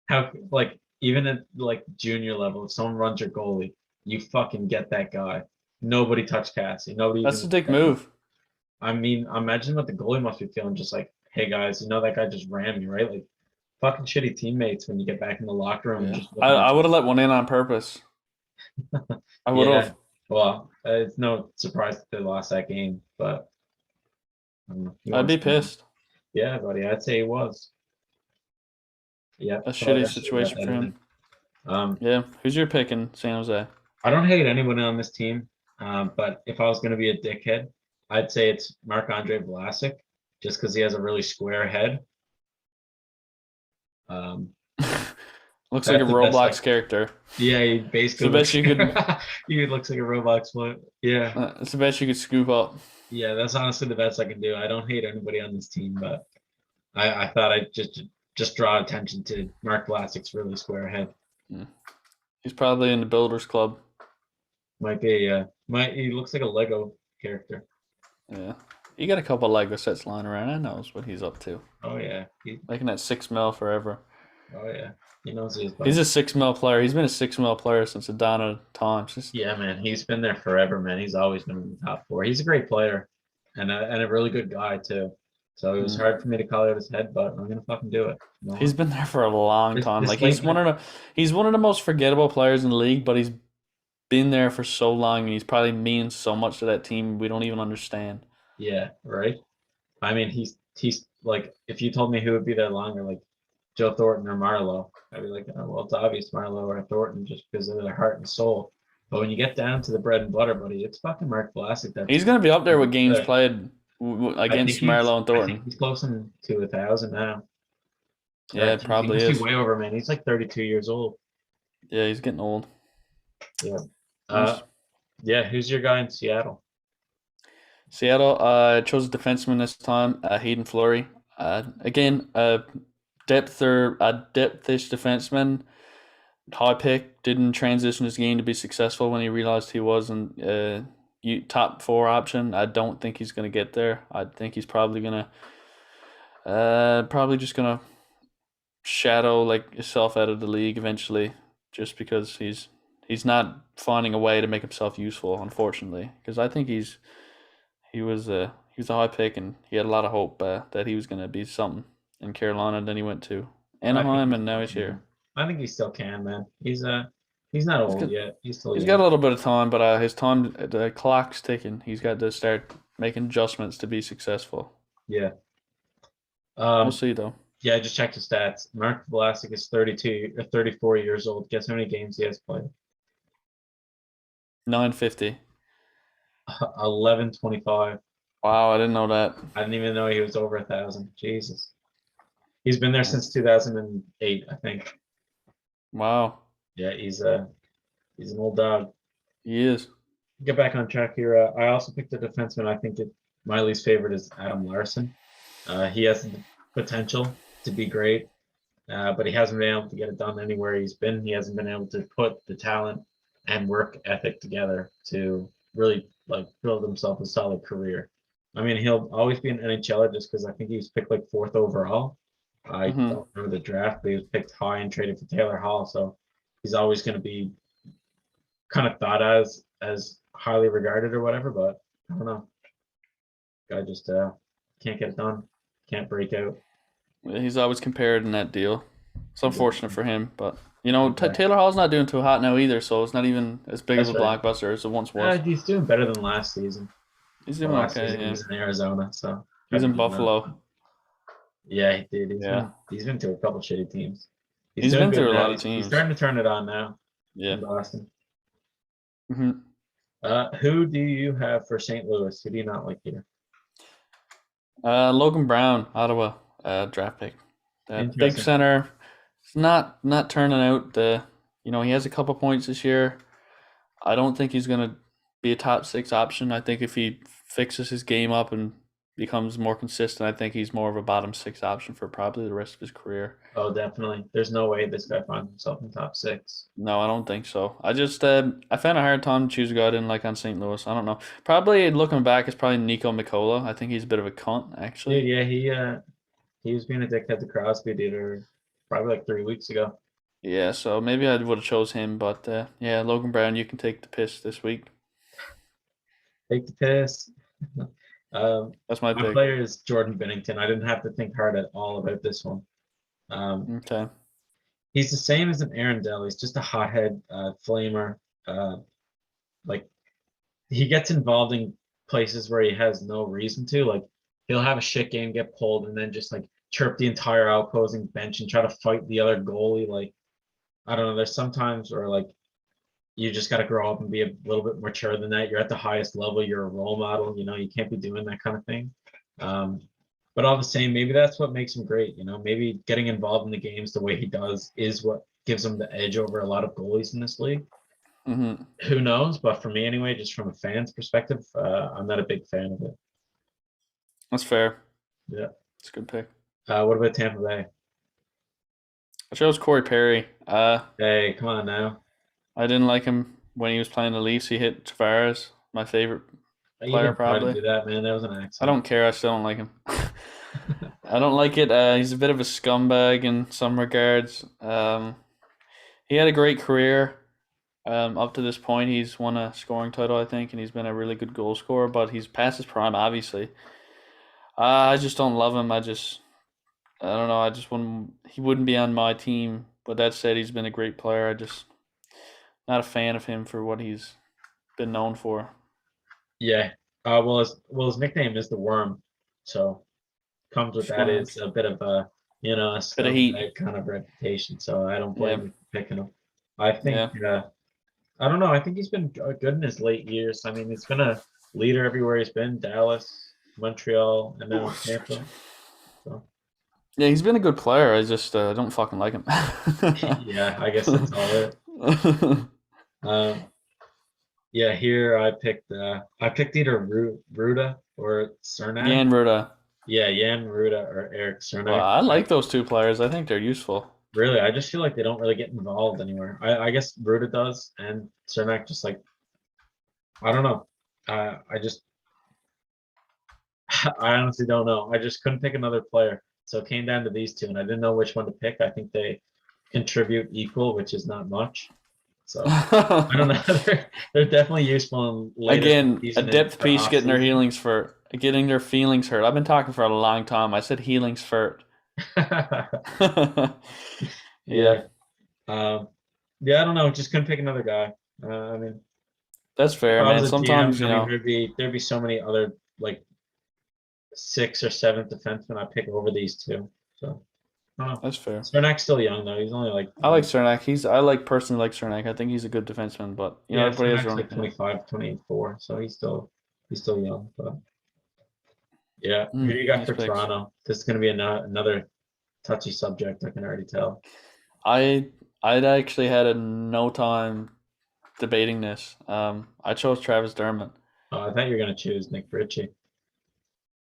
How like even at like junior level, if someone runs your goalie, you fucking get that guy. Nobody touched Cassian. Nobody. That's a dick move. I mean, imagine what the goalie must be feeling. Just like, hey guys, that guy just ran me, right? Like, fucking shitty teammates when you get back in the locker room. Yeah. I would have let one in on purpose. I would have. Well, it's no surprise that they lost that game, but I'd be pissed. Yeah, buddy, I'd say he was. Yeah, a shitty situation for him. Yeah, who's your pick in San Jose? I don't hate anyone on this team, but if I was going to be a dickhead, I'd say it's Marc-Andre Vlasic, just because he has a really square head. Looks like a Roblox character. Yeah, he basically. It's the best you could. He looks like a Roblox one. Yeah. It's the best you could scoop up. Yeah, that's honestly the best I can do. I don't hate anybody on this team, but I thought I'd just draw attention to Mark Vlasic's really square head. He's probably in the Builders Club. Might be. He looks like a Lego character. Yeah. You got a couple of Lego sets lying around. I knows what he's up to. Oh yeah. Making that $6 million forever. Oh yeah. He knows he's a $6 million player. He's been a $6 million player since the dawn of times. Yeah, man. He's been there forever, man. He's always been in the top 4. He's a great player and a really good guy too. So it was hard for me to call out his head, but I'm gonna fucking do it. He's been there for a long time. He's one of the most forgettable players in the league, but he's been there for so long, and he's probably means so much to that team we don't even understand. Yeah, right. I mean, he's like, if you told me who would be there longer, like Joe Thornton or Marlowe, I'd be like, oh, well, it's obvious Marlowe or Thornton just because of their heart and soul. But when you get down to the bread and butter, buddy, it's fucking Mark Vlasic. He's gonna be up there with games played against I Marlowe and think Thornton. he's close to 1,000 now. Yeah, it Geez, he probably must be is. way over, man. He's like 32 years old. Yeah, he's getting old. Yeah. Nice. Yeah. Who's your guy in Seattle? Seattle chose a defenseman this time, Hayden Fleury. Again, depthish defenseman. High pick, didn't transition his game to be successful when he realized he wasn't top 4 option. I don't think he's going to get there. I think he's probably going to just going to shadow like himself out of the league eventually, just because he's not finding a way to make himself useful, unfortunately. Because I think he was a high pick and he had a lot of hope that he was going to be something in Carolina. And then he went to I think Anaheim he and now still he's here. can. I think he still can, man. He's not He's old got yet. He's still he's young. got a little bit of time, but the clock's ticking. He's got to start making adjustments to be successful. Yeah. We'll see though. Yeah, I just checked his stats. Mark Vlasic is 34 years old. Guess how many games he has played? 950. 1125. Wow, I didn't know that. I didn't even know he was over 1,000. Jesus. He's been there since 2008, I think. Wow, Yeah, he's an old dog. he is. Get back on track here. I also picked a defenseman. I think my least favorite is Adam Larson. He has the potential to be great, but he hasn't been able to get it done anywhere he's been. He hasn't been able to put the talent and work ethic together to really like build himself a solid career. I mean, he'll always be an NHLer just because I think he was picked like 4th overall. I don't remember the draft, but he was picked high and traded for Taylor Hall, so he's always going to be kind of thought as highly regarded or whatever. But I don't know, guy just can't get it done, can't break out. He's always compared in that deal. It's unfortunate for him, but Exactly. Taylor Hall's not doing too hot now either, so it's not even as big That's of a right. blockbuster as it once was. He's doing better than last season. He's doing Last okay. season he Yeah, was in Arizona, so he's in gotta give him that. Buffalo. Yeah, he did. Yeah, He's been to a couple shitty teams. He's he's doing been good through a now. lot of He's teams. starting to turn it on now Yeah. in Boston. hmm Who do you have for St. Louis? Who do you not like here? Logan Brown, Ottawa, draft pick. Big Interesting. center. It's not turning out the. He has a couple points this year. I don't think he's gonna be a top 6 option. I think if he fixes his game up and becomes more consistent, I think he's more of a bottom 6 option for probably the rest of his career. Oh, definitely. There's no way this guy finds himself in top 6. No, I don't think so. I just I found a hard time to choose a guy I didn't like on St. Louis. I don't know. Probably looking back, it's probably Nico Mikola. I think he's a bit of a cunt, actually. Dude, yeah, he was being a dickhead to Crosby, dude, or probably like 3 weeks ago. Yeah, so maybe I would have chose him, but yeah, Logan Brown, you can take the piss this week. Take the piss. That's my My pick. player is Jordan Binnington. I didn't have to think hard at all about this one. Okay. He's the same as an Aaron Dell. He's just a hothead flamer. Like he gets involved in places where he has no reason to. Like he'll have a shit game, get pulled, and then just like chirp the entire opposing bench and try to fight the other goalie. Like I don't know. There's sometimes where like you just got to grow up and be a little bit mature than that. You're at the highest level. You're a role model. You can't be doing that kind of thing. But all the same, maybe that's what makes him great. Maybe getting involved in the games the way he does is what gives him the edge over a lot of goalies in this league. Mm-hmm. Who knows? But for me, anyway, just from a fan's perspective, I'm not a big fan of it. That's fair. Yeah. It's a good pick. What about Tampa Bay? I chose Corey Perry. Hey, come on now. I didn't like him when he was playing the Leafs. He hit Tavares, my favorite You player, didn't try to probably. do that, man. That was an accident. I don't care. I still don't like him. I don't like it. He's a bit of a scumbag in some regards. He had a great career. Up to this point, he's won a scoring title, I think, and he's been a really good goal scorer. But he's past his prime, obviously. I just don't love him. I don't know. I just wouldn't. He wouldn't be on my team. But that said, he's been a great player. I just not a fan of him for what he's been known for. Yeah. Well, his nickname is the Worm, so comes with that is a bit of a a Bit of heat. scumbag kind of reputation. So I don't blame Yeah. you for picking him. I think I don't know. I think he's been good in his late years. I mean, he's been a leader everywhere he's been. Dallas, Montreal, and now Tampa. So Yeah, he's been a good player. I just don't fucking like him. yeah, I guess that's all it. Yeah, here I picked either Ruda or Cernak. Jan Ruda. Yeah, Jan Ruda or Eric Well, Cernak. I like those two players. I think they're useful. Really, I just feel like they don't really get involved anywhere. I guess Ruda does, and Cernak just like I don't know. I just I honestly don't know. I just couldn't pick another player, so it came down to these two, and I didn't know which one to pick. I think they contribute equal, which is not much. So I don't know. They're definitely useful in later Again, a season and depth for piece getting their off-season. getting their feelings hurt. I've been talking for a long time. I said healings hurt. Yeah, Yeah. Yeah, I don't know. Just couldn't pick another guy. I mean, that's if fair, I man. was a GM, Sometimes, I mean, there'd be so many other like sixth or seventh defensemen I pick over these two. So I don't know. that's fair. Cernak's still young though. He's only like I like Cernak. I personally like Cernak. I think he's a good defenseman, but yeah, everybody has Cernak's their own like opinion. 25, 24, so he's still young. But yeah, who do you got Nice for picks. Toronto? This is gonna be another touchy subject. I can already tell. I'd actually had no time debating this. I chose Travis Dermott. I thought you were gonna choose Nick Ritchie.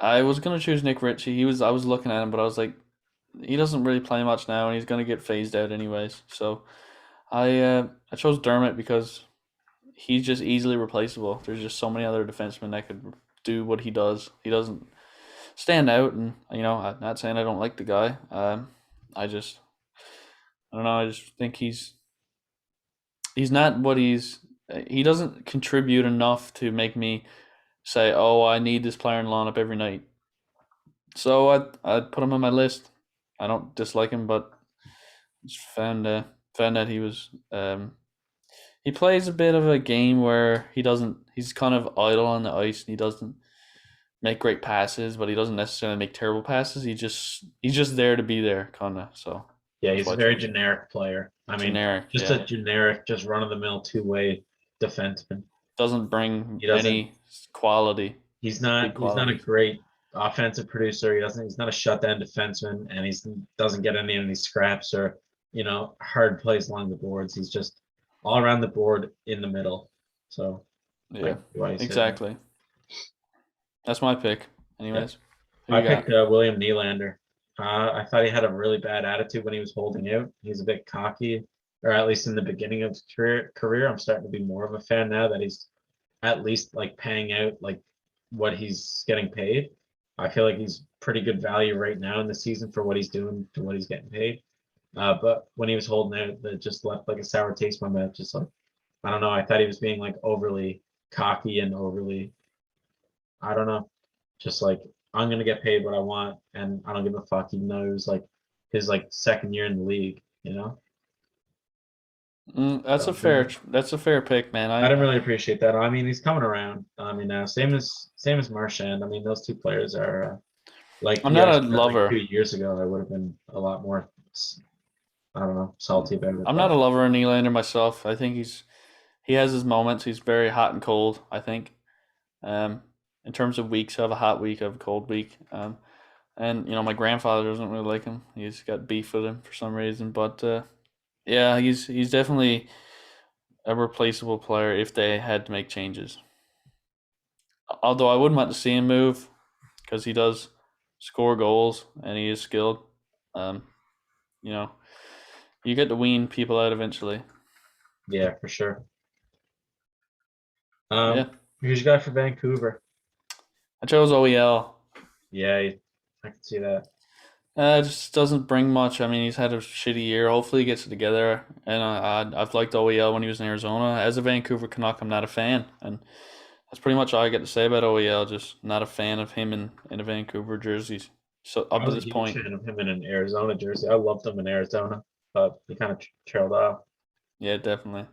I was gonna choose Nick Ritchie. I was looking at him, but I was like, he doesn't really play much now, and he's gonna get phased out anyways. So I chose Dermott because he's just easily replaceable. There's just so many other defensemen that could do what he does. He doesn't stand out, and I'm not saying I don't like the guy. I don't know. I just think he's not what he doesn't contribute enough to make me say, oh, I need this player in the lineup every night. So I'd put him on my list. I don't dislike him, but just found that he plays a bit of a game where he's kind of idle on the ice and he doesn't make great passes, but he doesn't necessarily make terrible passes. He's just there to be there, kind of. So Yeah, that's he's why a I very chose him. generic player. I mean, Generic, just yeah. a generic, just run-of-the-mill two-way defenseman. Doesn't bring He doesn't. any quality, He's big not. He's not a qualities. great offensive producer. He doesn't. He's not a shutdown defenseman, and he doesn't get any scraps or hard plays along the boards. He's just all around the board in the middle. So, Yeah, like, why you say that? exactly. That's my pick. Yeah, Anyways, who I you picked got? William Nylander. I thought he had a really bad attitude when he was holding out. He's a bit cocky, or at least in the beginning of his career. I'm starting to be more of a fan now that he's at least like paying out like what he's getting paid. I feel like he's pretty good value right now in the season for what he's doing to what he's getting paid. But when he was holding out, that just left like a sour taste in my mouth. Just like I don't know. I thought he was being like overly cocky and overly I don't know. Just like I'm gonna get paid what I want, and I don't give a fuck. Even though it was like his like second year in the league. So, That's a fair pick, man. I didn't really appreciate that. I mean, he's coming around. I mean, now same as Marchand. I mean, those two players are like I'm you not a guys said, like lover. 2 years ago. I would have been a lot more. I don't know, salty about it. I'm not But a lover of Nylander myself. I think he has his moments. He's very hot and cold. I think. Um, in terms of weeks, I have a hot week, I have a cold week. And my grandfather doesn't really like him. He's got beef with him for some reason. But yeah, he's definitely a replaceable player if they had to make changes. Although I wouldn't want to see him move because he does score goals and he is skilled. Um, you know, you get to wean people out eventually. yeah, for sure. Yeah, Who's your guy for Vancouver? I chose OEL. Yeah, I can see that. Just doesn't bring much. I mean, he's had a shitty year. Hopefully, he gets it together. And I've liked OEL when he was in Arizona. As a Vancouver Canuck, I'm not a fan, and that's pretty much all I get to say about OEL. Just not a fan of him in a Vancouver jersey. So I up to was a this huge point, fan of him in an Arizona jersey. I loved him in Arizona, but he kind of trailed off. yeah, definitely.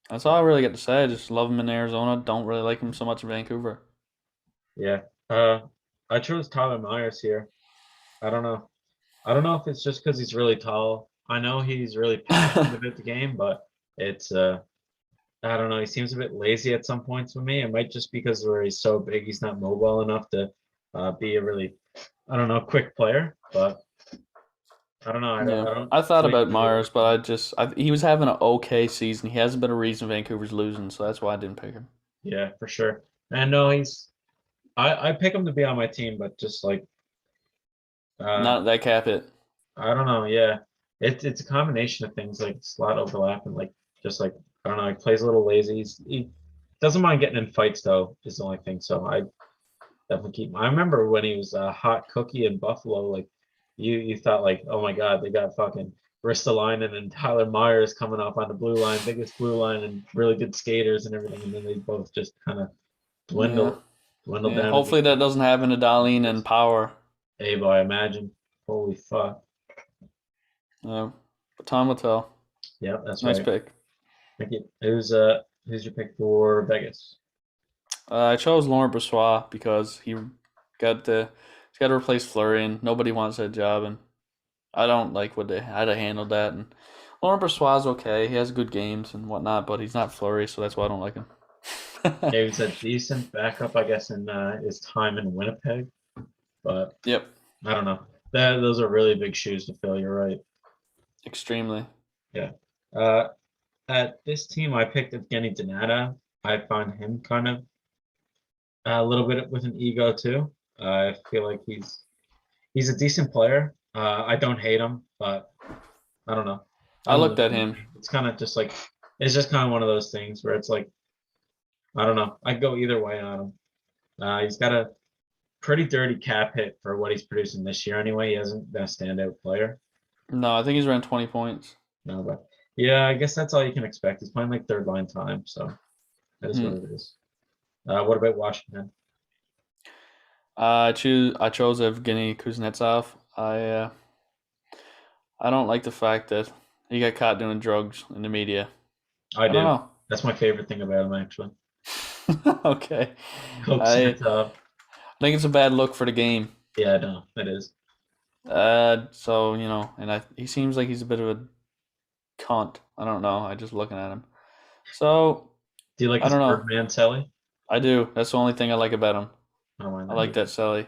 That's all I really get to say. I just love him in Arizona. Don't really like him so much in Vancouver. Yeah. I chose Tyler Myers here. I don't know. I don't know if it's just because he's really tall. I know he's really passionate about the game, but it's I don't know. He seems a bit lazy at some points with me. It might just because where he's so big, he's not mobile enough to be a really, I don't know, quick player. But I don't know. I Yeah, don't. I thought Wait, about Myers, but he was having an okay season. He hasn't been a reason Vancouver's losing, so that's why I didn't pick him. yeah, for sure. And no, he's. I pick him to be on my team, but just like Not that cap hit. I don't know. Yeah, it's a combination of things. Like it's a lot of overlap and like just like I don't know. He plays a little lazy. He doesn't mind getting in fights though. Is the only thing. So I definitely keep him. I remember when he was a hot cookie in Buffalo. Like you thought like, oh my God, they got fucking Ristolainen and Tyler Myers coming up on the blue line, biggest blue line, and really good skaters and everything. And then they both just kind of Yeah, dwindled yeah. down. Hopefully that doesn't happen to Darlene and Power. Hey, boy, imagine. Holy fuck. Yeah, but time will tell. Yeah, that's Nice right. pick. Thank you. Who's your pick for Vegas? I chose Laurent Brossoit because he's got to replace Fleury, and nobody wants that job, and I don't like how they handled that. And Laurent Brossoit's okay; he has good games and whatnot, but he's not Fleury, so that's why I don't like him. He was a decent backup, I guess, in his time in Winnipeg, but Yep, I don't know. Those are really big shoes to fill. You're right. extremely. Yeah. Uh, at this team, I picked Evgeny Donata. I find him kind of a little bit with an ego too. I feel like he's a decent player. I don't hate him, but I don't know. I I don't looked like at him. him. It's kind of just like it's just kind of one of those things where it's like I don't know. I go either way on him. He's got a pretty dirty cap hit for what he's producing this year. Anyway, he hasn't been a standout player. No, I think he's around 20 points. No, but yeah, I guess that's all you can expect. He's playing like third line time, so that is Hmm. what it is. What about Washington? I chose Evgeny Kuznetsov. I don't like the fact that he got caught doing drugs in the media. I I don't do. know. That's my favorite thing about him, actually. Okay. Coke I Santa. think it's a bad look for the game. Yeah, no, it is. So and he seems like he's a bit of a cunt. I don't know. I just looking at him. So Do you like I his don't know. Birdman Sally? I do. That's the only thing I like about him. Oh, I like that Sally.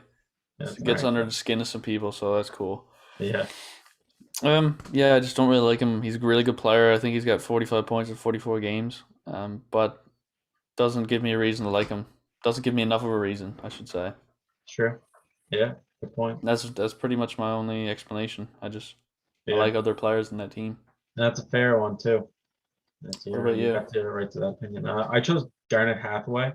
Yeah, it's It an gets alright under guy. the skin of some people, so that's cool. Yeah, Yeah, I just don't really like him. He's a really good player. I think he's got 45 points in 44 games. But doesn't give me a reason to like him. Doesn't give me enough of a reason, I should say. sure. Yeah, good point. That's pretty much my only explanation. I Yeah, like other players in that team. that's a fair one too. What about You you? got the right to that opinion. I chose Garnet Hathaway,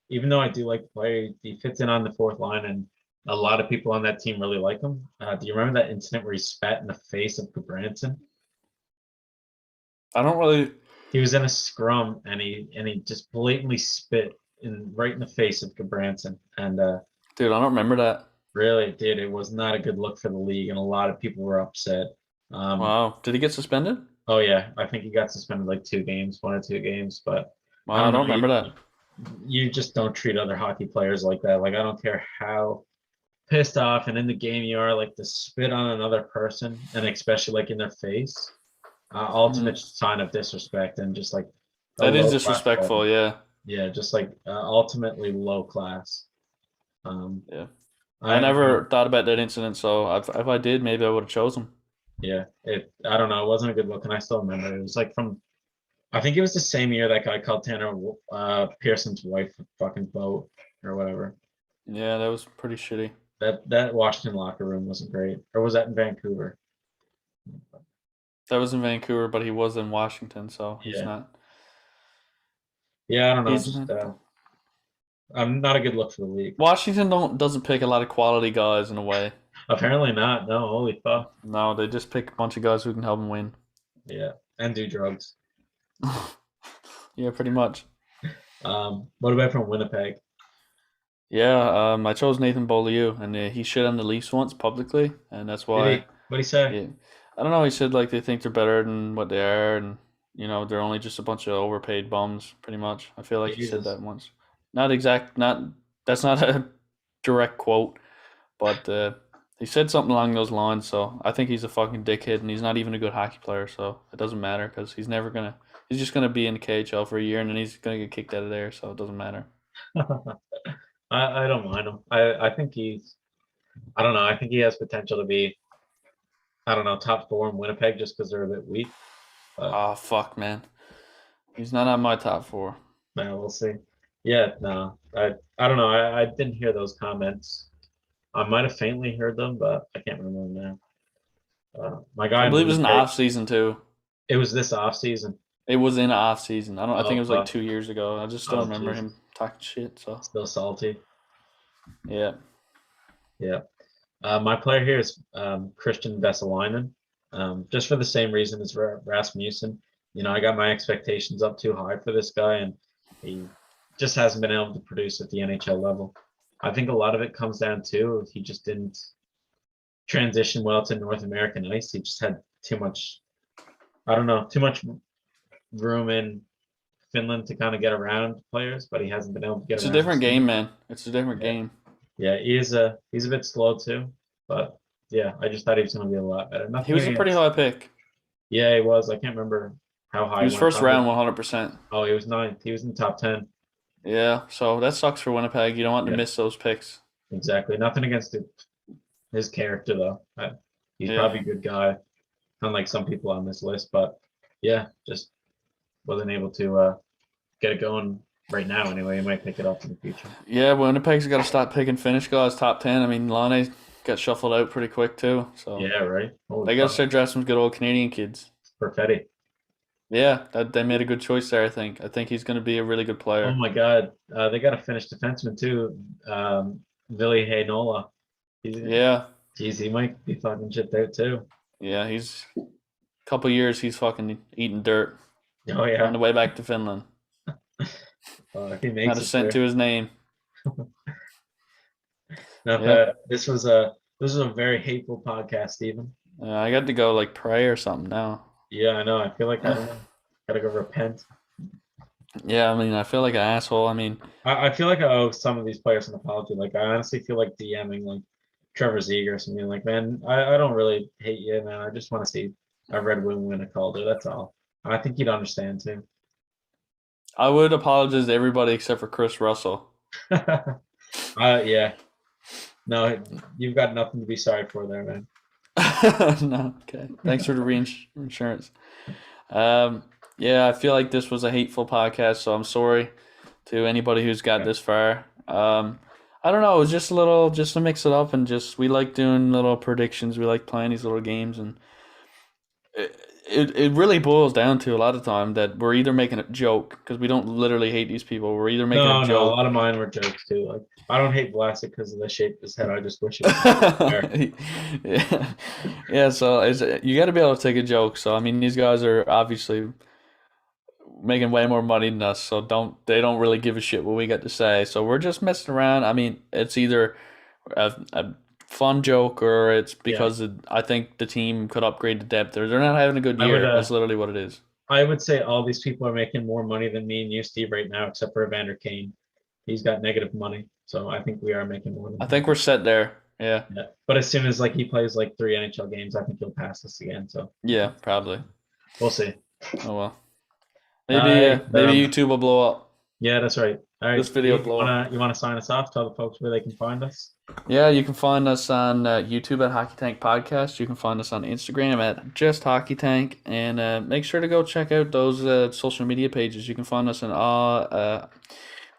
even though I do like the player. He fits in on the fourth line, and a lot of people on that team really like him. Do you remember that incident where he spat in the face of Branson? I don't really. He was in a scrum and he just blatantly spit right in the face of Branson, and Dude, I don't remember that. really did. It was not a good look for the league, and a lot of people were upset. Wow. Did he get suspended? Oh yeah, I think he got suspended like 2 games, 1 or 2 games, but I Wow, I don't know. don't remember that. You just don't treat other hockey players like that. Like I don't care how pissed off and in the game you are, like to spit on another person, and especially like in their face. Ultimate sign of disrespect and just like a That is low class player. disrespectful, yeah. Yeah, just like ultimately low class. Yeah. I I never thought about that incident, so if I did, maybe I would have chosen. yeah, I don't know. It wasn't a good look, and I still remember it. It was like from I think it was the same year that guy called Tanner Pearson's wife a fucking boat or whatever. Yeah, that was pretty shitty. That Washington locker room wasn't great. Or was that in Vancouver? That was in Vancouver, but he was in Washington, so he's Yeah. not. Yeah, I don't know. He's Just not. I'm not a good look for the league. Washington doesn't pick a lot of quality guys in a way. Apparently not. No, holy fuck. No, they just pick a bunch of guys who can help them win. Yeah, and do drugs. Yeah, pretty much. What about from Winnipeg? Yeah, I chose Nathan Beaulieu, and he shit on the Leafs once publicly, and that's why. What'd he say? Yeah, I don't know. He said like they think they're better than what they are, and they're only just a bunch of overpaid bums. Pretty much, I feel like he said Jesus. that once. Not exact. Not that's not a direct quote, but he said something along those lines. So I think he's a fucking dickhead, and he's not even a good hockey player. So it doesn't matter because he's never gonna. He's just gonna be in the KHL for a year, and then he's gonna get kicked out of there. So it doesn't matter. I don't mind him. I think I don't know. I think he has potential to be, I don't know, top four in Winnipeg just because they're a bit weak. But Oh fuck, man. He's not on my top four. man, we'll see. Yeah, no, I don't know. I didn't hear those comments. I might have faintly heard them, but I can't remember now. My guy I in believe it was in the Winnipeg. off season too. It was this off season. It was in the off season. I think it Oh, was like 2 years ago. I just still oh, remember Jesus. him talking shit. So Still salty. yeah. Yeah. My player here is Christian Vesalainen. Just for the same reason as Rasmussen. You know, I got my expectations up too high for this guy, and he just hasn't been able to produce at the NHL level. I think a lot of it comes down to he just didn't transition well to North American ice. He just had too much, I don't know, too much room in Finland to kind of get around players, but he hasn't been able to get It's a around. different game, man. It's a different Yeah. game. Yeah, he's a bit slow too, but yeah, I just thought he was going to be a lot better. He Nothing was a pretty against. high pick. Yeah, he was. I can't remember how high He was went first on, but round 100%. oh, he was ninth. He was in the top 10. Yeah, so that sucks for Winnipeg. You don't want to Yeah, miss those picks. exactly. Nothing against his character though. He's Yeah. probably a good guy, unlike some people on this list. But yeah, just wasn't able to get it going right now. Anyway, he might pick it up in the future. Yeah, Winnipeg's got to stop picking Finnish guys top 10. I mean, Laine got shuffled out pretty quick too. So Yeah, right. Holy they got to fuck. start drafting some good old Canadian kids. Perfetti. Yeah, they made a good choice there, I think. I think he's going to be a really good Oh player. my God, they got a Finnish defenseman too, Ville Heinola. Yeah, Geez, he might be fucking shipped out too. yeah, he's a couple years he's fucking eating dirt Oh on yeah, the way back to Finland. if he Not makes a it cent to there. his name. Not Yeah, that this was a very hateful podcast, Stephen. I got to go like pray or something now. Yeah, I know. I feel like I don't know. Gotta go repent. Yeah, I mean, I feel like an asshole. I mean, I feel like I owe some of these players an apology. Like I honestly feel like DMing like Trevor Ziegler or something like, man, I don't really hate you, man. I just want to see a Red Wing win a Calder. That's all. I think you'd understand too. I would apologize to everybody except for Chris Russell. Yeah. No, you've got nothing to be sorry for there, man. No, okay. Thanks for the reinsurance. Yeah, I feel like this was a hateful podcast, so I'm sorry to anybody who's got this far. I don't know. It was just a little, just to mix it up, and just we like doing little predictions. We like playing these little games, and it really boils down to a lot of time that we're either making a joke because we don't literally hate these people. We're either making No, a a joke. lot of mine were jokes too. Like I don't hate Vlasic because of the shape of his head. I just wish it was Yeah, yeah. So you got to be able to take a joke. So I mean, these guys are obviously making way more money than us, so they don't really give a shit what we got to say. So we're just messing around. I mean, it's either a fun joke or it's because I think the team could upgrade the depth. They're not having a good year. That's literally what it is. I would say all these people are making more money than me and you, Steve, right now, except for Evander Kane. He's got negative money, so I think we are making more than I think we're set there. Yeah. Yeah. But as soon as like he plays like 3 NHL games, I think he'll pass us again. So Yeah, probably. we'll see. Oh well. All Maybe right, maybe YouTube will blow up. yeah, that's right. All right, This video Steve, blow up. you wanna sign us off? Tell the folks where they can find us. Yeah, you can find us on YouTube at Hockey Tank Podcast. You can find us on Instagram at Just Hockey Tank, and make sure to go check out those social media pages. You can find us on all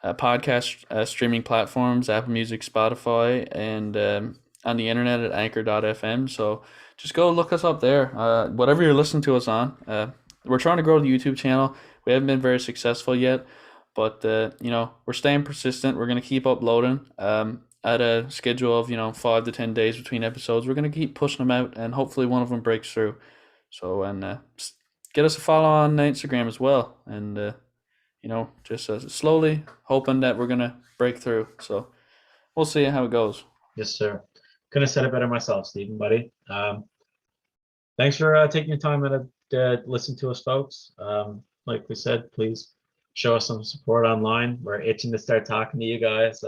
podcast streaming platforms: Apple Music, Spotify, and on the internet at Anchor.fm. So just go look us up there. Whatever you're listening to us on, we're trying to grow the YouTube channel. We haven't been very successful yet, but we're staying persistent. We're gonna keep uploading. At a schedule of 5 to 10 days between episodes. We're gonna keep pushing them out, and hopefully one of them breaks through. So get us a follow on Instagram as well, and just slowly hoping that we're gonna break through. So we'll see how it goes. Yes, sir. Couldn't have said it better myself, Stephen, buddy. Thanks for taking your time to listen to us, folks. Like we said, please show us some support online. We're itching to start talking to you guys.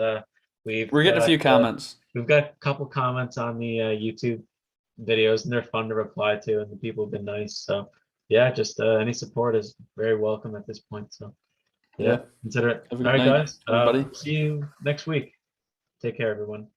We're getting a few comments. We've got a couple comments on the YouTube videos, and they're fun to reply to, and the people have been nice. So yeah, just any support is very welcome at this point. So yeah, consider it. Have a All good right, night, guys. everybody. See you next week. Take care, everyone.